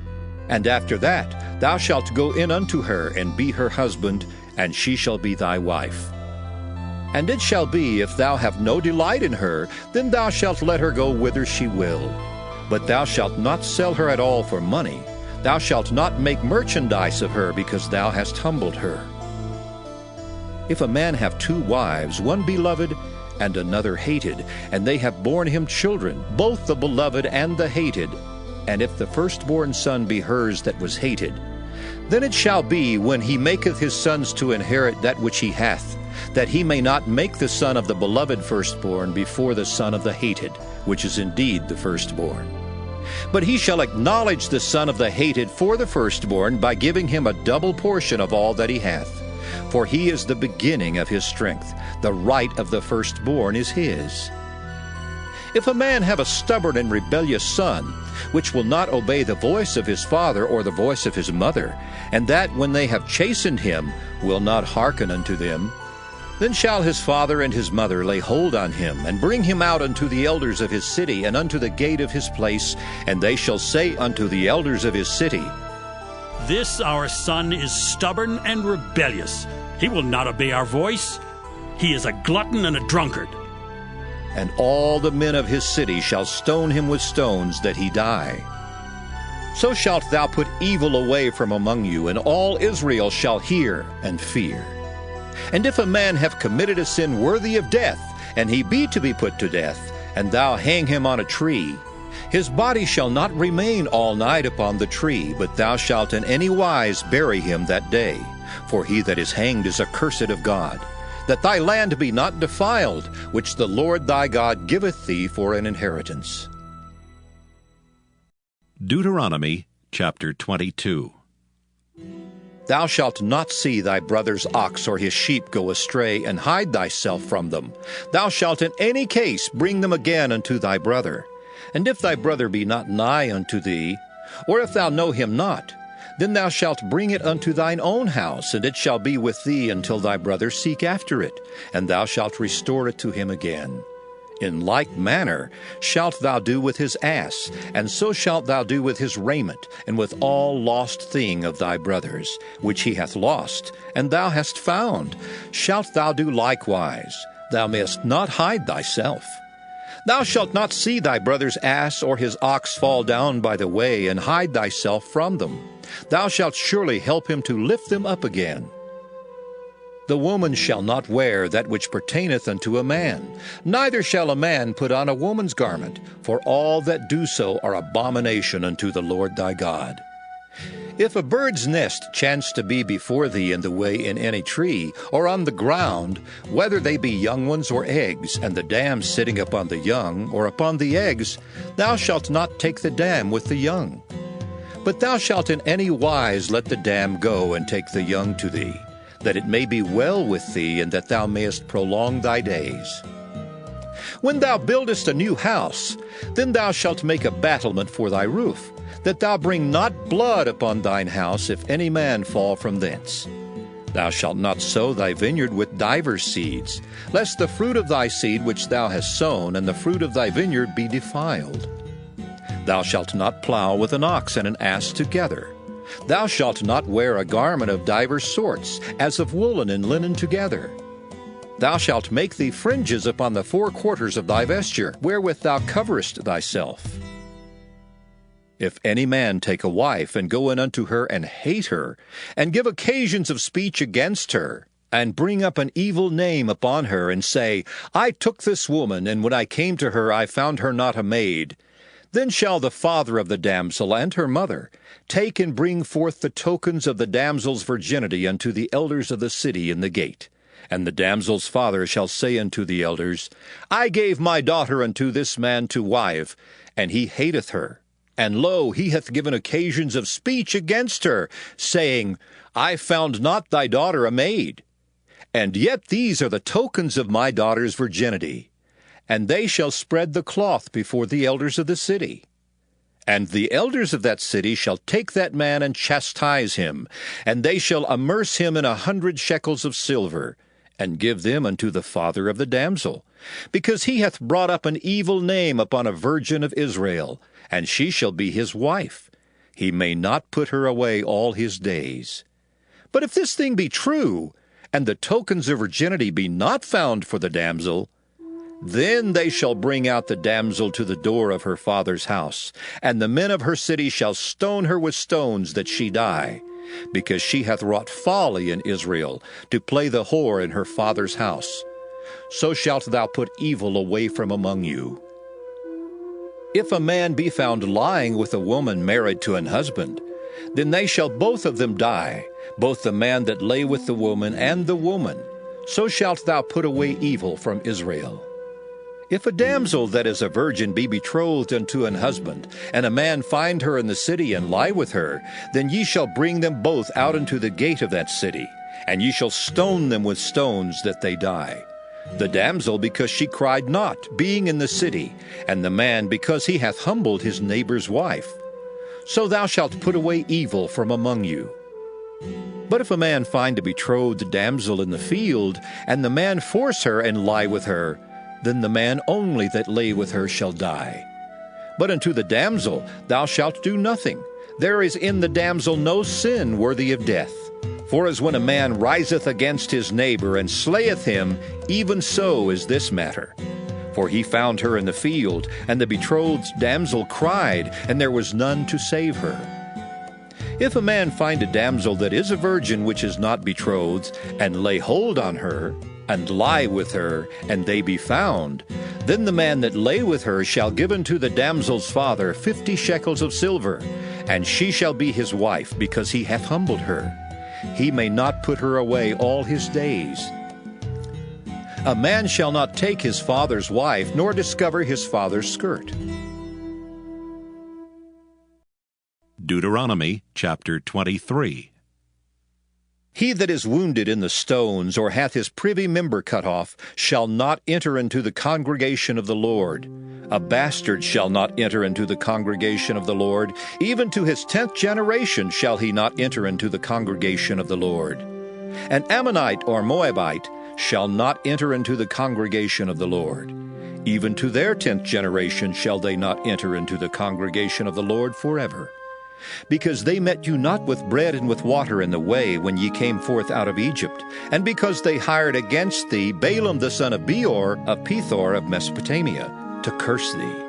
And after that thou shalt go in unto her, and be her husband, and she shall be thy wife. And it shall be, if thou have no delight in her, then thou shalt let her go whither she will. But thou shalt not sell her at all for money. Thou shalt not make merchandise of her, because thou hast humbled her. If a man have 2 wives, one beloved and another hated, and they have borne him children, both the beloved and the hated, and if the firstborn son be hers that was hated, then it shall be, when he maketh his sons to inherit that which he hath, that he may not make the son of the beloved firstborn before the son of the hated, which is indeed the firstborn. But he shall acknowledge the son of the hated for the firstborn by giving him a double portion of all that he hath. For he is the beginning of his strength. The right of the firstborn is his. If a man have a stubborn and rebellious son, which will not obey the voice of his father or the voice of his mother, and that when they have chastened him will not hearken unto them, then shall his father and his mother lay hold on him, and bring him out unto the elders of his city, and unto the gate of his place, and they shall say unto the elders of his city, This our son is stubborn and rebellious. He will not obey our voice. He is a glutton and a drunkard. And all the men of his city shall stone him with stones, that he die. So shalt thou put evil away from among you, and all Israel shall hear and fear. And if a man have committed a sin worthy of death, and he be to be put to death, and thou hang him on a tree, his body shall not remain all night upon the tree, but thou shalt in any wise bury him that day. For he that is hanged is accursed of God, that thy land be not defiled, which the Lord thy God giveth thee for an inheritance. Deuteronomy chapter 22. Thou shalt not see thy brother's ox or his sheep go astray, and hide thyself from them. Thou shalt in any case bring them again unto thy brother. And if thy brother be not nigh unto thee, or if thou know him not, then thou shalt bring it unto thine own house, and it shall be with thee until thy brother seek after it, and thou shalt restore it to him again. In like manner shalt thou do with his ass, and so shalt thou do with his raiment, and with all lost thing of thy brother's, which he hath lost, and thou hast found, shalt thou do likewise. thou mayest not hide thyself. Thou shalt not see thy brother's ass or his ox fall down by the way, and hide thyself from them. Thou shalt surely help him to lift them up again. The woman shall not wear that which pertaineth unto a man, neither shall a man put on a woman's garment, for all that do so are abomination unto the Lord thy God. If a bird's nest chance to be before thee in the way in any tree, or on the ground, whether they be young ones or eggs, and the dam sitting upon the young, or upon the eggs, thou shalt not take the dam with the young. But thou shalt in any wise let the dam go, and take the young to thee, that it may be well with thee, and that thou mayest prolong thy days. When thou buildest a new house, then thou shalt make a battlement for thy roof, that thou bring not blood upon thine house, if any man fall from thence. Thou shalt not sow thy vineyard with divers seeds, lest the fruit of thy seed which thou hast sown, and the fruit of thy vineyard be defiled. Thou shalt not plow with an ox and an ass together. Thou shalt not wear a garment of divers sorts, as of woolen and linen together. Thou shalt make thee fringes upon the four quarters of thy vesture, wherewith thou coverest thyself. If any man take a wife, and go in unto her, and hate her, and give occasions of speech against her, and bring up an evil name upon her, and say, I took this woman, and when I came to her I found her not a maid, then shall the father of the damsel and her mother take and bring forth the tokens of the damsel's virginity unto the elders of the city in the gate. And the damsel's father shall say unto the elders, I gave my daughter unto this man to wife, and he hateth her. And lo, he hath given occasions of speech against her, saying, I found not thy daughter a maid. And yet these are the tokens of my daughter's virginity. And they shall spread the cloth before the elders of the city. And the elders of that city shall take that man and chastise him, and they shall amerce him in 100 shekels of silver, and give them unto the father of the damsel, because he hath brought up an evil name upon a virgin of Israel, and she shall be his wife. He may not put her away all his days. But if this thing be true, and the tokens of virginity be not found for the damsel, then they shall bring out the damsel to the door of her father's house, and the men of her city shall stone her with stones that she die, because she hath wrought folly in Israel, to play the whore in her father's house. So shalt thou put evil away from among you. If a man be found lying with a woman married to an husband, then they shall both of them die, both the man that lay with the woman and the woman. So shalt thou put away evil from Israel. If a damsel that is a virgin be betrothed unto an husband, and a man find her in the city and lie with her, then ye shall bring them both out into the gate of that city, and ye shall stone them with stones that they die. The damsel because she cried not, being in the city, and the man because he hath humbled his neighbor's wife. So thou shalt put away evil from among you. But if a man find a betrothed damsel in the field, and the man force her and lie with her, then the man only that lay with her shall die. But unto the damsel thou shalt do nothing. There is in the damsel no sin worthy of death. For as when a man riseth against his neighbor and slayeth him, even so is this matter. For he found her in the field, and the betrothed damsel cried, and there was none to save her. If a man find a damsel that is a virgin which is not betrothed, and lay hold on her, and lie with her, and they be found, then the man that lay with her shall give unto the damsel's father 50 shekels of silver, and she shall be his wife, because he hath humbled her. He may not put her away all his days. A man shall not take his father's wife, nor discover his father's skirt. Deuteronomy chapter 23. He that is wounded in the stones, or hath his privy member cut off, shall not enter into the congregation of the Lord. A bastard shall not enter into the congregation of the Lord. Even to his 10th generation shall he not enter into the congregation of the Lord. An Ammonite or Moabite shall not enter into the congregation of the Lord. Even to their 10th generation shall they not enter into the congregation of the Lord forever. because they met you not with bread and with water in the way when ye came forth out of Egypt, and because they hired against thee Balaam the son of Beor of Pethor of Mesopotamia, to curse thee.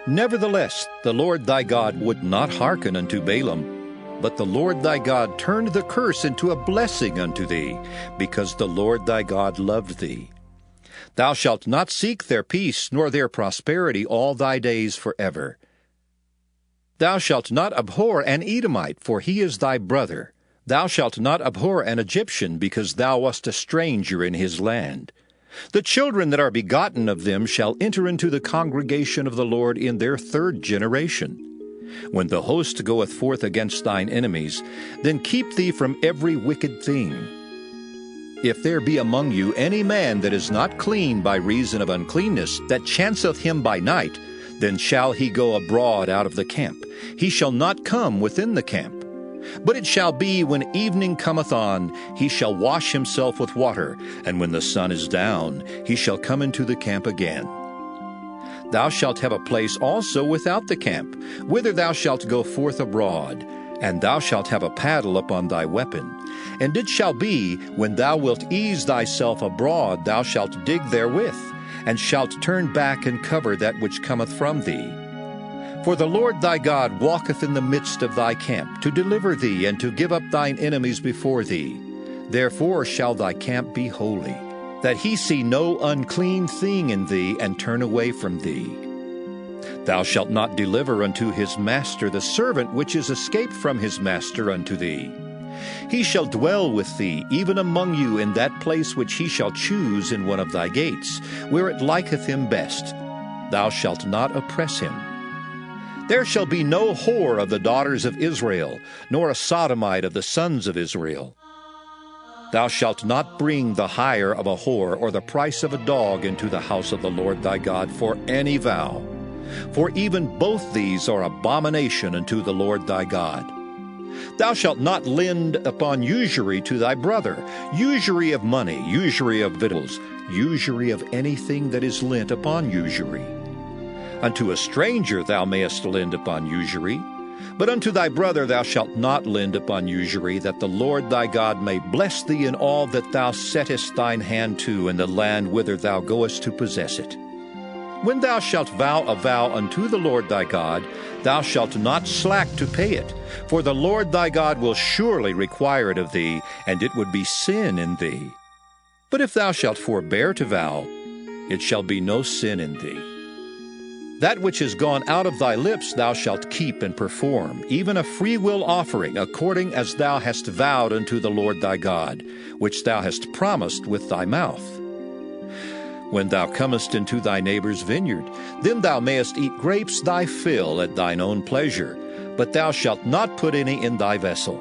Nevertheless, the Lord thy God would not hearken unto Balaam, but the Lord thy God turned the curse into a blessing unto thee, because the Lord thy God loved thee. Thou shalt not seek their peace nor their prosperity all thy days forever. Thou shalt not abhor an Edomite, for he is thy brother. Thou shalt not abhor an Egyptian, because thou wast a stranger in his land. The children that are begotten of them shall enter into the congregation of the Lord in their third generation. When the host goeth forth against thine enemies, then keep thee from every wicked thing. If there be among you any man that is not clean by reason of uncleanness, that chanceth him by night, then shall he go abroad out of the camp. He shall not come within the camp. But it shall be, when evening cometh on, he shall wash himself with water, and when the sun is down, he shall come into the camp again. Thou shalt have a place also without the camp, whither thou shalt go forth abroad, and thou shalt have a paddle upon thy weapon. And it shall be, when thou wilt ease thyself abroad, thou shalt dig therewith, and shalt turn back and cover that which cometh from thee. For the Lord thy God walketh in the midst of thy camp, to deliver thee, and to give up thine enemies before thee. Therefore shall thy camp be holy, that he see no unclean thing in thee, and turn away from thee. Thou shalt not deliver unto his master the servant which is escaped from his master unto thee. He shall dwell with thee, even among you, in that place which he shall choose in one of thy gates, where it liketh him best. Thou shalt not oppress him. There shall be no whore of the daughters of Israel, nor a sodomite of the sons of Israel. Thou shalt not bring the hire of a whore or the price of a dog into the house of the Lord thy God for any vow. For even both these are abomination unto the Lord thy God. Thou shalt not lend upon usury to thy brother, usury of money, usury of victuals, usury of anything that is lent upon usury. Unto a stranger thou mayest lend upon usury, but unto thy brother thou shalt not lend upon usury, that the Lord thy God may bless thee in all that thou settest thine hand to in the land whither thou goest to possess it. When thou shalt vow a vow unto the Lord thy God, thou shalt not slack to pay it, for the Lord thy God will surely require it of thee, and it would be sin in thee. But if thou shalt forbear to vow, it shall be no sin in thee. That which is gone out of thy lips thou shalt keep and perform, even a freewill offering, according as thou hast vowed unto the Lord thy God, which thou hast promised with thy mouth. When thou comest into thy neighbor's vineyard, then thou mayest eat grapes thy fill at thine own pleasure, but thou shalt not put any in thy vessel.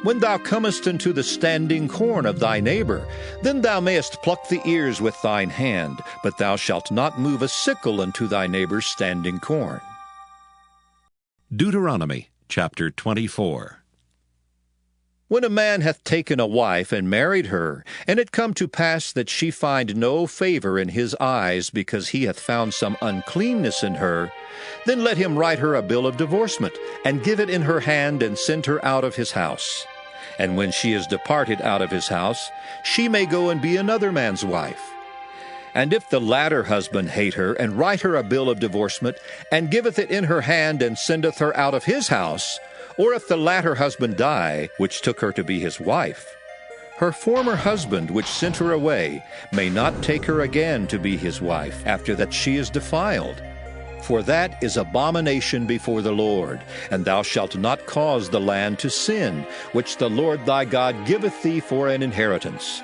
When thou comest into the standing corn of thy neighbor, then thou mayest pluck the ears with thine hand, but thou shalt not move a sickle unto thy neighbor's standing corn. Deuteronomy chapter 24. When a man hath taken a wife and married her, and it come to pass that she find no favor in his eyes, because he hath found some uncleanness in her, then let him write her a bill of divorcement, and give it in her hand, and send her out of his house. And when she is departed out of his house, she may go and be another man's wife. And if the latter husband hate her, and write her a bill of divorcement, and giveth it in her hand, and sendeth her out of his house, or if the latter husband die, which took her to be his wife, her former husband, which sent her away, may not take her again to be his wife, after that she is defiled. For that is abomination before the Lord, and thou shalt not cause the land to sin, which the Lord thy God giveth thee for an inheritance.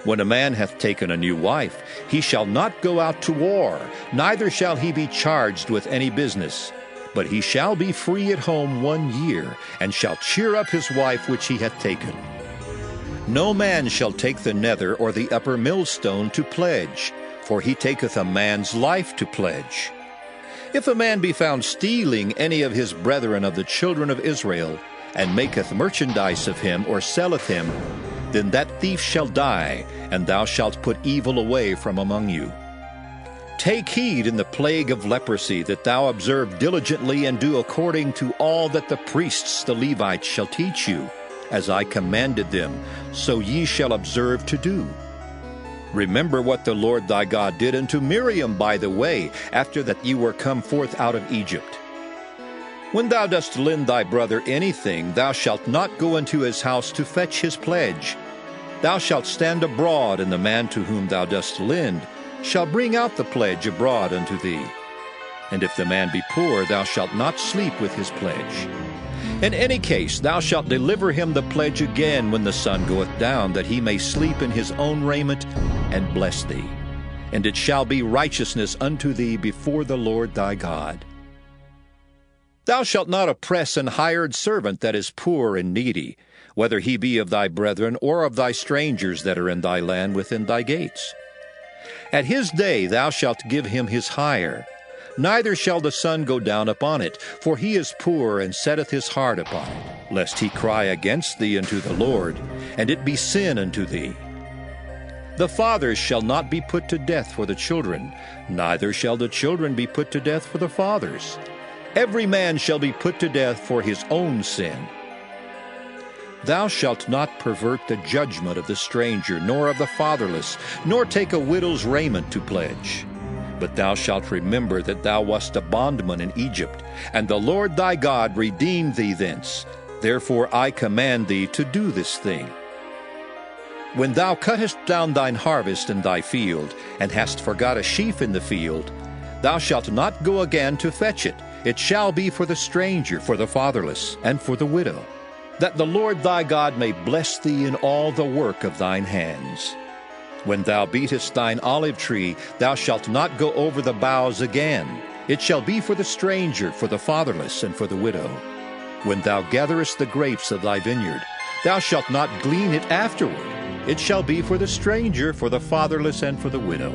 When a man hath taken a new wife, he shall not go out to war, neither shall he be charged with any business. But he shall be free at home 1 year, and shall cheer up his wife which he hath taken. No man shall take the nether or the upper millstone to pledge, for he taketh a man's life to pledge. If a man be found stealing any of his brethren of the children of Israel, and maketh merchandise of him, or selleth him, then that thief shall die, and thou shalt put evil away from among you. Take heed in the plague of leprosy, that thou observe diligently and do according to all that the priests, the Levites, shall teach you, as I commanded them, so ye shall observe to do. Remember what the Lord thy God did unto Miriam by the way, after that ye were come forth out of Egypt. When thou dost lend thy brother anything, thou shalt not go into his house to fetch his pledge. Thou shalt stand abroad, and the man to whom thou dost lend shall bring out the pledge abroad unto thee. And if the man be poor, thou shalt not sleep with his pledge. In any case, thou shalt deliver him the pledge again when the sun goeth down, that he may sleep in his own raiment, and bless thee. And it shall be righteousness unto thee before the Lord thy God. Thou shalt not oppress an hired servant that is poor and needy, whether he be of thy brethren or of thy strangers that are in thy land within thy gates. At his day thou shalt give him his hire. Neither shall the sun go down upon it, for he is poor and setteth his heart upon it, lest he cry against thee unto the Lord, and it be sin unto thee. The fathers shall not be put to death for the children, neither shall the children be put to death for the fathers. Every man shall be put to death for his own sin. Thou shalt not pervert the judgment of the stranger, nor of the fatherless, nor take a widow's raiment to pledge. But thou shalt remember that thou wast a bondman in Egypt, and the Lord thy God redeemed thee thence. Therefore I command thee to do this thing. When thou cuttest down thine harvest in thy field, and hast forgot a sheaf in the field, thou shalt not go again to fetch it. It shall be for the stranger, for the fatherless, and for the widow, that the Lord thy God may bless thee in all the work of thine hands. When thou beatest thine olive tree, thou shalt not go over the boughs again. It shall be for the stranger, for the fatherless, and for the widow. When thou gatherest the grapes of thy vineyard, thou shalt not glean it afterward. It shall be for the stranger, for the fatherless, and for the widow.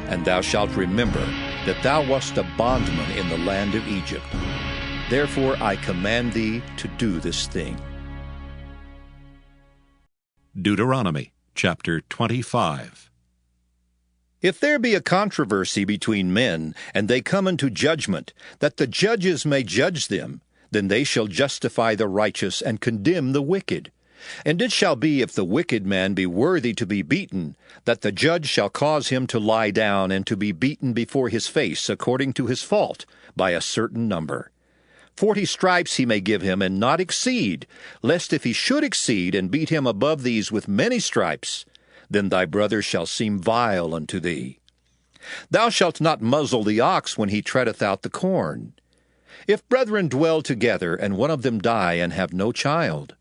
And thou shalt remember that thou wast a bondman in the land of Egypt. Therefore I command thee to do this thing. Deuteronomy chapter 25. If there be a controversy between men, and they come unto judgment, that the judges may judge them, then they shall justify the righteous and condemn the wicked. And it shall be, if the wicked man be worthy to be beaten, that the judge shall cause him to lie down and to be beaten before his face according to his fault, by a certain number. 40 stripes he may give him, and not exceed, lest if he should exceed, and beat him above these with many stripes, then thy brother shall seem vile unto thee. Thou shalt not muzzle the ox when he treadeth out the corn. If brethren dwell together, and one of them die, and have no child,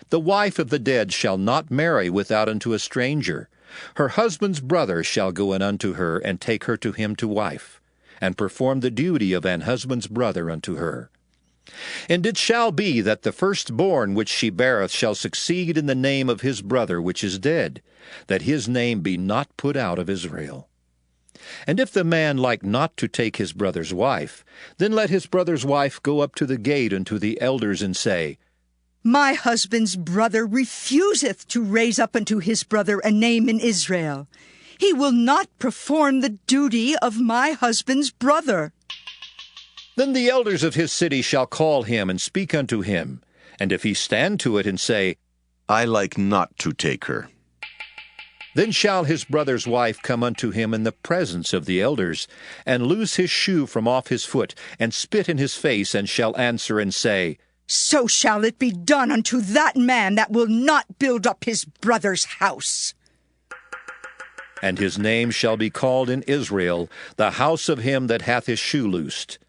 the wife of the dead shall not marry without unto a stranger. Her husband's brother shall go in unto her, and take her to him to wife, and perform the duty of an husband's brother unto her. And it shall be that the firstborn which she beareth shall succeed in the name of his brother which is dead, that his name be not put out of Israel. And if the man like not to take his brother's wife, then let his brother's wife go up to the gate unto the elders, and say, My husband's brother refuseth to raise up unto his brother a name in Israel. He will not perform the duty of my husband's brother. Then the elders of his city shall call him, and speak unto him. And if he stand to it, and say, I like not to take her, then shall his brother's wife come unto him in the presence of the elders, and loose his shoe from off his foot, and spit in his face, and shall answer and say, So shall it be done unto that man that will not build up his brother's house. And his name shall be called in Israel, the house of him that hath his shoe loosed.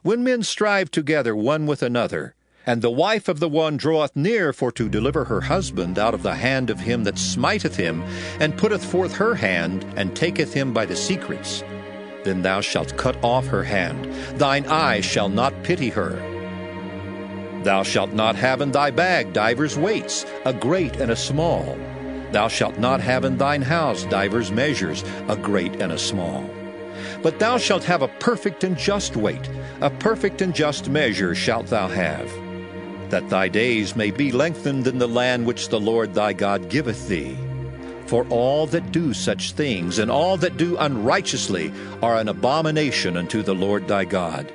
When men strive together one with another, and the wife of the one draweth near for to deliver her husband out of the hand of him that smiteth him, and putteth forth her hand, and taketh him by the secrets, then thou shalt cut off her hand. Thine eye shall not pity her. Thou shalt not have in thy bag divers weights, a great and a small. Thou shalt not have in thine house divers measures, a great and a small. But thou shalt have a perfect and just weight, a perfect and just measure shalt thou have, that thy days may be lengthened in the land which the Lord thy God giveth thee. For all that do such things, and all that do unrighteously, are an abomination unto the Lord thy God.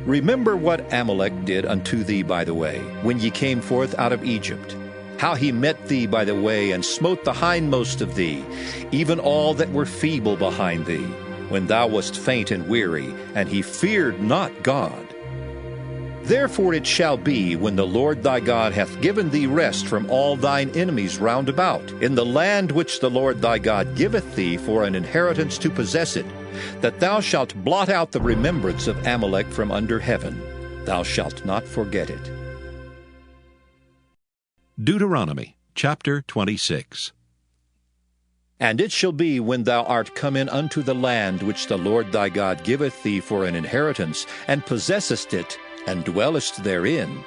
Remember what Amalek did unto thee by the way, when ye came forth out of Egypt, how he met thee by the way, and smote the hindmost of thee, even all that were feeble behind thee, when thou wast faint and weary, and he feared not God. Therefore it shall be, when the Lord thy God hath given thee rest from all thine enemies round about, in the land which the Lord thy God giveth thee for an inheritance to possess it, that thou shalt blot out the remembrance of Amalek from under heaven. Thou shalt not forget it. Deuteronomy chapter 26. And it shall be, when thou art come in unto the land which the Lord thy God giveth thee for an inheritance, and possessest it, and dwellest therein,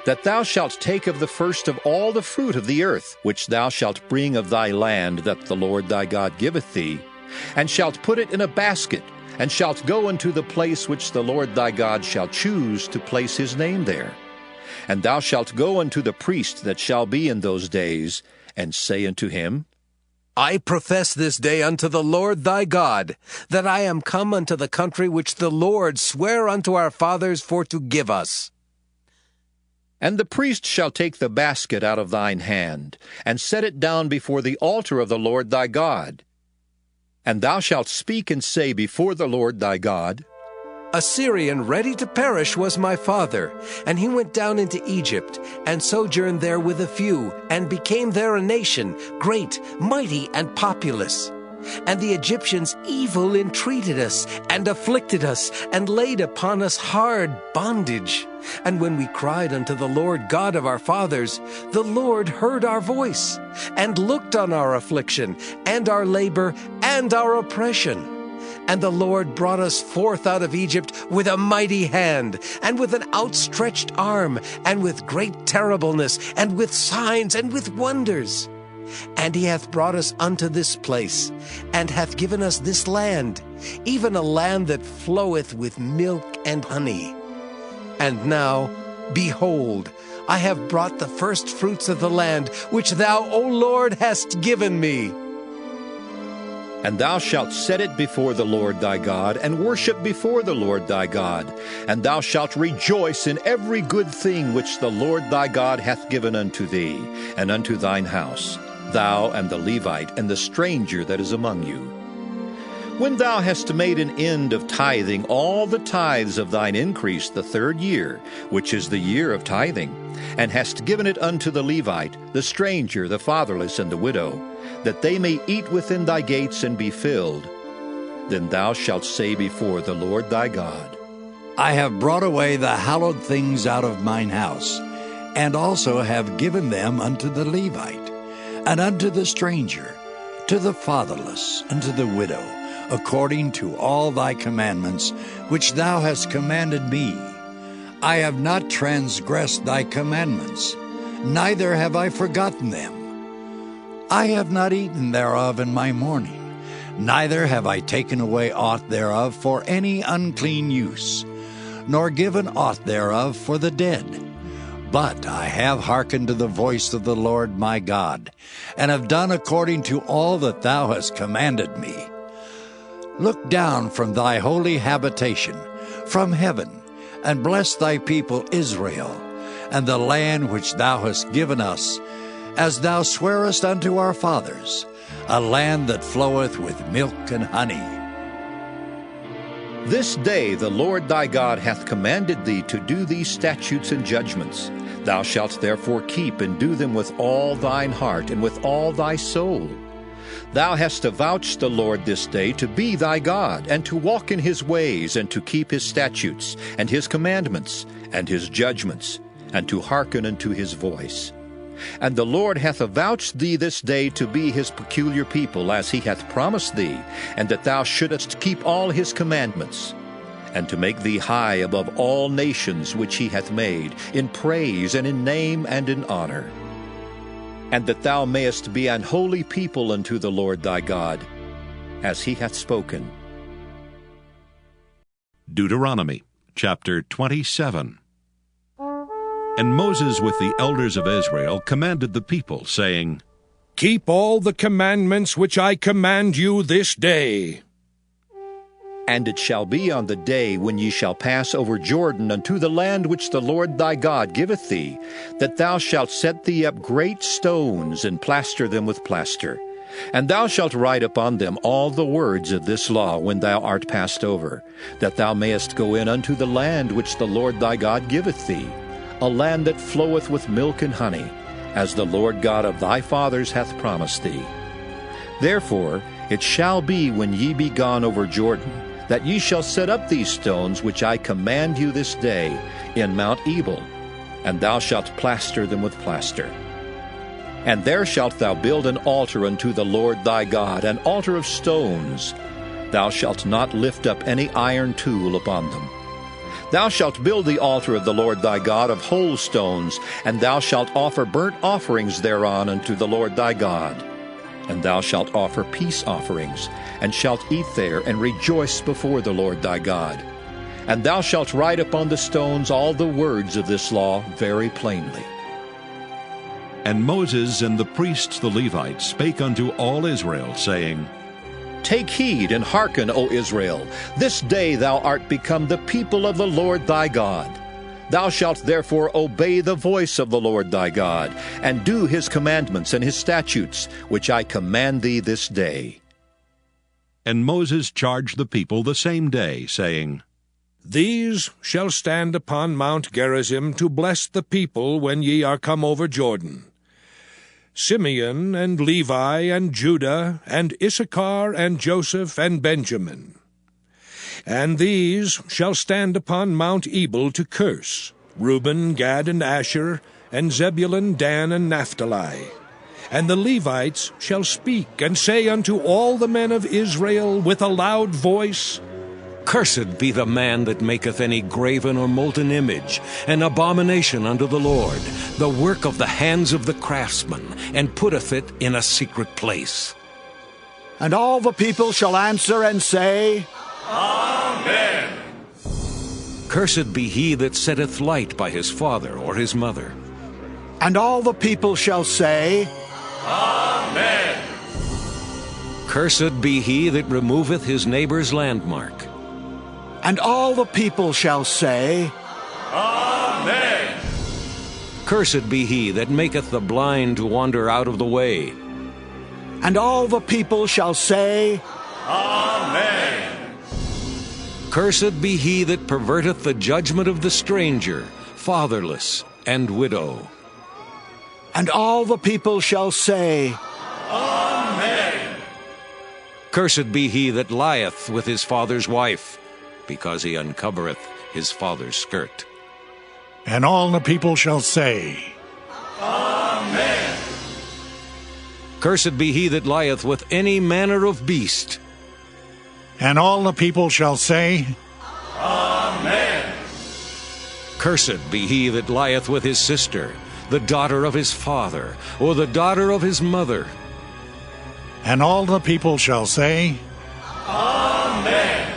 that thou shalt take of the first of all the fruit of the earth, which thou shalt bring of thy land that the Lord thy God giveth thee, and shalt put it in a basket, and shalt go unto the place which the Lord thy God shall choose to place his name there. And thou shalt go unto the priest that shall be in those days, and say unto him, I profess this day unto the Lord thy God, that I am come unto the country which the Lord sware unto our fathers for to give us. And the priest shall take the basket out of thine hand, and set it down before the altar of the Lord thy God. And thou shalt speak and say before the Lord thy God, A Syrian ready to perish was my father, and he went down into Egypt, and sojourned there with a few, and became there a nation, great, mighty, and populous. And the Egyptians evil entreated us, and afflicted us, and laid upon us hard bondage. And when we cried unto the Lord God of our fathers, the Lord heard our voice, and looked on our affliction, and our labor, and our oppression. And the Lord brought us forth out of Egypt with a mighty hand, and with an outstretched arm, and with great terribleness, and with signs, and with wonders. And he hath brought us unto this place, and hath given us this land, even a land that floweth with milk and honey. And now, behold, I have brought the first fruits of the land, which thou, O Lord, hast given me. And thou shalt set it before the Lord thy God, and worship before the Lord thy God. And thou shalt rejoice in every good thing which the Lord thy God hath given unto thee, and unto thine house, thou and the Levite, and the stranger that is among you. When thou hast made an end of tithing all the tithes of thine increase the 3rd year, which is the year of tithing, and hast given it unto the Levite, the stranger, the fatherless, and the widow, that they may eat within thy gates and be filled, then thou shalt say before the Lord thy God, I have brought away the hallowed things out of mine house, and also have given them unto the Levite, and unto the stranger, to the fatherless, and to the widow, according to all thy commandments, which thou hast commanded me. I have not transgressed thy commandments, neither have I forgotten them. I have not eaten thereof in my mourning, neither have I taken away aught thereof for any unclean use, nor given aught thereof for the dead. But I have hearkened to the voice of the Lord my God, and have done according to all that thou hast commanded me. Look down from thy holy habitation, from heaven, and bless thy people Israel, and the land which thou hast given us, as thou swarest unto our fathers, a land that floweth with milk and honey. This day the Lord thy God hath commanded thee to do these statutes and judgments. Thou shalt therefore keep and do them with all thine heart and with all thy soul. Thou hast avouched the Lord this day to be thy God, and to walk in his ways, and to keep his statutes, and his commandments, and his judgments, and to hearken unto his voice. And the Lord hath avouched thee this day to be his peculiar people, as he hath promised thee, and that thou shouldest keep all his commandments, and to make thee high above all nations which he hath made, in praise, and in name, and in honor. And that thou mayest be an holy people unto the Lord thy God, as he hath spoken. Deuteronomy chapter 27. And Moses with the elders of Israel commanded the people, saying, keep all the commandments which I command you this day. And it shall be on the day when ye shall pass over Jordan unto the land which the Lord thy God giveth thee, that thou shalt set thee up great stones, and plaster them with plaster. And thou shalt write upon them all the words of this law when thou art passed over, that thou mayest go in unto the land which the Lord thy God giveth thee, a land that floweth with milk and honey, as the Lord God of thy fathers hath promised thee. Therefore it shall be when ye be gone over Jordan, that ye shall set up these stones which I command you this day in Mount Ebal, and thou shalt plaster them with plaster. And there shalt thou build an altar unto the Lord thy God, an altar of stones. Thou shalt not lift up any iron tool upon them. Thou shalt build the altar of the Lord thy God of whole stones, and thou shalt offer burnt offerings thereon unto the Lord thy God. And thou shalt offer peace offerings, and shalt eat there, and rejoice before the Lord thy God. And thou shalt write upon the stones all the words of this law very plainly. And Moses and the priests the Levites spake unto all Israel, saying, Take heed and hearken, O Israel. This day thou art become the people of the Lord thy God. Thou shalt therefore obey the voice of the Lord thy God, and do his commandments and his statutes, which I command thee this day. And Moses charged the people the same day, saying, These shall stand upon Mount Gerizim to bless the people when ye are come over Jordan. Simeon and Levi and Judah and Issachar and Joseph and Benjamin. And these shall stand upon Mount Ebal to curse, Reuben, Gad, and Asher, and Zebulun, Dan, and Naphtali. And the Levites shall speak, and say unto all the men of Israel with a loud voice, Cursed be the man that maketh any graven or molten image, an abomination unto the Lord, the work of the hands of the craftsman, and putteth it in a secret place. And all the people shall answer and say, Amen. Cursed be he that setteth light by his father or his mother. And all the people shall say, Amen. Cursed be he that removeth his neighbor's landmark. And all the people shall say, Amen. Cursed be he that maketh the blind to wander out of the way. And all the people shall say, Amen. Cursed be he that perverteth the judgment of the stranger, fatherless, and widow. And all the people shall say, Amen. Cursed be he that lieth with his father's wife, because he uncovereth his father's skirt. And all the people shall say, Amen. Cursed be he that lieth with any manner of beast. And all the people shall say, Amen. Cursed be he that lieth with his sister, the daughter of his father, or the daughter of his mother. And all the people shall say, Amen.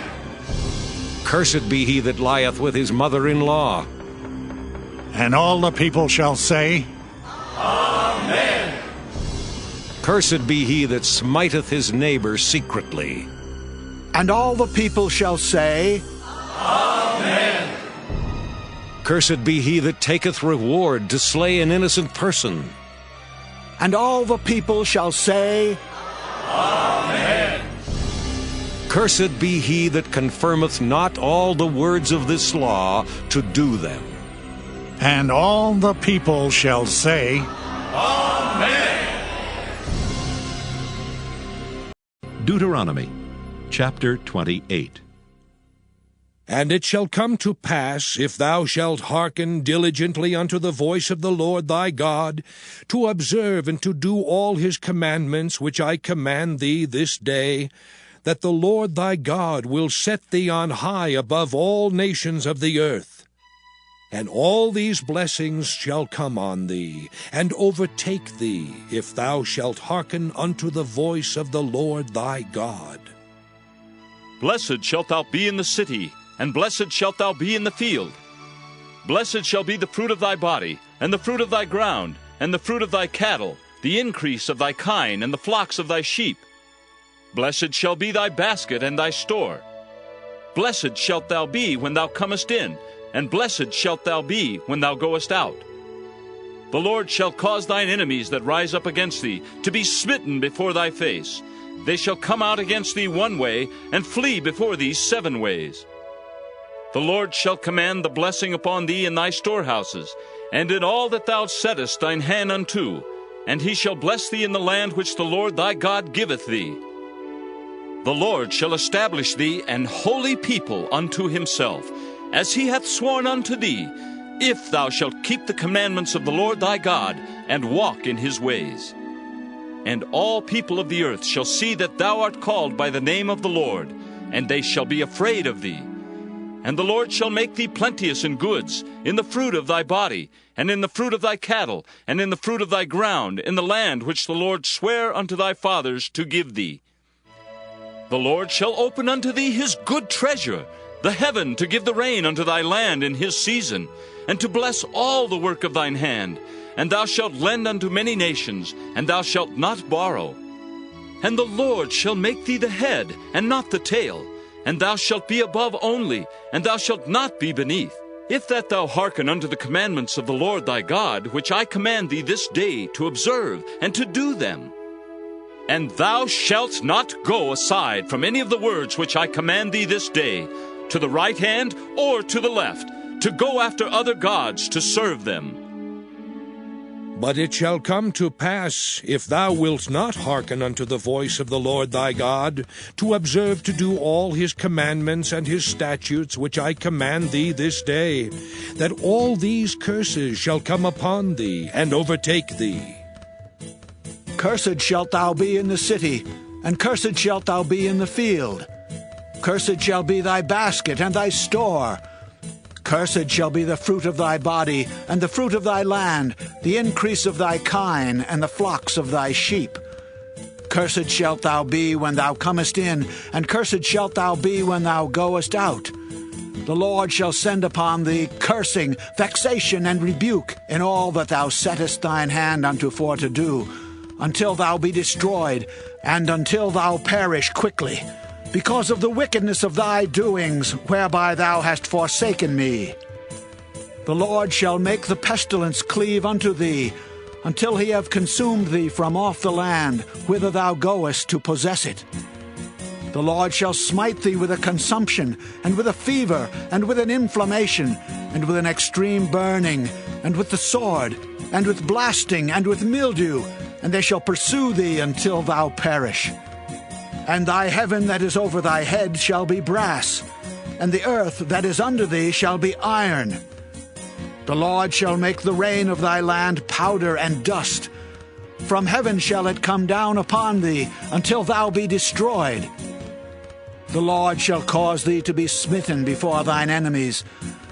Cursed be he that lieth with his mother-in-law. And all the people shall say, Amen. Cursed be he that smiteth his neighbor secretly. And all the people shall say, Amen. Cursed be he that taketh reward to slay an innocent person. And all the people shall say, Amen. Cursed be he that confirmeth not all the words of this law to do them. And all the people shall say, Amen. Deuteronomy chapter 28. And it shall come to pass, if thou shalt hearken diligently unto the voice of the Lord thy God, to observe and to do all his commandments which I command thee this day, that the Lord thy God will set thee on high above all nations of the earth. And all these blessings shall come on thee, and overtake thee, if thou shalt hearken unto the voice of the Lord thy God. Blessed shalt thou be in the city, and blessed shalt thou be in the field. Blessed shall be the fruit of thy body, and the fruit of thy ground, and the fruit of thy cattle, the increase of thy kine and the flocks of thy sheep. Blessed shall be thy basket and thy store. Blessed shalt thou be when thou comest in, and blessed shalt thou be when thou goest out. The Lord shall cause thine enemies that rise up against thee to be smitten before thy face. They shall come out against thee one way, and flee before thee 7 ways. The Lord shall command the blessing upon thee in thy storehouses, and in all that thou settest thine hand unto, and he shall bless thee in the land which the Lord thy God giveth thee. The Lord shall establish thee an holy people unto himself, as he hath sworn unto thee, if thou shalt keep the commandments of the Lord thy God, and walk in his ways. And all people of the earth shall see that thou art called by the name of the Lord, and they shall be afraid of thee. And the Lord shall make thee plenteous in goods, in the fruit of thy body, and in the fruit of thy cattle, and in the fruit of thy ground, in the land which the Lord sware unto thy fathers to give thee. The Lord shall open unto thee his good treasure, the heaven, to give the rain unto thy land in his season, and to bless all the work of thine hand. And thou shalt lend unto many nations, and thou shalt not borrow. And the Lord shall make thee the head, and not the tail, and thou shalt be above only, and thou shalt not be beneath. If that thou hearken unto the commandments of the Lord thy God, which I command thee this day to observe, and to do them. And thou shalt not go aside from any of the words which I command thee this day, to the right hand or to the left, to go after other gods to serve them. But it shall come to pass, if thou wilt not hearken unto the voice of the Lord thy God, to observe to do all his commandments and his statutes which I command thee this day, that all these curses shall come upon thee and overtake thee. Cursed shalt thou be in the city, and cursed shalt thou be in the field. Cursed shall be thy basket and thy store. Cursed shall be the fruit of thy body, and the fruit of thy land, the increase of thy kine, and the flocks of thy sheep. Cursed shalt thou be when thou comest in, and cursed shalt thou be when thou goest out. The Lord shall send upon thee cursing, vexation, and rebuke in all that thou settest thine hand unto for to do, until thou be destroyed, and until thou perish quickly, because of the wickedness of thy doings, whereby thou hast forsaken me. The Lord shall make the pestilence cleave unto thee, until he have consumed thee from off the land, whither thou goest to possess it. The Lord shall smite thee with a consumption, and with a fever, and with an inflammation, and with an extreme burning, and with the sword, and with blasting, and with mildew, and they shall pursue thee until thou perish. And thy heaven that is over thy head shall be brass, and the earth that is under thee shall be iron. The Lord shall make the rain of thy land powder and dust. From heaven shall it come down upon thee, until thou be destroyed. The Lord shall cause thee to be smitten before thine enemies.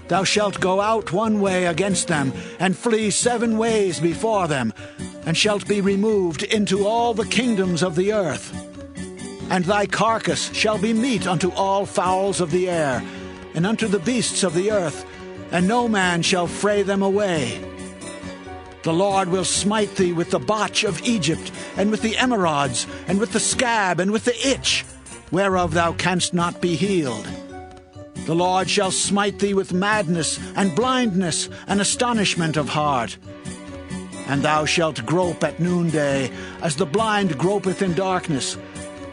Thou shalt go out one way against them, and flee 7 ways before them, and shalt be removed into all the kingdoms of the earth. And thy carcass shall be meat unto all fowls of the air, and unto the beasts of the earth, and no man shall fray them away. The Lord will smite thee with the botch of Egypt, and with the emerods, and with the scab, and with the itch, whereof thou canst not be healed. The Lord shall smite thee with madness, and blindness, and astonishment of heart. And thou shalt grope at noonday, as the blind gropeth in darkness.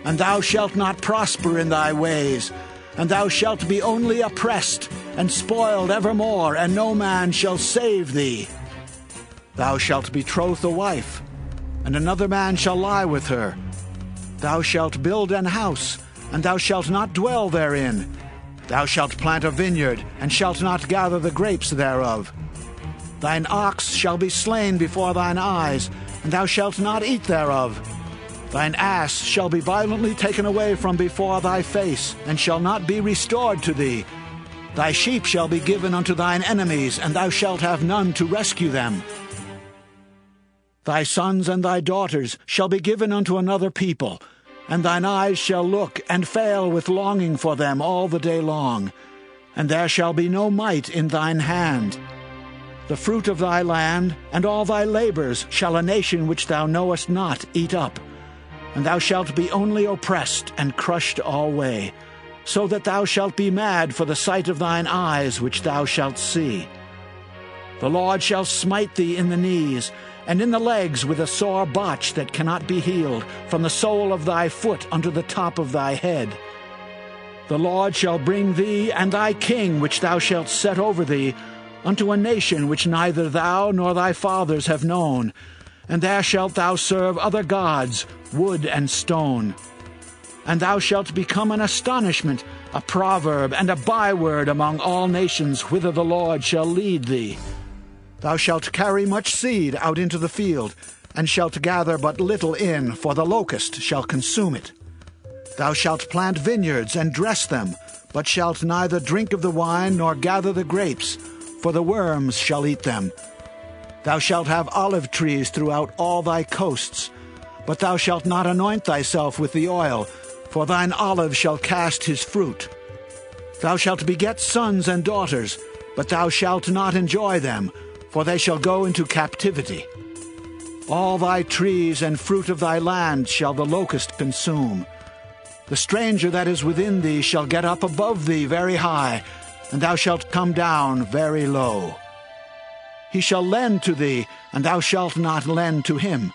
And thou shalt not prosper in thy ways, and thou shalt be only oppressed, and spoiled evermore, and no man shall save thee. Thou shalt betroth a wife, and another man shall lie with her. Thou shalt build an house, and thou shalt not dwell therein. Thou shalt plant a vineyard, and shalt not gather the grapes thereof. Thine ox shall be slain before thine eyes, and thou shalt not eat thereof. Thine ass shall be violently taken away from before thy face, and shall not be restored to thee. Thy sheep shall be given unto thine enemies, and thou shalt have none to rescue them. Thy sons and thy daughters shall be given unto another people, and thine eyes shall look and fail with longing for them all the day long, and there shall be no might in thine hand. The fruit of thy land, and all thy labors, shall a nation which thou knowest not eat up. And thou shalt be only oppressed and crushed alway, so that thou shalt be mad for the sight of thine eyes which thou shalt see. The Lord shall smite thee in the knees, and in the legs with a sore botch that cannot be healed, from the sole of thy foot unto the top of thy head. The Lord shall bring thee and thy king which thou shalt set over thee unto a nation which neither thou nor thy fathers have known, and there shalt thou serve other gods, wood and stone. And thou shalt become an astonishment, a proverb, and a byword among all nations whither the Lord shall lead thee. Thou shalt carry much seed out into the field, and shalt gather but little in, for the locust shall consume it. Thou shalt plant vineyards and dress them, but shalt neither drink of the wine nor gather the grapes, for the worms shall eat them. Thou shalt have olive trees throughout all thy coasts, but thou shalt not anoint thyself with the oil, for thine olive shall cast his fruit. Thou shalt beget sons and daughters, but thou shalt not enjoy them, for they shall go into captivity. All thy trees and fruit of thy land shall the locust consume. The stranger that is within thee shall get up above thee very high, and thou shalt come down very low. He shall lend to thee, and thou shalt not lend to him.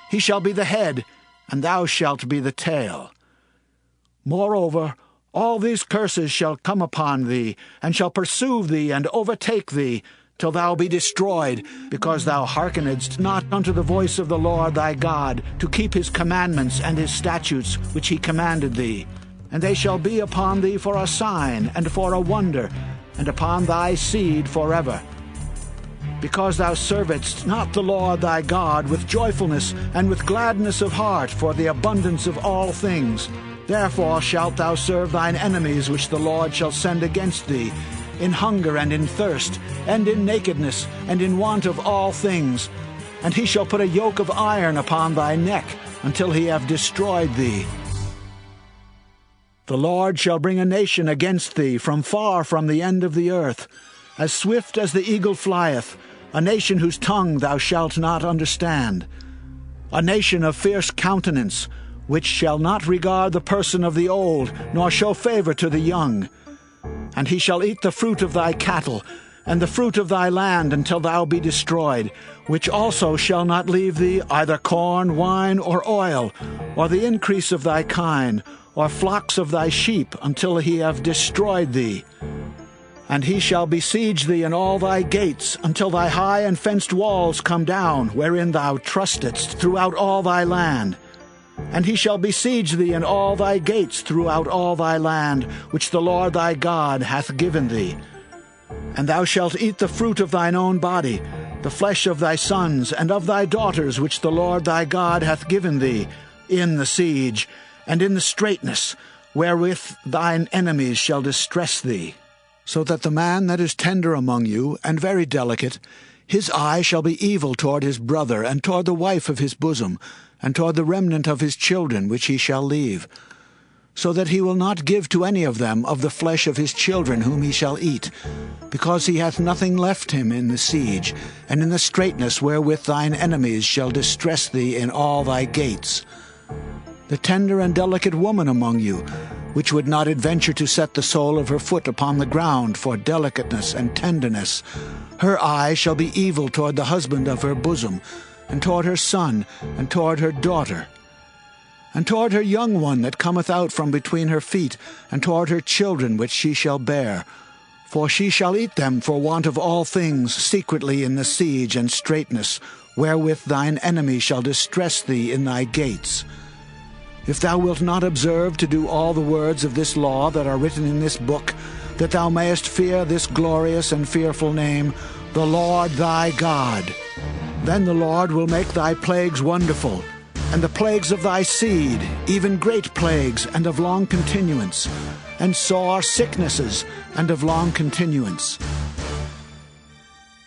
He shall be the head, and thou shalt be the tail. Moreover, all these curses shall come upon thee, and shall pursue thee and overtake thee, till thou be destroyed, because thou hearkenedst not unto the voice of the Lord thy God, to keep his commandments and his statutes which he commanded thee. And they shall be upon thee for a sign and for a wonder, and upon thy seed forever. Because thou servedst not the Lord thy God with joyfulness and with gladness of heart for the abundance of all things, therefore shalt thou serve thine enemies which the Lord shall send against thee, in hunger and in thirst, and in nakedness, and in want of all things. And he shall put a yoke of iron upon thy neck, until he have destroyed thee. The Lord shall bring a nation against thee from far from the end of the earth, as swift as the eagle flieth, a nation whose tongue thou shalt not understand, a nation of fierce countenance, which shall not regard the person of the old, nor show favor to the young. And he shall eat the fruit of thy cattle, and the fruit of thy land until thou be destroyed, which also shall not leave thee either corn, wine, or oil, or the increase of thy kine, or flocks of thy sheep, until he have destroyed thee. And he shall besiege thee in all thy gates, until thy high and fenced walls come down, wherein thou trustedst throughout all thy land. And he shall besiege thee in all thy gates throughout all thy land, which the Lord thy God hath given thee. And thou shalt eat the fruit of thine own body, the flesh of thy sons and of thy daughters, which the Lord thy God hath given thee, in the siege, and in the straitness, wherewith thine enemies shall distress thee. So that the man that is tender among you, and very delicate, his eye shall be evil toward his brother, and toward the wife of his bosom, and toward the remnant of his children which he shall leave, so that he will not give to any of them of the flesh of his children whom he shall eat, because he hath nothing left him in the siege, and in the straitness wherewith thine enemies shall distress thee in all thy gates. The tender and delicate woman among you, which would not adventure to set the sole of her foot upon the ground for delicateness and tenderness, her eye shall be evil toward the husband of her bosom, and toward her son, and toward her daughter, and toward her young one that cometh out from between her feet, and toward her children which she shall bear. For she shall eat them for want of all things secretly in the siege and straitness, wherewith thine enemy shall distress thee in thy gates. If thou wilt not observe to do all the words of this law that are written in this book, that thou mayest fear this glorious and fearful name, the Lord thy God, then the Lord will make thy plagues wonderful, and the plagues of thy seed, even great plagues, and of long continuance, and sore sicknesses, and of long continuance.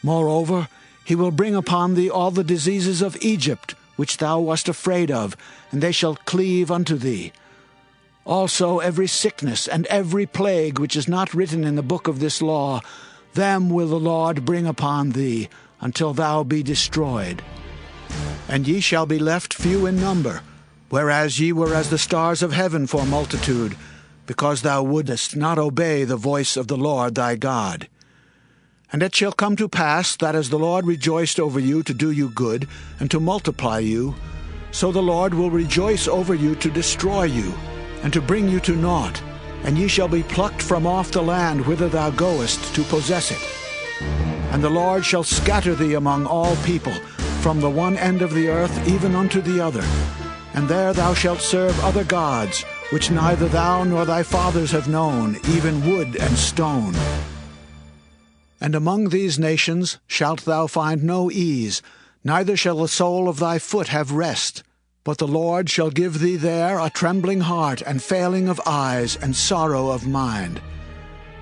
Moreover, he will bring upon thee all the diseases of Egypt, which thou wast afraid of, and they shall cleave unto thee. Also every sickness and every plague which is not written in the book of this law, them will the Lord bring upon thee, until thou be destroyed. And ye shall be left few in number, whereas ye were as the stars of heaven for multitude, because thou wouldest not obey the voice of the Lord thy God. And it shall come to pass, that as the Lord rejoiced over you to do you good, and to multiply you, so the Lord will rejoice over you to destroy you, and to bring you to naught, and ye shall be plucked from off the land whither thou goest to possess it. And the Lord shall scatter thee among all people, from the one end of the earth even unto the other. And there thou shalt serve other gods, which neither thou nor thy fathers have known, even wood and stone. And among these nations shalt thou find no ease, neither shall the sole of thy foot have rest. But the Lord shall give thee there a trembling heart, and failing of eyes, and sorrow of mind.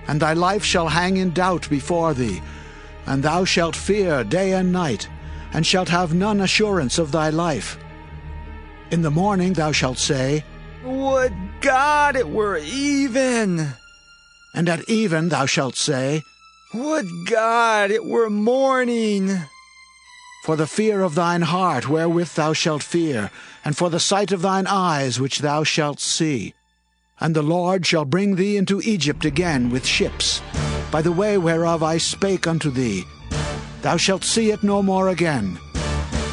And thy life shall hang in doubt before thee, and thou shalt fear day and night, and shalt have none assurance of thy life. In the morning thou shalt say, Would God it were even! And at even thou shalt say, Would God it were morning! For the fear of thine heart wherewith thou shalt fear, and for the sight of thine eyes which thou shalt see. And the Lord shall bring thee into Egypt again with ships, by the way whereof I spake unto thee. Thou shalt see it no more again.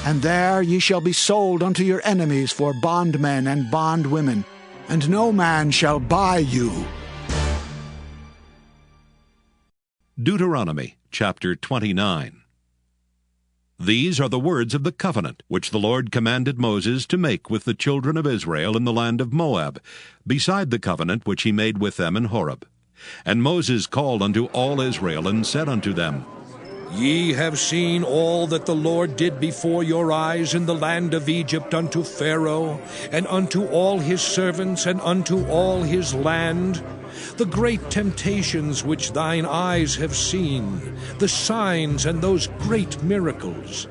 And there ye shall be sold unto your enemies for bondmen and bondwomen, and no man shall buy you. Deuteronomy chapter 29. These are the words of the covenant which the Lord commanded Moses to make with the children of Israel in the land of Moab, beside the covenant which he made with them in Horeb. And Moses called unto all Israel, and said unto them, Ye have seen all that the Lord did before your eyes in the land of Egypt unto Pharaoh, and unto all his servants, and unto all his land, the great temptations which thine eyes have seen, the signs and those great miracles.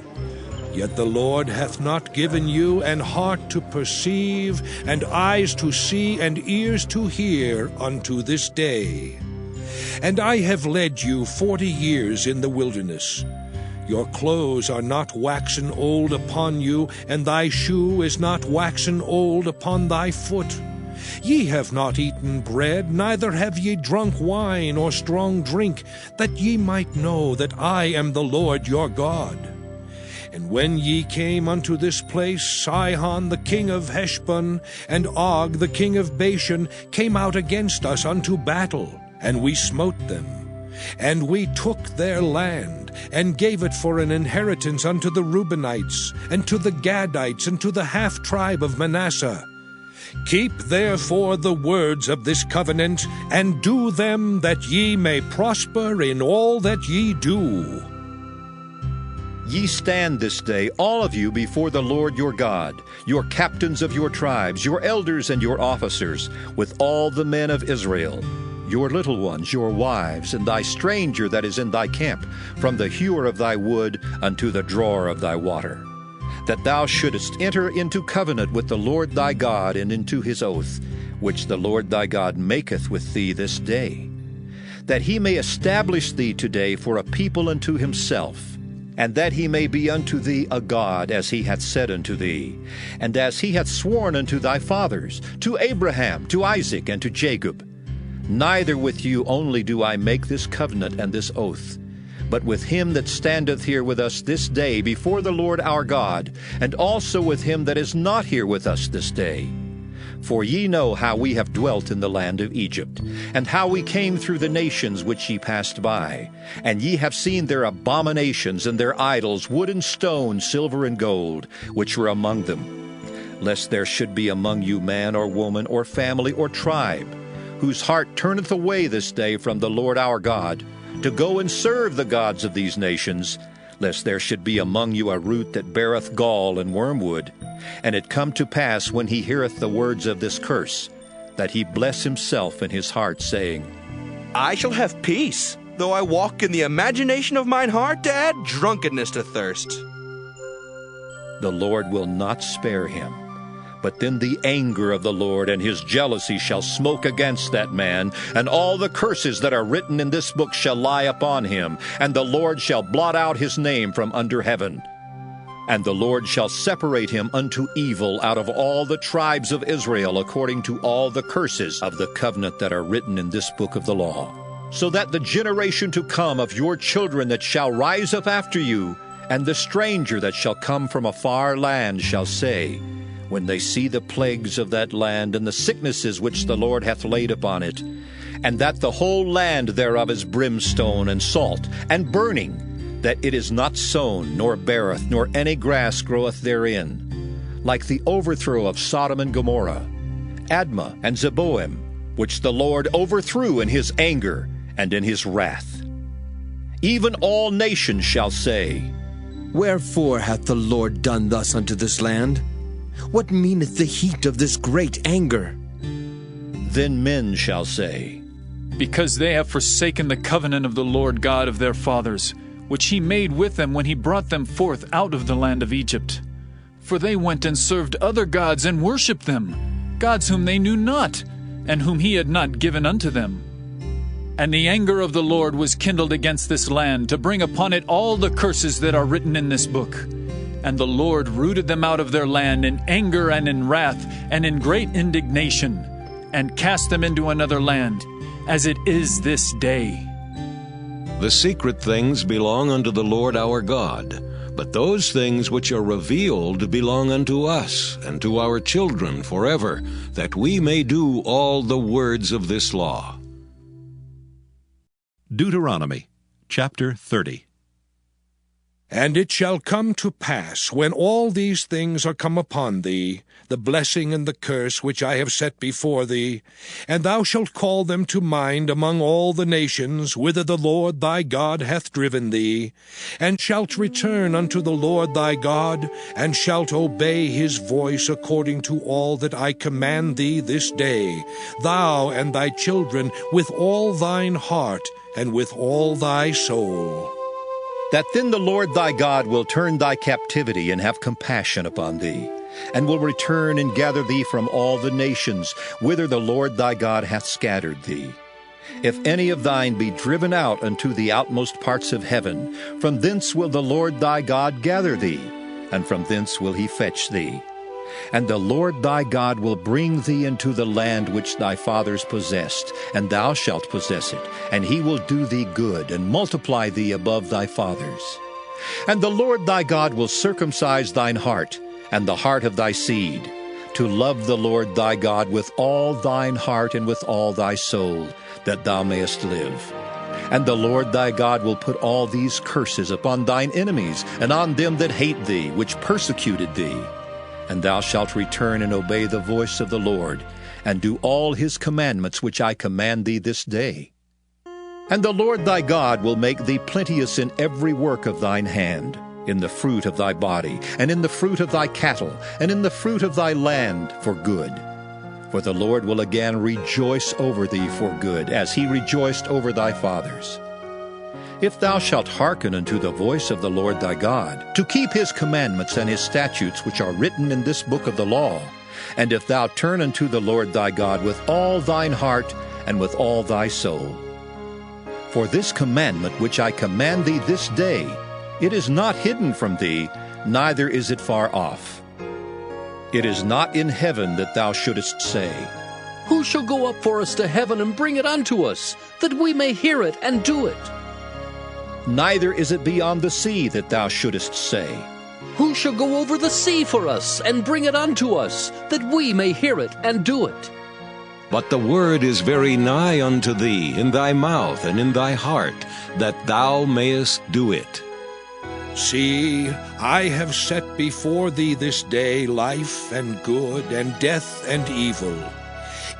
Yet the Lord hath not given you an heart to perceive, and eyes to see, and ears to hear unto this day. And I have led you 40 years in the wilderness. Your clothes are not waxen old upon you, and thy shoe is not waxen old upon thy foot. Ye have not eaten bread, neither have ye drunk wine or strong drink, that ye might know that I am the Lord your God. And when ye came unto this place, Sihon the king of Heshbon, and Og the king of Bashan, came out against us unto battle, and we smote them. And we took their land, and gave it for an inheritance unto the Reubenites, and to the Gadites, and to the half-tribe of Manasseh. Keep therefore the words of this covenant, and do them, that ye may prosper in all that ye do. Ye stand this day, all of you, before the Lord your God, your captains of your tribes, your elders and your officers, with all the men of Israel, your little ones, your wives, and thy stranger that is in thy camp, from the hewer of thy wood unto the drawer of thy water, that thou shouldest enter into covenant with the Lord thy God, and into his oath, which the Lord thy God maketh with thee this day, that he may establish thee today for a people unto himself, and that he may be unto thee a God, as he hath said unto thee, and as he hath sworn unto thy fathers, to Abraham, to Isaac, and to Jacob. Neither with you only do I make this covenant and this oath, but with him that standeth here with us this day before the Lord our God, and also with him that is not here with us this day. For ye know how we have dwelt in the land of Egypt, and how we came through the nations which ye passed by. And ye have seen their abominations and their idols, wood and stone, silver and gold, which were among them. Lest there should be among you man or woman or family or tribe, whose heart turneth away this day from the Lord our God, to go and serve the gods of these nations, lest there should be among you a root that beareth gall and wormwood, and it come to pass, when he heareth the words of this curse, that he bless himself in his heart, saying, I shall have peace, though I walk in the imagination of mine heart to add drunkenness to thirst. The Lord will not spare him, But then the anger of the Lord and his jealousy shall smoke against that man, and all the curses that are written in this book shall lie upon him, and the Lord shall blot out his name from under heaven. And the Lord shall separate him unto evil out of all the tribes of Israel, according to all the curses of the covenant that are written in this book of the law. So that the generation to come of your children that shall rise up after you, and the stranger that shall come from a far land shall say, when they see the plagues of that land and the sicknesses which the Lord hath laid upon it, and that the whole land thereof is brimstone and salt and burning, that it is not sown, nor beareth, nor any grass groweth therein, like the overthrow of Sodom and Gomorrah, Admah and Zeboim, which the Lord overthrew in his anger and in his wrath. Even all nations shall say, Wherefore hath the Lord done thus unto this land? What meaneth the heat of this great anger? Then men shall say, Because they have forsaken the covenant of the Lord God of their fathers, which he made with them when he brought them forth out of the land of Egypt. For they went and served other gods and worshipped them, gods whom they knew not, and whom he had not given unto them. And the anger of the Lord was kindled against this land, to bring upon it all the curses that are written in this book. And the Lord rooted them out of their land in anger and in wrath and in great indignation, and cast them into another land, as it is this day. The secret things belong unto the Lord our God, but those things which are revealed belong unto us and to our children forever, that we may do all the words of this law. Deuteronomy chapter 30. And it shall come to pass, when all these things are come upon thee, the blessing and the curse which I have set before thee, and thou shalt call them to mind among all the nations, whither the Lord thy God hath driven thee, and shalt return unto the Lord thy God, and shalt obey his voice according to all that I command thee this day, thou and thy children, with all thine heart, and with all thy soul. That then the Lord thy God will turn thy captivity and have compassion upon thee, and will return and gather thee from all the nations, whither the Lord thy God hath scattered thee. If any of thine be driven out unto the outmost parts of heaven, from thence will the Lord thy God gather thee, and from thence will he fetch thee. And the Lord thy God will bring thee into the land which thy fathers possessed, and thou shalt possess it, and he will do thee good, and multiply thee above thy fathers. And the Lord thy God will circumcise thine heart, and the heart of thy seed, to love the Lord thy God with all thine heart and with all thy soul, that thou mayest live. And the Lord thy God will put all these curses upon thine enemies, and on them that hate thee, which persecuted thee. And thou shalt return and obey the voice of the Lord, and do all his commandments which I command thee this day. And the Lord thy God will make thee plenteous in every work of thine hand, in the fruit of thy body, and in the fruit of thy cattle, and in the fruit of thy land for good. For the Lord will again rejoice over thee for good, as he rejoiced over thy fathers. If thou shalt hearken unto the voice of the Lord thy God, to keep his commandments and his statutes which are written in this book of the law, and if thou turn unto the Lord thy God with all thine heart and with all thy soul. For this commandment which I command thee this day, it is not hidden from thee, neither is it far off. It is not in heaven that thou shouldest say, Who shall go up for us to heaven and bring it unto us, that we may hear it and do it? Neither is it beyond the sea that thou shouldest say, Who shall go over the sea for us and bring it unto us, that we may hear it and do it? But the word is very nigh unto thee, in thy mouth and in thy heart, that thou mayest do it. See, I have set before thee this day life and good, and death and evil.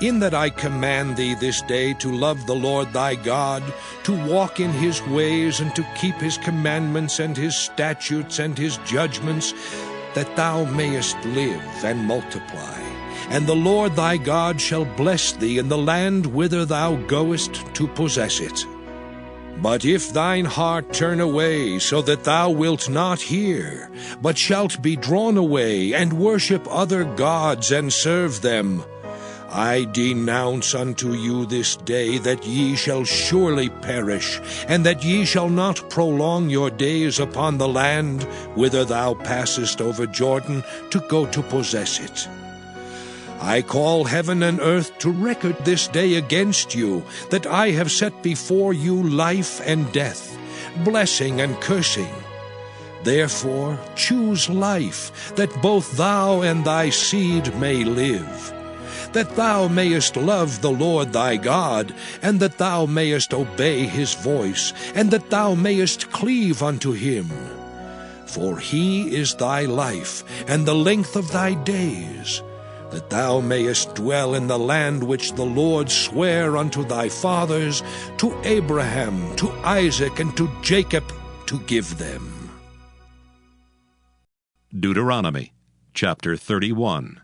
In that I command thee this day to love the Lord thy God, to walk in his ways, and to keep his commandments and his statutes and his judgments, that thou mayest live and multiply. And the Lord thy God shall bless thee in the land whither thou goest to possess it. But if thine heart turn away, so that thou wilt not hear, but shalt be drawn away, and worship other gods, and serve them, I denounce unto you this day that ye shall surely perish, and that ye shall not prolong your days upon the land whither thou passest over Jordan to go to possess it. I call heaven and earth to record this day against you, that I have set before you life and death, blessing and cursing. Therefore choose life, that both thou and thy seed may live, that thou mayest love the Lord thy God, and that thou mayest obey his voice, and that thou mayest cleave unto him. For he is thy life, and the length of thy days, that thou mayest dwell in the land which the Lord sware unto thy fathers, to Abraham, to Isaac, and to Jacob, to give them. Deuteronomy chapter 31.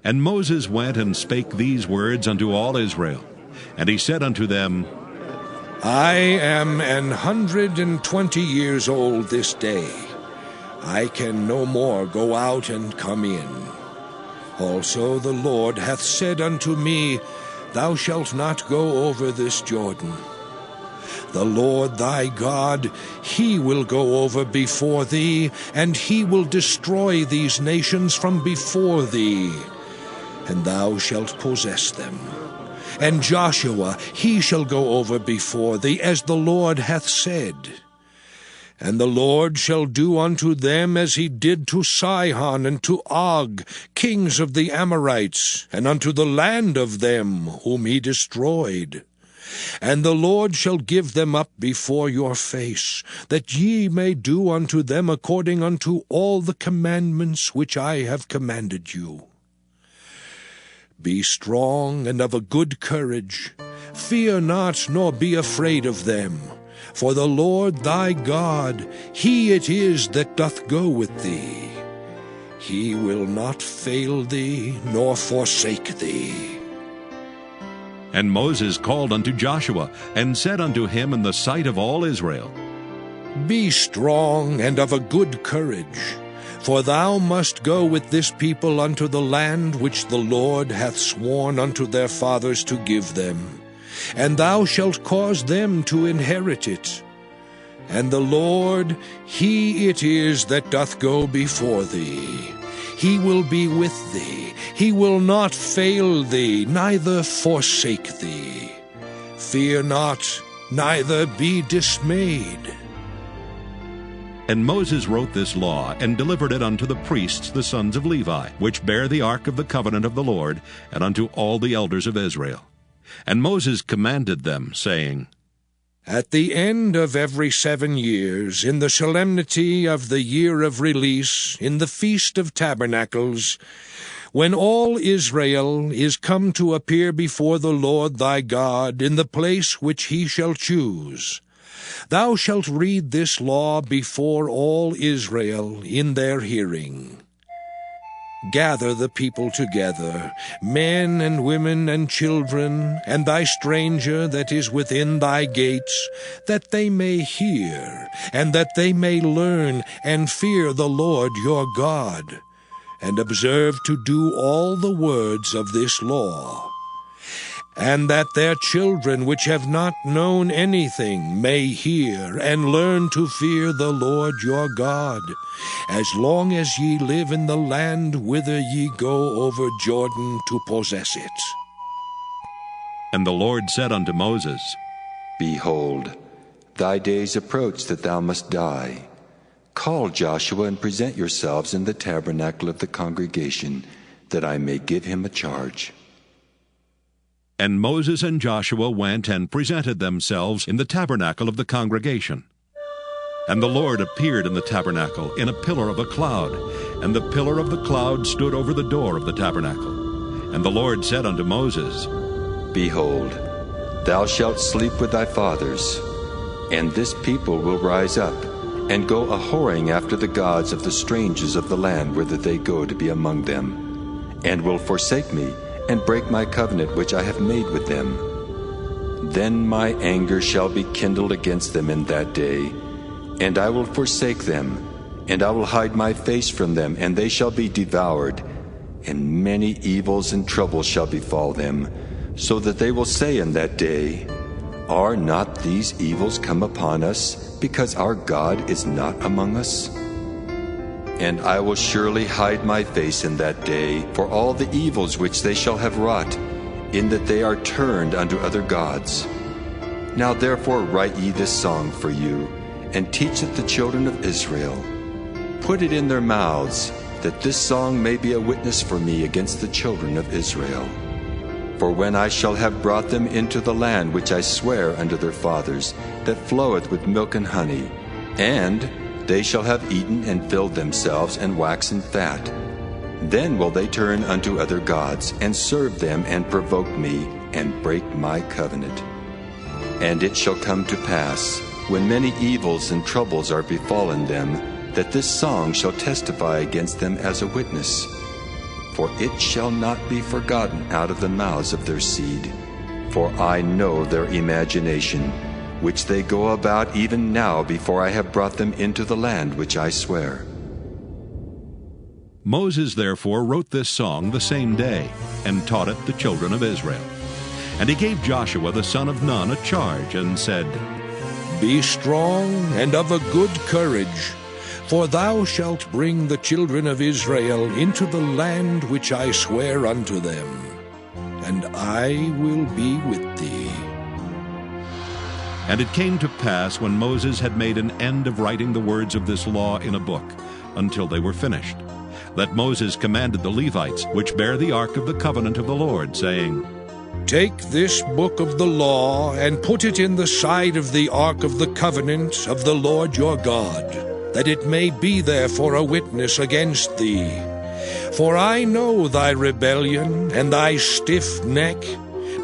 And Moses went and spake these words unto all Israel. And he said unto them, I am 120 years old this day. I can no more go out and come in. Also the Lord hath said unto me, Thou shalt not go over this Jordan. The Lord thy God, he will go over before thee, and he will destroy these nations from before thee, and thou shalt possess them. And Joshua, he shall go over before thee, as the Lord hath said. And the Lord shall do unto them as he did to Sihon and to Og, kings of the Amorites, and unto the land of them whom he destroyed. And the Lord shall give them up before your face, that ye may do unto them according unto all the commandments which I have commanded you. Be strong and of a good courage. Fear not, nor be afraid of them. For the Lord thy God, he it is that doth go with thee. He will not fail thee, nor forsake thee. And Moses called unto Joshua, and said unto him in the sight of all Israel, Be strong and of a good courage, for thou must go with this people unto the land which the Lord hath sworn unto their fathers to give them, and thou shalt cause them to inherit it. And the Lord, he it is that doth go before thee. He will be with thee. He will not fail thee, neither forsake thee. Fear not, neither be dismayed. And Moses wrote this law, and delivered it unto the priests the sons of Levi, which bear the ark of the covenant of the Lord, and unto all the elders of Israel. And Moses commanded them, saying, At the end of every 7 years, in the solemnity of the year of release, in the Feast of Tabernacles, when all Israel is come to appear before the Lord thy God in the place which he shall choose, thou shalt read this law before all Israel in their hearing. Gather the people together, men and women and children, and thy stranger that is within thy gates, that they may hear, and that they may learn, and fear the Lord your God, and observe to do all the words of this law. And that their children which have not known anything may hear and learn to fear the Lord your God, as long as ye live in the land whither ye go over Jordan to possess it. And the Lord said unto Moses, Behold, thy days approach that thou must die. Call Joshua and present yourselves in the tabernacle of the congregation, that I may give him a charge. And Moses and Joshua went and presented themselves in the tabernacle of the congregation. And the Lord appeared in the tabernacle in a pillar of a cloud, and the pillar of the cloud stood over the door of the tabernacle. And the Lord said unto Moses, Behold, thou shalt sleep with thy fathers, and this people will rise up, and go a-whoring after the gods of the strangers of the land whither they go to be among them, and will forsake me, and break my covenant which I have made with them. Then my anger shall be kindled against them in that day, and I will forsake them, and I will hide my face from them, and they shall be devoured, and many evils and troubles shall befall them, so that they will say in that day, Are not these evils come upon us, because our God is not among us? And I will surely hide my face in that day for all the evils which they shall have wrought, in that they are turned unto other gods. Now therefore write ye this song for you, and teach it the children of Israel. Put it in their mouths, that this song may be a witness for me against the children of Israel. For when I shall have brought them into the land which I swear unto their fathers, that floweth with milk and honey, and they shall have eaten and filled themselves and waxen fat, then will they turn unto other gods, and serve them, and provoke me, and break my covenant. And it shall come to pass, when many evils and troubles are befallen them, that this song shall testify against them as a witness. For it shall not be forgotten out of the mouths of their seed. For I know their imagination, which they go about even now before I have brought them into the land which I swear. Moses therefore wrote this song the same day, and taught it the children of Israel. And he gave Joshua the son of Nun a charge, and said, Be strong and of a good courage, for thou shalt bring the children of Israel into the land which I swear unto them, and I will be with thee. And it came to pass, when Moses had made an end of writing the words of this law in a book, until they were finished, that Moses commanded the Levites, which bear the ark of the covenant of the Lord, saying, Take this book of the law, and put it in the side of the ark of the covenant of the Lord your God, that it may be there for a witness against thee. For I know thy rebellion and thy stiff neck.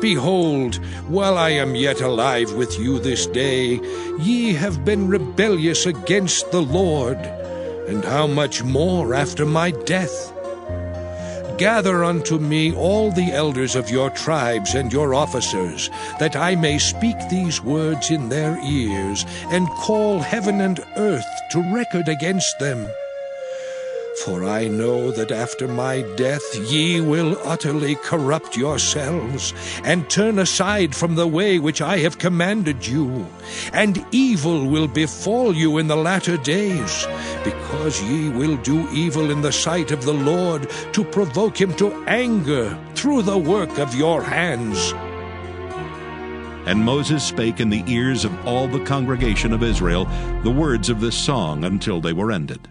Behold, while I am yet alive with you this day, ye have been rebellious against the Lord, and how much more after my death? Gather unto me all the elders of your tribes and your officers, that I may speak these words in their ears, and call heaven and earth to record against them. For I know that after my death ye will utterly corrupt yourselves, and turn aside from the way which I have commanded you, and evil will befall you in the latter days, because ye will do evil in the sight of the Lord, to provoke him to anger through the work of your hands. And Moses spake in the ears of all the congregation of Israel the words of this song until they were ended.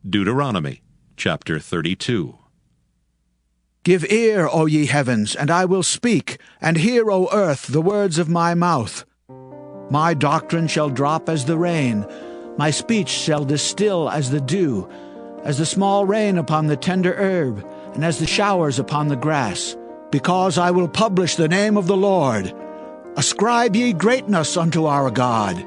Deuteronomy chapter 32. Give ear, O ye heavens, and I will speak, and hear, O earth, the words of my mouth. My doctrine shall drop as the rain, my speech shall distill as the dew, as the small rain upon the tender herb, and as the showers upon the grass. Because I will publish the name of the Lord. Ascribe ye greatness unto our God.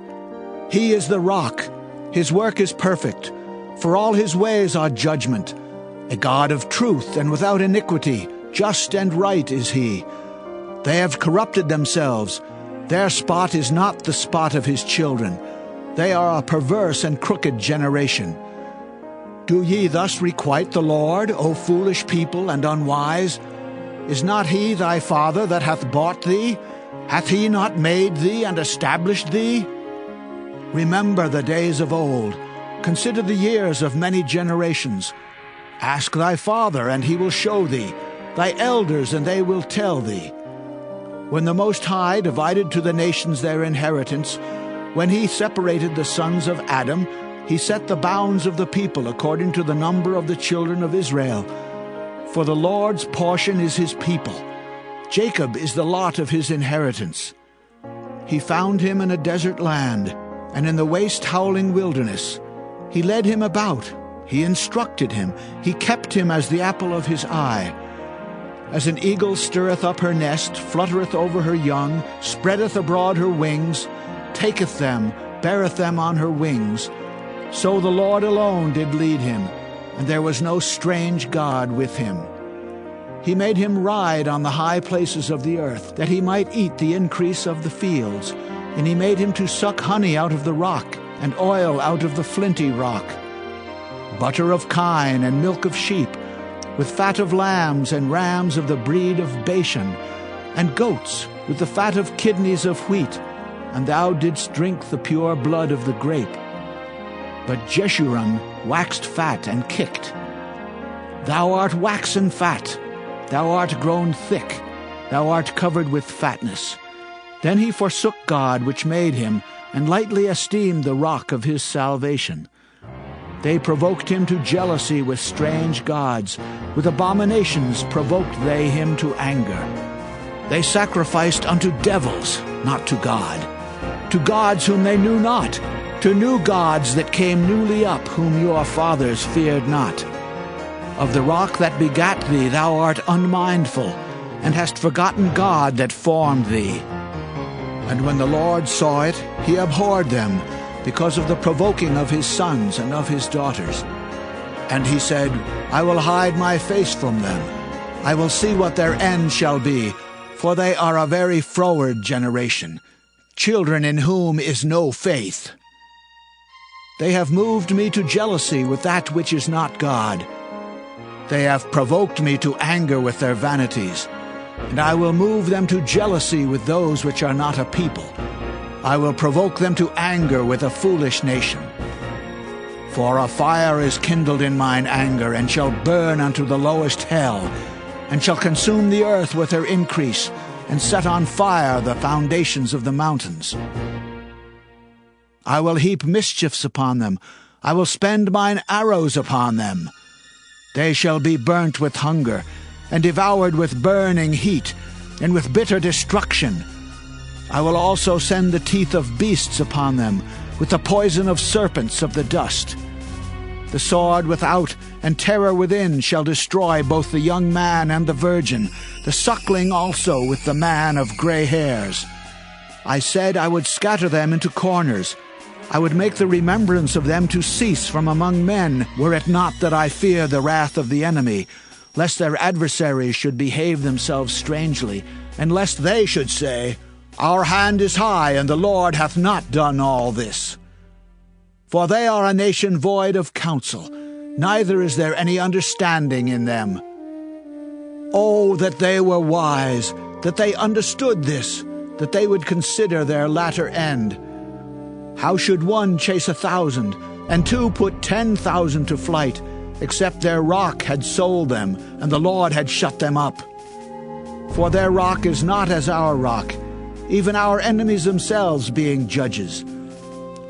He is the rock, his work is perfect, for all his ways are judgment. A God of truth and without iniquity, just and right is he. They have corrupted themselves. Their spot is not the spot of his children. They are a perverse and crooked generation. Do ye thus requite the Lord, O foolish people and unwise? Is not he thy father that hath bought thee? Hath he not made thee and established thee? Remember the days of old. Consider the years of many generations. Ask thy father, and he will show thee, thy elders, and they will tell thee. When the Most High divided to the nations their inheritance, when he separated the sons of Adam, he set the bounds of the people according to the number of the children of Israel. For the Lord's portion is his people. Jacob is the lot of his inheritance. He found him in a desert land, and in the waste howling wilderness. He led him about, he instructed him, he kept him as the apple of his eye. As an eagle stirreth up her nest, fluttereth over her young, spreadeth abroad her wings, taketh them, beareth them on her wings. So the Lord alone did lead him, and there was no strange God with him. He made him ride on the high places of the earth, that he might eat the increase of the fields. And he made him to suck honey out of the rock, and oil out of the flinty rock, butter of kine and milk of sheep, with fat of lambs and rams of the breed of Bashan, and goats with the fat of kidneys of wheat, and thou didst drink the pure blood of the grape. But Jeshurun waxed fat and kicked. Thou art waxen fat, thou art grown thick, thou art covered with fatness. Then he forsook God which made him, and lightly esteemed the rock of his salvation. They provoked him to jealousy with strange gods. With abominations provoked they him to anger. They sacrificed unto devils, not to God, to gods whom they knew not, to new gods that came newly up, whom your fathers feared not. Of the rock that begat thee thou art unmindful, and hast forgotten God that formed thee. And when the Lord saw it, he abhorred them, because of the provoking of his sons and of his daughters. And he said, I will hide my face from them. I will see what their end shall be, for they are a very froward generation, children in whom is no faith. They have moved me to jealousy with that which is not God. They have provoked me to anger with their vanities. And I will move them to jealousy with those which are not a people. I will provoke them to anger with a foolish nation. For a fire is kindled in mine anger, and shall burn unto the lowest hell, and shall consume the earth with her increase, and set on fire the foundations of the mountains. I will heap mischiefs upon them. I will spend mine arrows upon them. They shall be burnt with hunger, and devoured with burning heat, and with bitter destruction. I will also send the teeth of beasts upon them, with the poison of serpents of the dust. The sword without and terror within shall destroy both the young man and the virgin, the suckling also with the man of gray hairs. I said I would scatter them into corners. I would make the remembrance of them to cease from among men, were it not that I fear the wrath of the enemy, lest their adversaries should behave themselves strangely, and lest they should say, Our hand is high, and the Lord hath not done all this. For they are a nation void of counsel, neither is there any understanding in them. Oh, that they were wise, that they understood this, that they would consider their latter end. How should one chase 1,000, and two put 10,000 to flight, except their rock had sold them, and the Lord had shut them up? For their rock is not as our rock, even our enemies themselves being judges.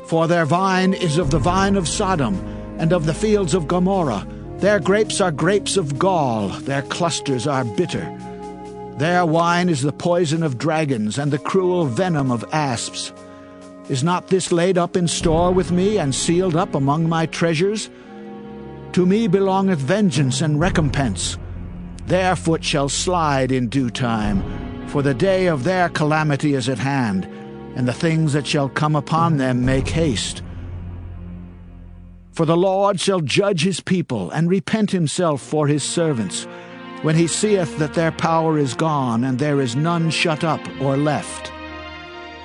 For their vine is of the vine of Sodom, and of the fields of Gomorrah. Their grapes are grapes of gall, their clusters are bitter. Their wine is the poison of dragons, and the cruel venom of asps. Is not this laid up in store with me, and sealed up among my treasures? To me belongeth vengeance and recompense. Their foot shall slide in due time, for the day of their calamity is at hand, and the things that shall come upon them make haste. For the Lord shall judge his people, and repent himself for his servants, when he seeth that their power is gone, and there is none shut up or left.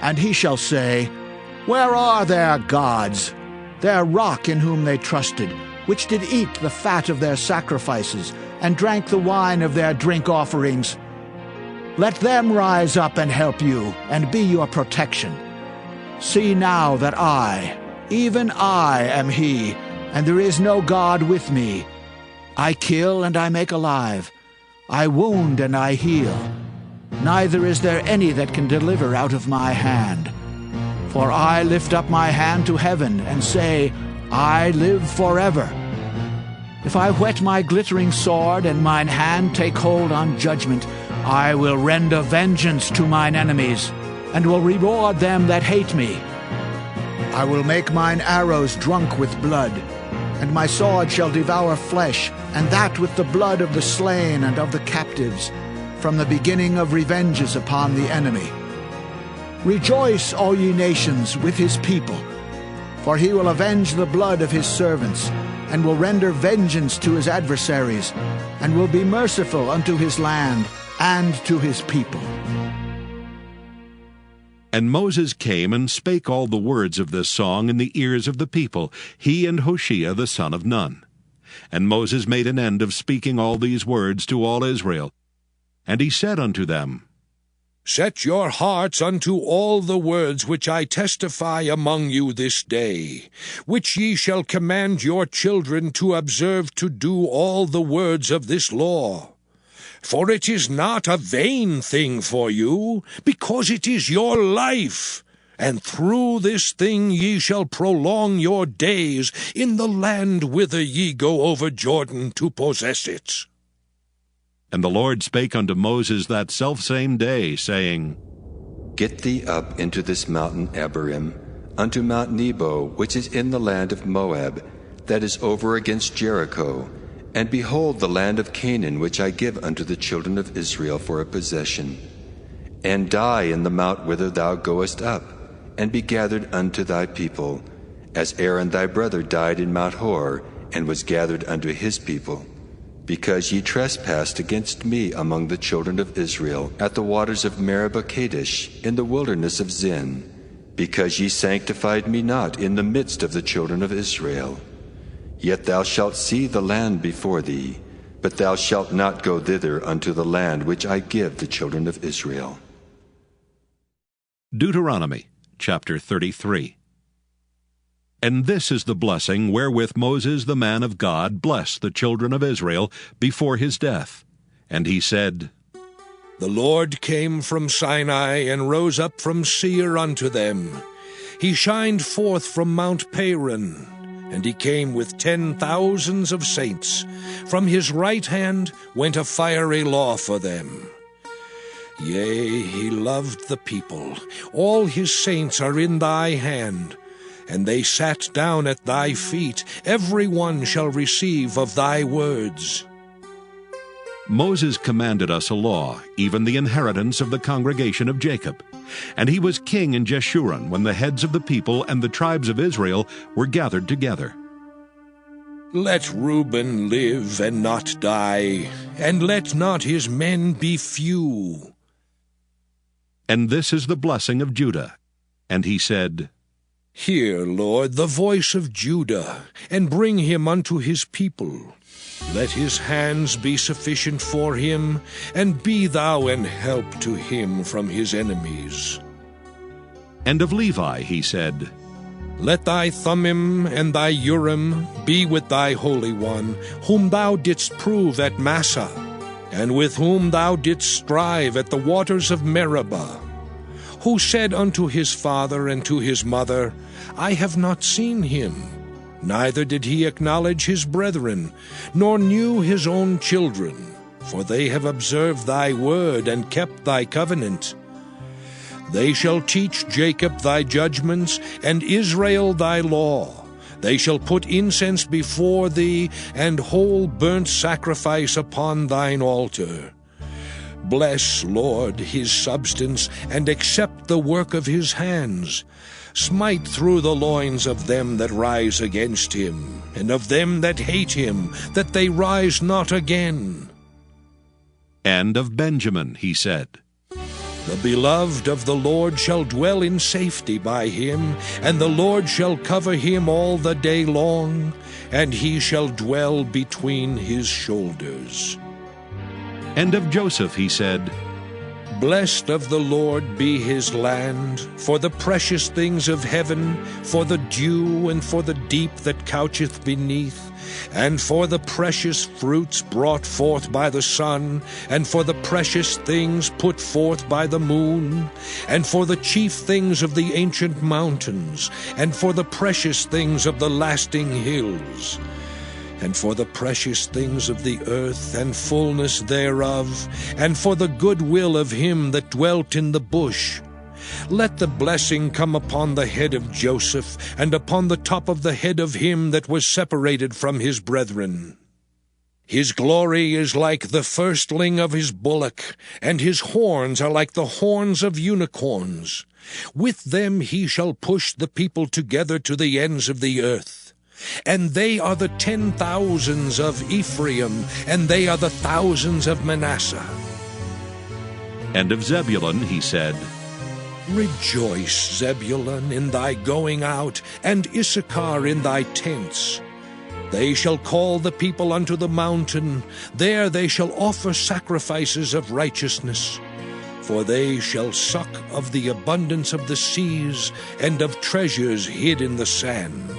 And he shall say, Where are their gods, their rock in whom they trusted, which did eat the fat of their sacrifices, and drank the wine of their drink offerings? Let them rise up and help you, and be your protection. See now that I, even I, am he, and there is no God with me. I kill and I make alive. I wound and I heal. Neither is there any that can deliver out of my hand. For I lift up my hand to heaven, and say, I live forever. If I whet my glittering sword, and mine hand take hold on judgment, I will render vengeance to mine enemies, and will reward them that hate me. I will make mine arrows drunk with blood, and my sword shall devour flesh, and that with the blood of the slain and of the captives, from the beginning of revenges upon the enemy. Rejoice, all ye nations, with his people, for he will avenge the blood of his servants, and will render vengeance to his adversaries, and will be merciful unto his land and to his people. And Moses came and spake all the words of this song in the ears of the people, he and Hoshea the son of Nun. And Moses made an end of speaking all these words to all Israel. And he said unto them, Set your hearts unto all the words which I testify among you this day, which ye shall command your children to observe to do all the words of this law. For it is not a vain thing for you, because it is your life. And through this thing ye shall prolong your days in the land whither ye go over Jordan to possess it. And the Lord spake unto Moses that selfsame day, saying, Get thee up into this mountain Abarim, unto Mount Nebo, which is in the land of Moab, that is over against Jericho, and behold the land of Canaan, which I give unto the children of Israel for a possession. And die in the mount whither thou goest up, and be gathered unto thy people, as Aaron thy brother died in Mount Hor, and was gathered unto his people. Because ye trespassed against me among the children of Israel, at the waters of Meribah Kadesh, in the wilderness of Zin, because ye sanctified me not in the midst of the children of Israel. Yet thou shalt see the land before thee, but thou shalt not go thither unto the land which I give the children of Israel. Deuteronomy chapter 33. And this is the blessing wherewith Moses the man of God blessed the children of Israel before his death. And he said, The Lord came from Sinai and rose up from Seir unto them. He shined forth from Mount Paran, and he came with 10,000s of saints. From his right hand went a fiery law for them. Yea, he loved the people. All his saints are in thy hand. And they sat down at thy feet. Every one shall receive of thy words. Moses commanded us a law, even the inheritance of the congregation of Jacob. And he was king in Jeshurun when the heads of the people and the tribes of Israel were gathered together. Let Reuben live and not die, and let not his men be few. And this is the blessing of Judah. And he said, Hear, Lord, the voice of Judah, and bring him unto his people. Let his hands be sufficient for him, and be thou an help to him from his enemies. And of Levi he said, Let thy Thummim and thy Urim be with thy Holy One, whom thou didst prove at Massah, and with whom thou didst strive at the waters of Meribah, who said unto his father and to his mother, I have not seen him. Neither did he acknowledge his brethren, nor knew his own children, for they have observed thy word and kept thy covenant. They shall teach Jacob thy judgments, and Israel thy law. They shall put incense before thee, and whole burnt sacrifice upon thine altar. Bless, Lord, his substance, and accept the work of his hands. Smite through the loins of them that rise against him, and of them that hate him, that they rise not again. And of Benjamin he said, The beloved of the Lord shall dwell in safety by him, and the Lord shall cover him all the day long, and he shall dwell between his shoulders. And of Joseph he said, Blessed of the Lord be his land, for the precious things of heaven, for the dew and for the deep that coucheth beneath, and for the precious fruits brought forth by the sun, and for the precious things put forth by the moon, and for the chief things of the ancient mountains, and for the precious things of the lasting hills, and for the precious things of the earth and fullness thereof, and for the good will of him that dwelt in the bush. Let the blessing come upon the head of Joseph, and upon the top of the head of him that was separated from his brethren. His glory is like the firstling of his bullock, and his horns are like the horns of unicorns. With them he shall push the people together to the ends of the earth. And they are the 10,000s of Ephraim, and they are the thousands of Manasseh. And of Zebulun he said, Rejoice, Zebulun, in thy going out, and Issachar in thy tents. They shall call the people unto the mountain, there they shall offer sacrifices of righteousness. For they shall suck of the abundance of the seas, and of treasures hid in the sand.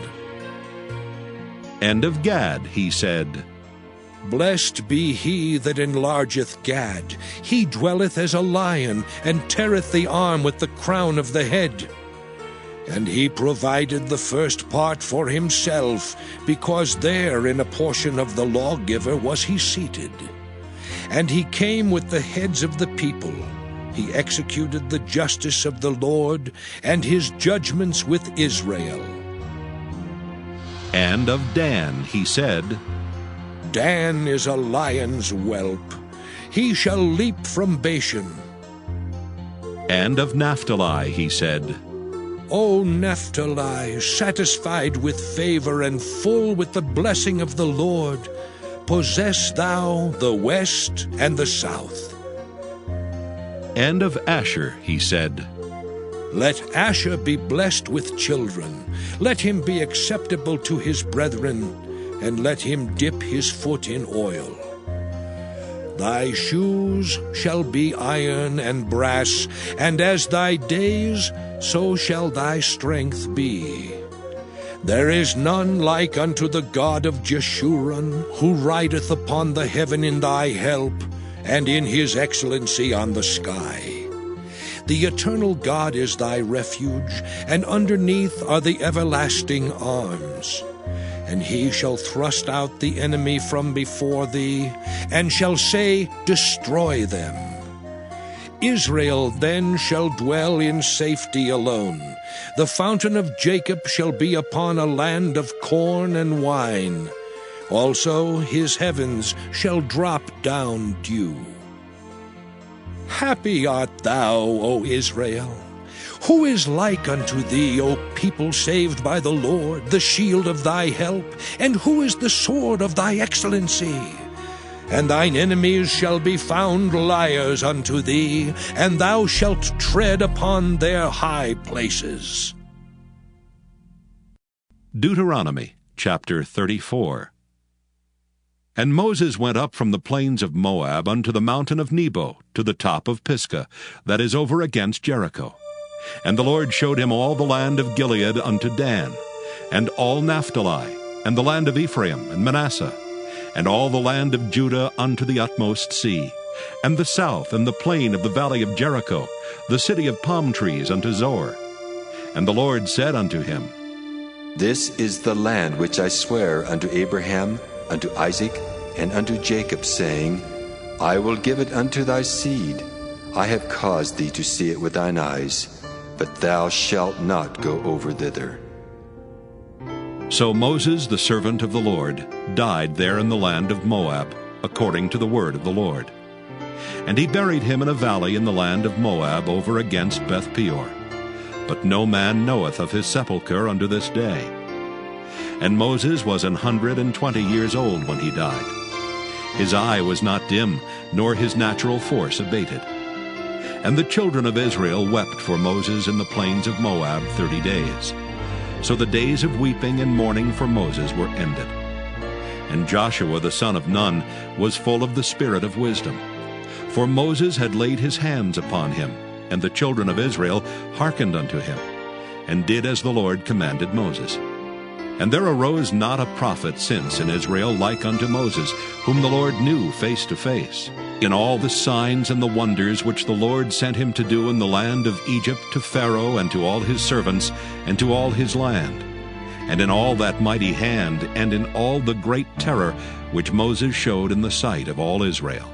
And of Gad he said, Blessed be he that enlargeth Gad. He dwelleth as a lion, and teareth the arm with the crown of the head. And he provided the first part for himself, because there in a portion of the lawgiver was he seated. And he came with the heads of the people. He executed the justice of the Lord, and his judgments with Israel. And of Dan he said, Dan is a lion's whelp. He shall leap from Bashan. And of Naphtali he said, O Naphtali, satisfied with favor and full with the blessing of the Lord, possess thou the west and the south. And of Asher he said, Let Asher be blessed with children. Let him be acceptable to his brethren, and let him dip his foot in oil. Thy shoes shall be iron and brass, and as thy days, so shall thy strength be. There is none like unto the God of Jeshurun, who rideth upon the heaven in thy help, and in his excellency on the sky. The eternal God is thy refuge, and underneath are the everlasting arms. And he shall thrust out the enemy from before thee, and shall say, Destroy them. Israel then shall dwell in safety alone. The fountain of Jacob shall be upon a land of corn and wine. Also his heavens shall drop down dew. Happy art thou, O Israel! Who is like unto thee, O people saved by the Lord, the shield of thy help? And who is the sword of thy excellency? And thine enemies shall be found liars unto thee, and thou shalt tread upon their high places. Deuteronomy chapter 34. And Moses went up from the plains of Moab unto the mountain of Nebo, to the top of Pisgah, that is over against Jericho. And the Lord showed him all the land of Gilead unto Dan, and all Naphtali, and the land of Ephraim and Manasseh, and all the land of Judah unto the utmost sea, and the south and the plain of the valley of Jericho, the city of palm trees unto Zor. And the Lord said unto him, This is the land which I swear unto Abraham, unto Isaac, and unto Jacob, saying, I will give it unto thy seed. I have caused thee to see it with thine eyes, but thou shalt not go over thither. So Moses, the servant of the Lord, died there in the land of Moab, according to the word of the Lord. And he buried him in a valley in the land of Moab over against Beth-peor. But no man knoweth of his sepulchre unto this day. And Moses was 120 years old when he died. His eye was not dim, nor his natural force abated. And the children of Israel wept for Moses in the plains of Moab 30 days. So the days of weeping and mourning for Moses were ended. And Joshua the son of Nun was full of the spirit of wisdom. For Moses had laid his hands upon him, and the children of Israel hearkened unto him, and did as the Lord commanded Moses. And there arose not a prophet since in Israel like unto Moses, whom the Lord knew face to face, in all the signs and the wonders which the Lord sent him to do in the land of Egypt to Pharaoh and to all his servants and to all his land, and in all that mighty hand and in all the great terror which Moses showed in the sight of all Israel.